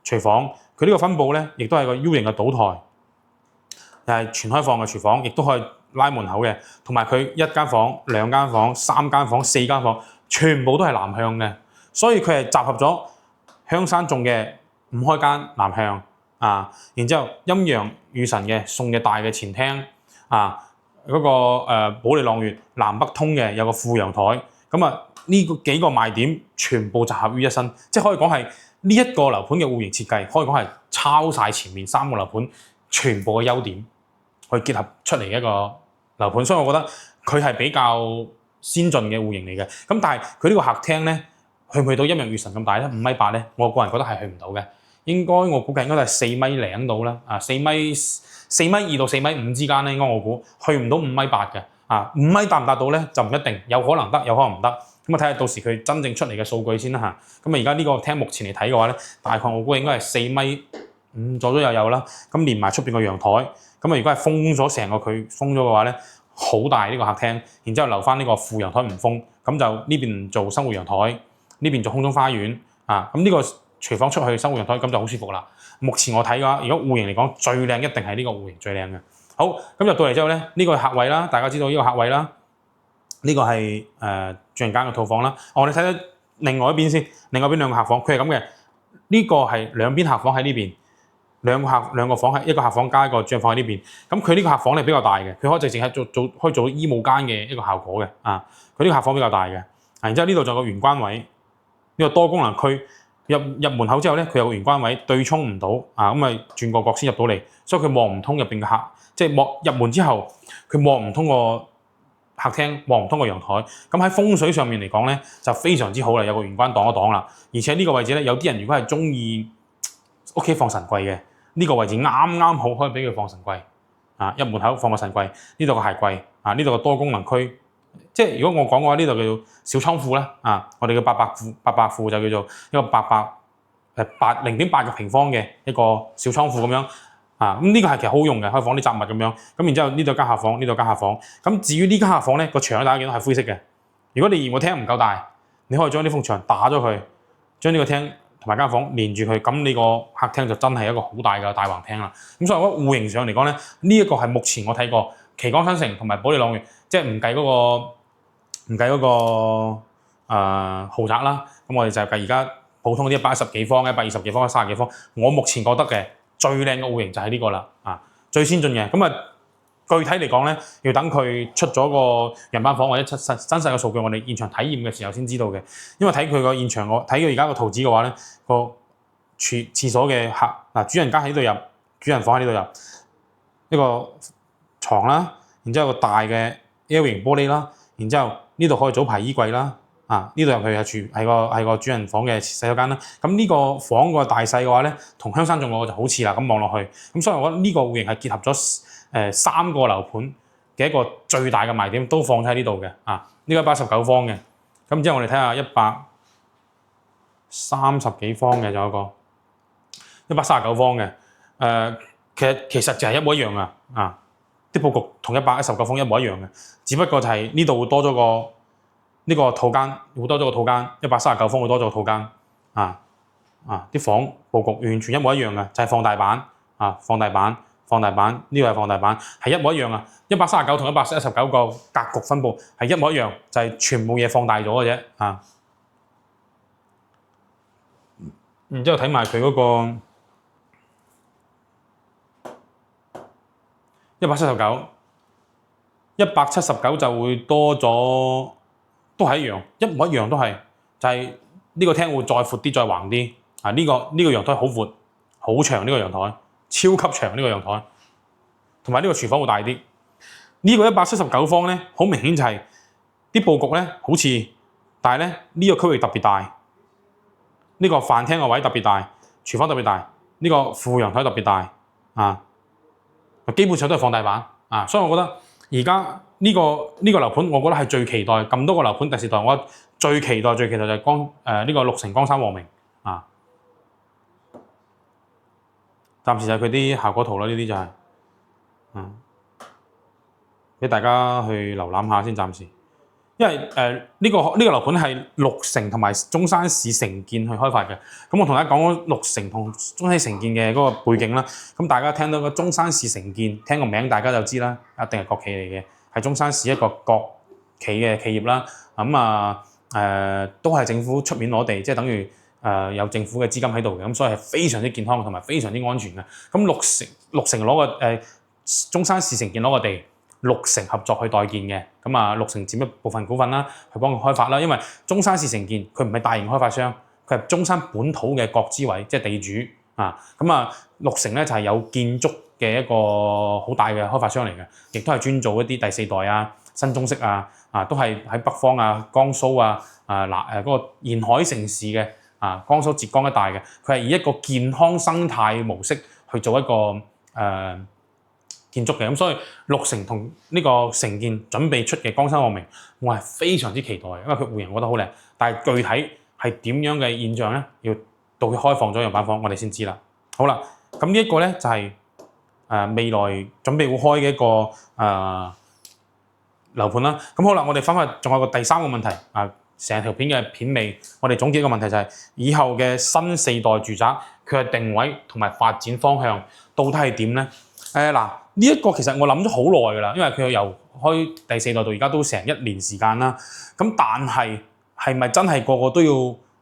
廚房，佢呢個分佈咧，亦都係個 U 型嘅島台，又係全開放嘅廚房，亦都可以拉門口嘅，同埋佢1間房、2間房、3間房、4間房，全部都係南向嘅，所以佢係集合咗香山頌嘅5開間南向然之後陰陽雨神嘅送嘅大嘅前廳嗰個保利朗月南北通嘅有個副陽台，呢幾個賣點全部集合於一身，即係可以講係呢一個樓盤嘅戶型設計，可以講係抄晒前面3個樓盤全部嘅優點，去結合出嚟一個樓盤，所以我覺得佢係比較先進嘅戶型嚟嘅。咁但係佢呢個客廳咧，去唔去到陰陽雨神咁大咧？5.8米咧，我個人覺得係去唔到嘅。應該我估計應該都係4.0米到啦，4.2米到4.5米之間咧，應該我估去唔到5.8米嘅。5米達唔達到咧就唔一定，有可能得，有可能唔得。咁睇下到時佢真正出嚟嘅數據先啦嚇。咁而家呢個廳目前嚟睇嘅話咧，大概我估應該係4.5米左右有啦。咁連埋出邊個陽台，咁如果係封咗成個佢封咗嘅話咧，好大呢個客廳，然之後留翻呢個副陽台唔封，咁就呢邊做生活陽台，呢邊做空中花園咁呢個廚房出去生活陽台，咁就好舒服啦。目前我睇嘅話，如果戶型嚟講最靚一定係呢個戶型最靚嘅。好，咁入到嚟之後咧，呢個係客位啦，大家知道呢個客位啦。呢個係主人間嘅套房啦。我哋睇睇另外一邊先，另外一邊2個客房，佢係咁嘅。呢個係兩邊客房喺呢邊，兩個房係一個客房加一個主人房喺呢邊。咁佢呢個客房咧比較大嘅，佢可以直情係可以做衣帽間嘅一個效果嘅。佢呢個客房比較大嘅。然之後呢度仲有個玄關位，呢個多功能區。入門口之後咧，佢有個玄關位對沖唔到啊，咁咪轉個角先入到嚟，所以佢望唔通入邊嘅客，即係入門之後佢望唔通個客廳，望唔通個陽台。咁喺風水上面嚟講咧，就非常之好啦，有個玄關擋一擋啦。而且呢個位置咧，有啲人如果係中意屋企放神櫃嘅，呢個位置啱啱好可以俾佢放神櫃啊！入門口放個神櫃，呢度個鞋櫃啊，呢度個多功能區。即係如果我講嘅話，呢度叫做小倉庫啦，啊，我哋嘅800庫就叫做一個0.8個平方嘅一個小倉庫咁樣，啊，咁呢個係其實好用嘅，可以放啲雜物咁樣。咁然之後呢度間客房，呢度間客房。咁至於呢間客房咧，個牆大家見到係灰色嘅。如果你嫌個廳唔夠大，你可以將呢埲牆打咗佢，將呢個廳同埋間房連住佢，咁你個客廳就真係一個好大嘅大橫廳啦。咁所以我覺得戶型上嚟講咧，呢一個係目前我睇過奇江新城同埋保利朗園，即係唔計嗰個豪宅啦。咁我哋就計而家普通啲110幾方、120幾方、30幾方，我目前覺得嘅最靚嘅戶型就係呢個啦，啊，最先進嘅。咁啊，具體嚟講咧，要等佢出咗個人班房或者真實嘅數據，我哋現場體驗嘅時候先知道嘅。因為睇佢個現場，我睇佢而家個圖紙嘅話咧，個廁所嘅客嗱，主人家喺呢度入，主人房喺呢度入，一個床啦，然之後個大嘅 L 型玻璃啦，然之後呢度可以早排衣櫃啦。啊！呢度入去係個主人房嘅洗手間啦。咁呢個房個大細嘅話咧，同香山仲嗰個就好似啦。咁望落去，咁所以我覺得呢個戶型係結合咗3個樓盤嘅一個最大嘅賣點，都放喺呢度嘅。啊，呢個119方嘅。咁之後我哋睇下130幾方嘅，仲有一個139方嘅。其實就係一模一樣噶。啊，啲佈局同119方一模一樣嘅，只不過就係呢度會多咗個。呢個套間會多咗個套間，139方會多咗個套間，啲房佈局完全一模一樣嘅，就係放大版，放大版，呢個係放大版，係一模一樣啊！139同119個格局分佈係一模一樣，就係全部嘢放大咗嘅啫，然之後睇埋佢嗰個179就會多咗。都係一樣，一模一樣都係，就係呢個廳會再闊啲、再橫啲。呢個陽台好闊、好長，呢個陽台超級長，呢個陽台，同埋呢個廚房會大啲。呢個179方咧，好明顯就係啲佈局咧好似，但係咧呢個區域特別大，呢個飯廳個位特別大，廚房特別大，呢個副陽台特別大，基本上都係放大版，所以我覺得而家。呢個樓盤，我覺得係最期待咁多個樓盤第4代，我覺得最期待就係呢個綠城江山和明暫時就係佢啲效果圖啦，呢啲就係俾大家去瀏覽下先，暫時。因為呢個樓盤係綠城同埋中山市城建去開發嘅，咁我同大家講綠城同中山市城建嘅嗰個背景啦。咁大家聽到個中山市城建，聽個名大家就知啦，一定係國企嚟嘅。係中山市一個國企嘅企業啦，都係政府出面攞地，即係等於有政府嘅資金喺度嘅，咁所以係非常之健康同埋非常之安全嘅。咁綠城攞個中山市城建攞個地，綠城合作去代建嘅，綠城佔一部分股份啦，去幫佢開發啦。因為中山市城建佢唔係大型開發商，佢係中山本土嘅國資委，即係地主綠城咧就係有建築嘅一個好大嘅開發商嚟嘅，亦都係專做一啲第4代新中式都係喺北方江蘇嗰個沿海城市嘅江蘇浙江一帶嘅，佢係以一個健康生態模式去做一個建築嘅，咁所以綠城同呢個城建準備出嘅江山和明，我係非常之期待，因為佢戶型我覺得好靚，但係具體係點樣嘅現象咧，要到佢開放咗樣板房，我哋先知啦。好啦，咁呢一個咧就係未來準備會開嘅一個樓盤啦。咁好啦，我哋翻返仲有個第3個問題成條片嘅片尾，我哋總結一個問題就係以後嘅新4代住宅，佢嘅定位同埋發展方向到底係點咧？呢一個其實我諗咗好耐㗎啦，因為佢由開第4代到而家都成1年時間啦。咁但係咪真係個個都要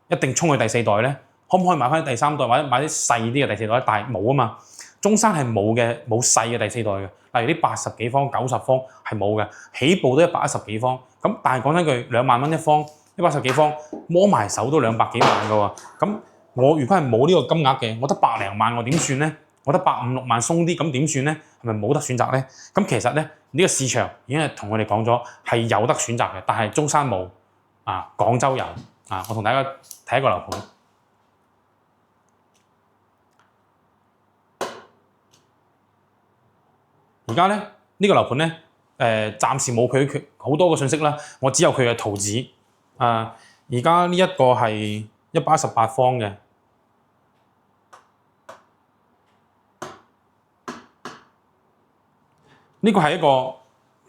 一定衝去第4代咧？可唔可以買翻第3代或者買啲細啲嘅第4代？但係冇啊嘛，中山係冇細嘅第4代嘅，例如啲80幾方、90方係冇嘅，起步都110幾方。咁但係講真句，2萬蚊一方，110幾方摸埋手都200幾萬㗎喎。咁我如果係冇呢個金額嘅，我得百零萬，我點算咧？我得150-6萬鬆啲，咁點算咧？係咪冇得選擇咧？咁其實咧，呢個市場已經係同我哋講咗係有得選擇嘅，但係中山冇啊，廣州有啊。我同大家睇一個樓盤，而家咧呢個樓盤咧暫時冇佢好多個信息啦，我只有佢嘅圖紙啊。而家呢一個係118方嘅。呢個係一個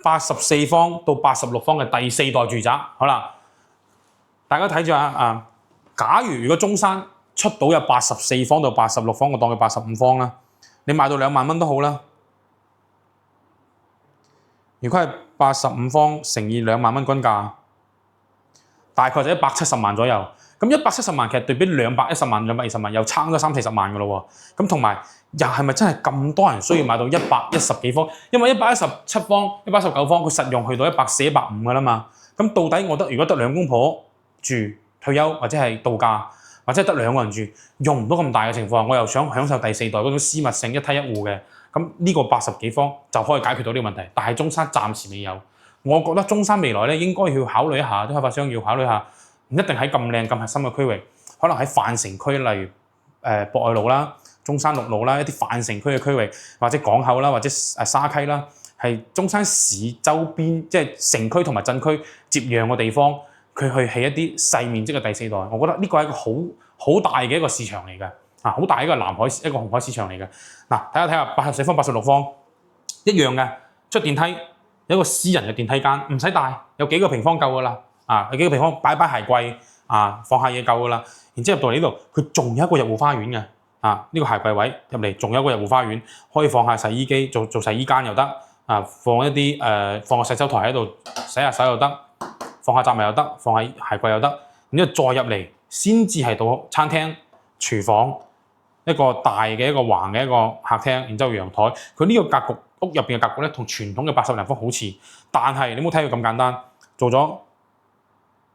84方到86方嘅第4代住宅，好啦，大家睇住啊！假如果中山出到有84方到86方，我當佢85方啦，你賣到2萬蚊都好啦。如果係85方乘以2萬蚊均價，大概就170萬左右。咁170萬其實對比210萬、220萬又差咗30-40萬嘅咯喎。咁同埋又係咪真係咁多人需要買到110幾方？因為117方、119方佢實用去到140、150嘅啦嘛。咁到底我如果得兩公婆住退休或者係度假，或者得2個人住，用唔到咁大嘅情況下，我又想享受第4代嗰種私密性一梯一戶嘅，咁呢個80幾方就可以解決到呢個問題。但係中山暫時未有，我覺得中山未來咧應該要考慮一下，啲開發商要考慮一下。唔一定喺咁靚咁核心嘅區域，可能喺泛城區，例如博愛路啦、中山六路啦，一啲泛城區嘅區域，或者港口啦，或者沙溪啦，係中山市周邊，即係城區同埋鎮區接壤嘅地方，佢去起一啲細面積嘅第4代，我覺得呢個係一個好大嘅一個市場嚟嘅，啊，好大一個南海一個紅海市場嚟嘅。嗱，睇下84方、86方一樣嘅，出電梯有一個私人嘅電梯間，唔使大，有幾個平方夠噶啦。啊，有幾個平方擺鞋櫃啊，放下嘢夠噶啦。然之後入到嚟呢度，佢仲有一個入戶花園嘅。啊，呢個鞋櫃位入嚟仲有一個入戶花園，可以放下洗衣機，做洗衣間又得。啊，放一啲放個洗手台喺度洗下手又得，放下雜物又得，放下鞋櫃又得。然之後再入嚟先至係到餐廳、廚房一個大嘅一個橫嘅一個客廳，然之後陽台。佢呢個格局屋入邊嘅格局咧，同傳統嘅80零方好似，但係你冇睇佢咁簡單，做咗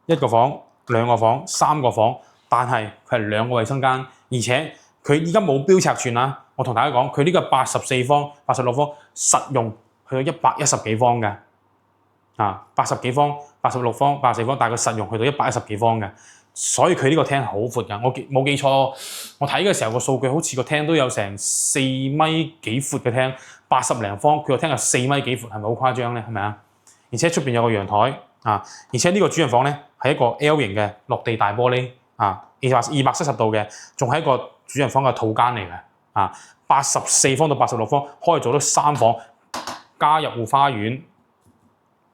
1個房、2個房、3個房，但係佢係2個衛生間，而且佢而家冇標尺寸啊！我同大家講，佢呢個84方、86方實用去到110幾方嘅，啊80幾方、86方、84方，但係佢實用去到110幾方嘅，所以佢呢個廳好闊㗎。我冇記錯，我睇嘅時候個數據好似個廳都有成4米幾闊嘅廳，80零方，佢個廳係4米幾闊，係咪好誇張咧？係咪啊？而且出邊有個陽台。啊！而且呢個主人房咧係一個 L 型嘅落地大玻璃，啊270度嘅，仲係一個主人房嘅套間嚟嘅。啊，84方到86方可以做到3房，加入戶花園，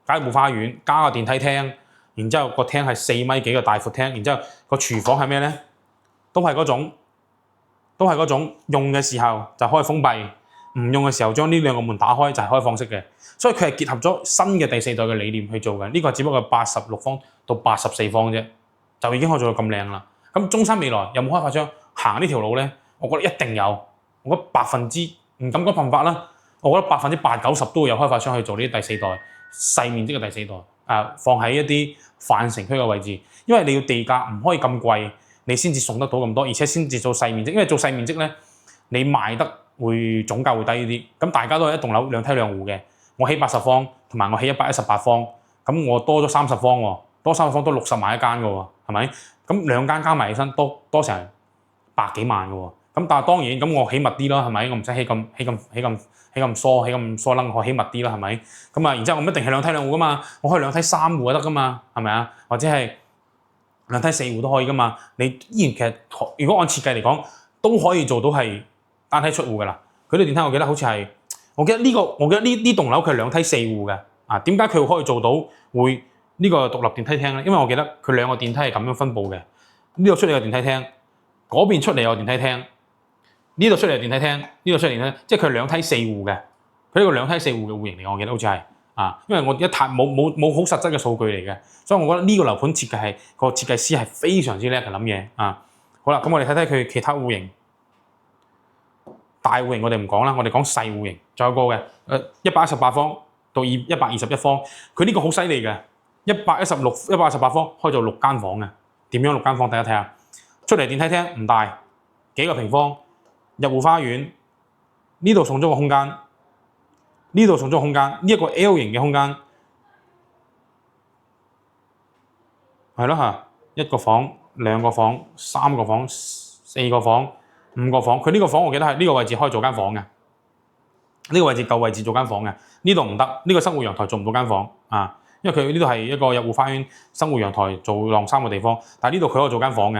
加個電梯廳，然之後個廳係4米幾嘅大闊廳，然之後個廚房係咩咧？都係嗰種用嘅時候就可以封閉。唔用嘅時候，將呢2個門打開就係開放式嘅，所以佢係結合咗新嘅第4代嘅理念去做嘅。呢個只不過86方到84方啫，就已經可以做到咁靚啦。咁中山未來有冇開發商行呢條路咧？我覺得一定有，我覺得唔敢講100%啦，我覺得80%-90%都會有開發商去做呢啲第4代細面積嘅第4代，放喺一啲泛城區嘅位置，因為你要地價唔可以咁貴，你先至送得到咁多，而且先至做細面積，因為做細面積咧，你賣得會總價會低啲，咁大家都係一棟樓2梯2戶嘅，我起80方，同埋我起118方，咁我多咗30方喎，多30方都60萬一間嘅喎，係咪？咁2間加埋起身多成100幾萬嘅喎，咁但係當然咁我起密啲啦，係咪？我唔使起咁疏楞，我起密啲啦，係咪？咁啊，然之後我唔一定係2梯2戶噶嘛，我可以2梯3戶就得噶嘛，係咪啊？或者係2梯4戶都可以噶嘛，你依然其實如果按設計嚟講，都可以做到係單梯出戶㗎啦，佢啲電梯我記得好似係，我記得呢棟樓佢係2梯4戶嘅，啊點解佢可以做到會呢個獨立電梯廳咧？因為我記得佢2個電梯係咁樣分佈嘅，呢度出嚟個電梯廳，嗰邊出嚟有電梯廳，呢度出嚟有電梯廳，呢度出嚟電梯廳，即係佢係2梯4戶嘅，佢呢個2梯4戶嘅戶型嚟，我記得好似係，啊，因為我一睇冇好實質嘅數據嚟嘅，所以我覺得呢個樓盤設計係個設計師係非常之叻嘅諗嘢，啊，好啦，咁我哋睇睇佢其他戶型。大戶型我哋唔講啦，我哋講細戶型，仲有個嘅118方到121方，佢呢個好犀利嘅，118方可以做6間房嘅，點樣6間房？大家睇下，出嚟電梯廳唔大，幾個平方，入戶花園呢度送咗個空間，呢度送咗個空間，呢一個 L 型嘅空間係咯嚇，一個房、兩個房、三個房、四個房、五個房。佢呢個房我記得係呢個位置可以做間房嘅，呢個位置夠位置做間房嘅。呢度唔得，呢個生活陽台做唔到間房啊，因為佢呢度係一個入戶花園生活陽台做晾衫嘅地方，但係呢度佢可以做間房嘅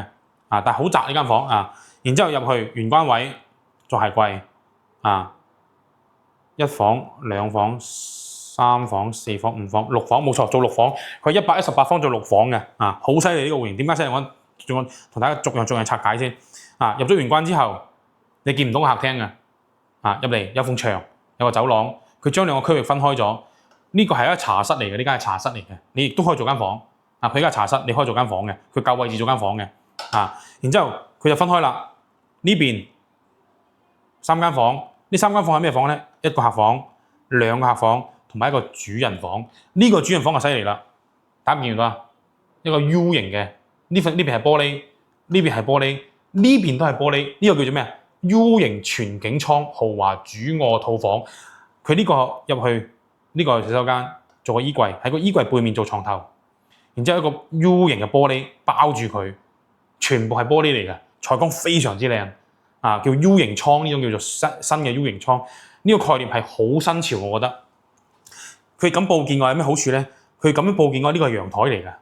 啊，但係好窄呢間房啊。然之後入去玄關位做鞋櫃啊，一房、兩房、三房、四房、五房、六房，冇錯，做六房。佢118方做六房嘅啊，好犀利呢個戶型。點解犀利？我仲同大家逐樣拆解先啊。入咗玄關之後，你見唔到個客廳嘅啊，入嚟有埲牆，有個走廊，佢將兩個區域分開咗。呢個係一個茶室嚟嘅，呢間係茶室嚟嘅，你亦都可以做間房啊。佢而家茶室，你可以做間房嘅，佢夠位置做間房嘅啊。然之後佢就分開啦，呢邊三間房，呢三間房係咩房咧？一個客房、兩個客房同埋一個主人房。呢個主人房就犀利啦，大家見唔見到啊？一個 U 型嘅，呢邊係玻璃，呢邊係玻璃，呢邊都係玻璃。呢個叫做咩啊？U 型全景倉豪華主臥套房。佢呢個入去呢個洗手間做個衣櫃，喺個衣櫃背面做床頭，然之後一個 U 型嘅玻璃包住佢，全部係玻璃嚟嘅，採光非常之靚啊！叫 U 型倉，呢種叫做新嘅 U 型倉。呢個概念係好新潮，我覺得。佢咁佈建嘅有咩好處咧？佢咁樣佈建嘅呢個係陽台嚟㗎，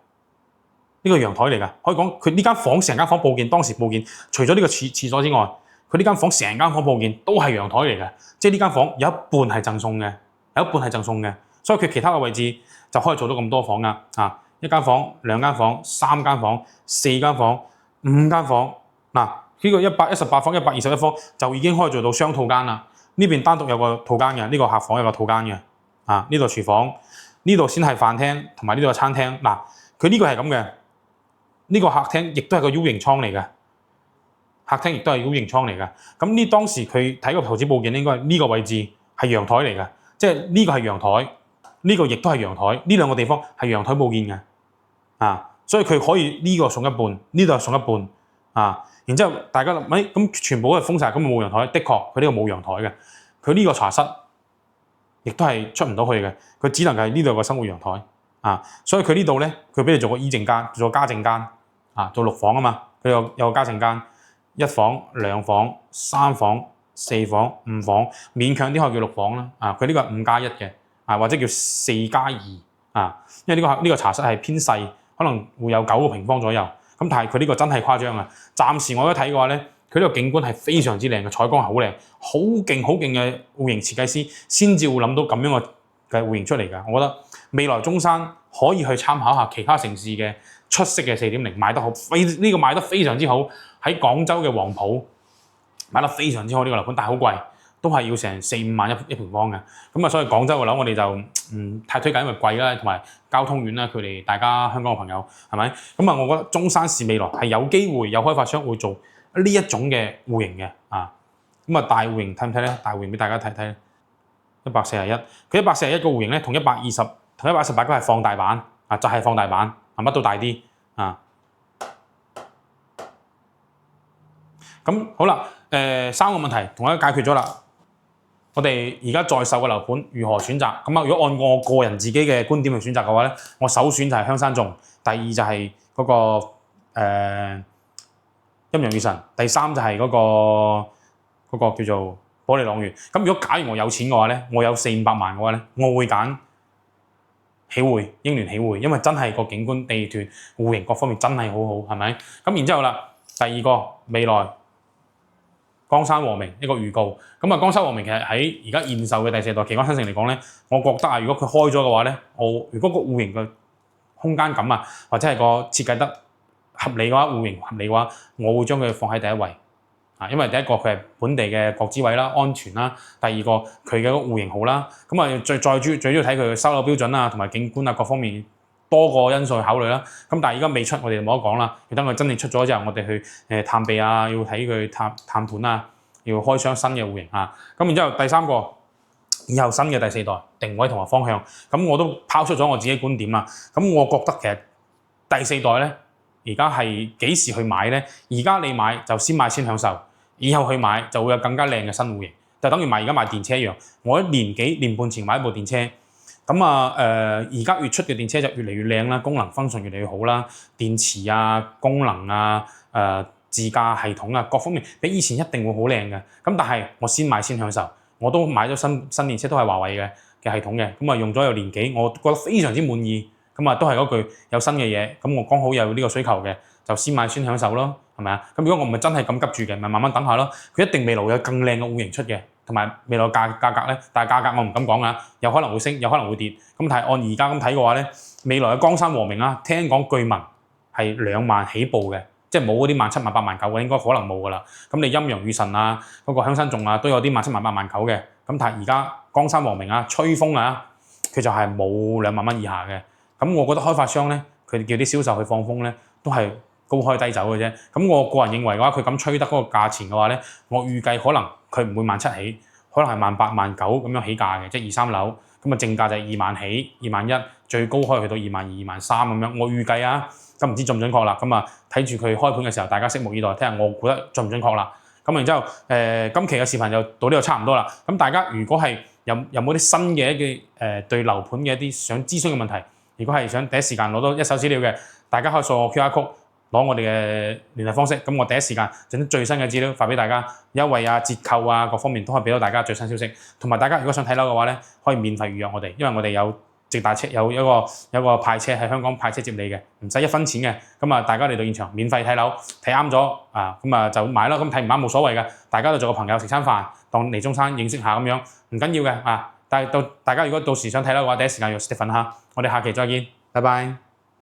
呢個陽台嚟㗎，可以講佢呢間房成間房佈建，當時佈建除咗呢個廁所之外，佢呢間房成間房佈建都係陽台嚟嘅，即係呢間房有一半係贈送嘅，有一半係贈送嘅，所以佢其他嘅位置就可以做到咁多房㗎啊！一間房、兩間房、三間房、四間房、五間房嗱，呢個118方、121方就已經可以做到雙套間啦。呢邊單獨有個套間嘅，呢個客房有個套間嘅啊。呢度廚房，呢度先係飯廳同埋呢度係餐廳嗱。佢呢個係咁嘅，呢個客廳亦都係個 U 型倉嚟嘅，客廳亦都係 U 型倉嚟嘅。咁呢當時佢睇個圖紙佈建應該係呢個位置係陽台嚟嘅，即係呢個係陽台，呢個亦都係陽台，呢兩個地方係陽台佈建嘅啊。所以佢可以呢個送一半，呢度係送一半啊。然之後大家諗，咁全部都係封晒，咁冇陽台。的確，佢呢個冇陽台嘅。佢呢個茶室亦都係出唔到去嘅，佢只能係呢度有個生活陽台啊。所以佢呢度咧，佢俾你做個醫政間，做個家政間啊，做6房啊嘛。佢有個家政間，一房、兩房、三房、四房、五房，勉強啲可以叫6房啦。啊，佢呢個係5+1嘅啊，或者叫4+2啊，因為呢個茶室係偏細，可能會有9個平方左右。咁但係佢呢個真係誇張啊！暫時我一睇嘅話咧，佢呢個景觀係非常之靚嘅，採光係好靚，好勁嘅戶型設計師先至會諗到咁樣嘅戶型出嚟㗎。我覺得未來中山可以去參考下其他城市嘅出色嘅4.0，賣得好，呢個賣得非常之好。喺廣州嘅黃埔賣得非常之好呢個樓盤，但係好貴，都係要成4-5萬一平方嘅。咁啊，所以廣州嘅樓我哋就太推介，因為貴啦，同埋交通遠啦，距離大家香港嘅朋友係咪？咁啊，我覺得中山市未來係有機會有開發商會做呢一種嘅戶型嘅啊。咁啊，大戶型睇唔睇咧？大戶型俾大家睇睇咧，141，佢141個戶型咧，同120同118都係放大版啊，就係放大版啊，乜都大啲啊。咁好啦，3個問題同大家解決咗啦。我哋而家在售嘅樓盤如何選擇？咁啊，如果按我個人自己嘅觀點去選擇嘅話咧，我首選就係香山頌，第二就係嗰個陰陽雨神，第三就係嗰個叫做保利朗園。咁如果假如我有錢嘅話咧，我有400-500萬嘅話咧，我會揀喜匯英聯喜匯，因為真係個景觀、地段、戶型各方面真係好好，係咪？咁然之後啦，第二個未來江山和明一個預告，咁啊江山和明其實喺而家現售嘅第4代奇觀新城嚟講咧，我覺得啊，如果佢開咗嘅話咧，如果個戶型嘅空間感啊，或者係個設計得合理嘅話，戶型合理嘅話，我會將佢放喺第一位啊，因為第一個佢係本地嘅國資委啦、安全啦，第二個佢嘅戶型好啦，咁啊最主要睇佢嘅收樓標準啊，同埋景觀啊各方面多個因素去考慮啦。咁但係而家未出，我哋就冇得講啦。要等佢真正出咗之後，我哋去探秘啊，要睇佢探盤啊，要開箱新嘅戶型啊。咁然之後第三個，以後新嘅第4代定位同埋方向，咁我都拋出咗我自己觀點啦。咁我覺得其實第4代咧而家係幾時去買呢？而家你買就先買先享受，以後去買就會有更加靚嘅新戶型，就等於而家買電車一樣。我一年幾年半前買一部電車，咁而家越出嘅電車就越嚟越靚啦，功能 function 越嚟越好啦，電池啊、功能啊、自駕系統啊各方面比以前一定會好靚嘅。咁但係我先買先享受，我都買咗新電車都係華為嘅系統嘅，咁用咗有年幾，我覺得非常之滿意。咁都係嗰句有新嘅嘢，咁我剛好有呢個需求嘅，就先買先享受咯，係咪啊？咁如果我唔係真係咁急住嘅，咪慢慢等下咯。佢一定未來有更靚嘅戶型出嘅，同埋未來價格咧，但係價格我唔敢講啊，有可能會升，有可能會跌。咁但係按而家咁睇嘅話咧，未來嘅江山和明啊，聽講據聞係2萬起步嘅，即係冇嗰啲17,000、18,900嘅，應該可能冇噶啦。咁你陰陽與神啊，嗰個香山眾啊，都有啲17,000、18,900嘅。咁但係而家江山和明啊，吹風啊，佢就係冇2萬蚊以下嘅。咁我覺得開發商咧，佢哋叫啲銷售去放風咧，都係高開低走嘅啫。咁我個人認為嘅話，佢咁吹得嗰個價錢嘅話咧，我預計可能佢唔會17,000起，可能係18,000、19,000咁樣起價嘅，即係2、3樓。咁啊，正價就係2萬起、2.1萬，最高可以去到2萬2、2萬3咁樣。我預計啊，咁唔知準唔準確啦。咁啊，睇住佢開盤嘅時候，大家拭目以待，聽下我估得準唔準確啦。咁然之後，今期嘅視頻就到呢度差唔多啦。咁大家如果係有冇啲新嘅一啲對樓盤嘅一啲想諮詢嘅問題，如果係想第一時間攞到一手資料嘅，大家可以掃我 QR code 攞我哋嘅聯繫方式，咁我第一時間整啲最新嘅資料發俾大家，優惠啊、折扣啊各方面都可以俾到大家最新消息。同埋大家如果想睇樓嘅話咧，可以免費預約我哋，因為我哋有直達車，有一個派車喺香港派車接你嘅，唔使1分錢嘅。咁啊，大家嚟到現場免費睇樓，睇啱咗啊，咁啊就買啦。咁睇唔啱冇所謂嘅，大家都做個朋友食餐飯，當嚟中山認識下咁樣，唔緊要嘅啊。但係大家如果到時想睇樓嘅話，第一時間約 Stephen 哈，我哋下期再見，拜拜。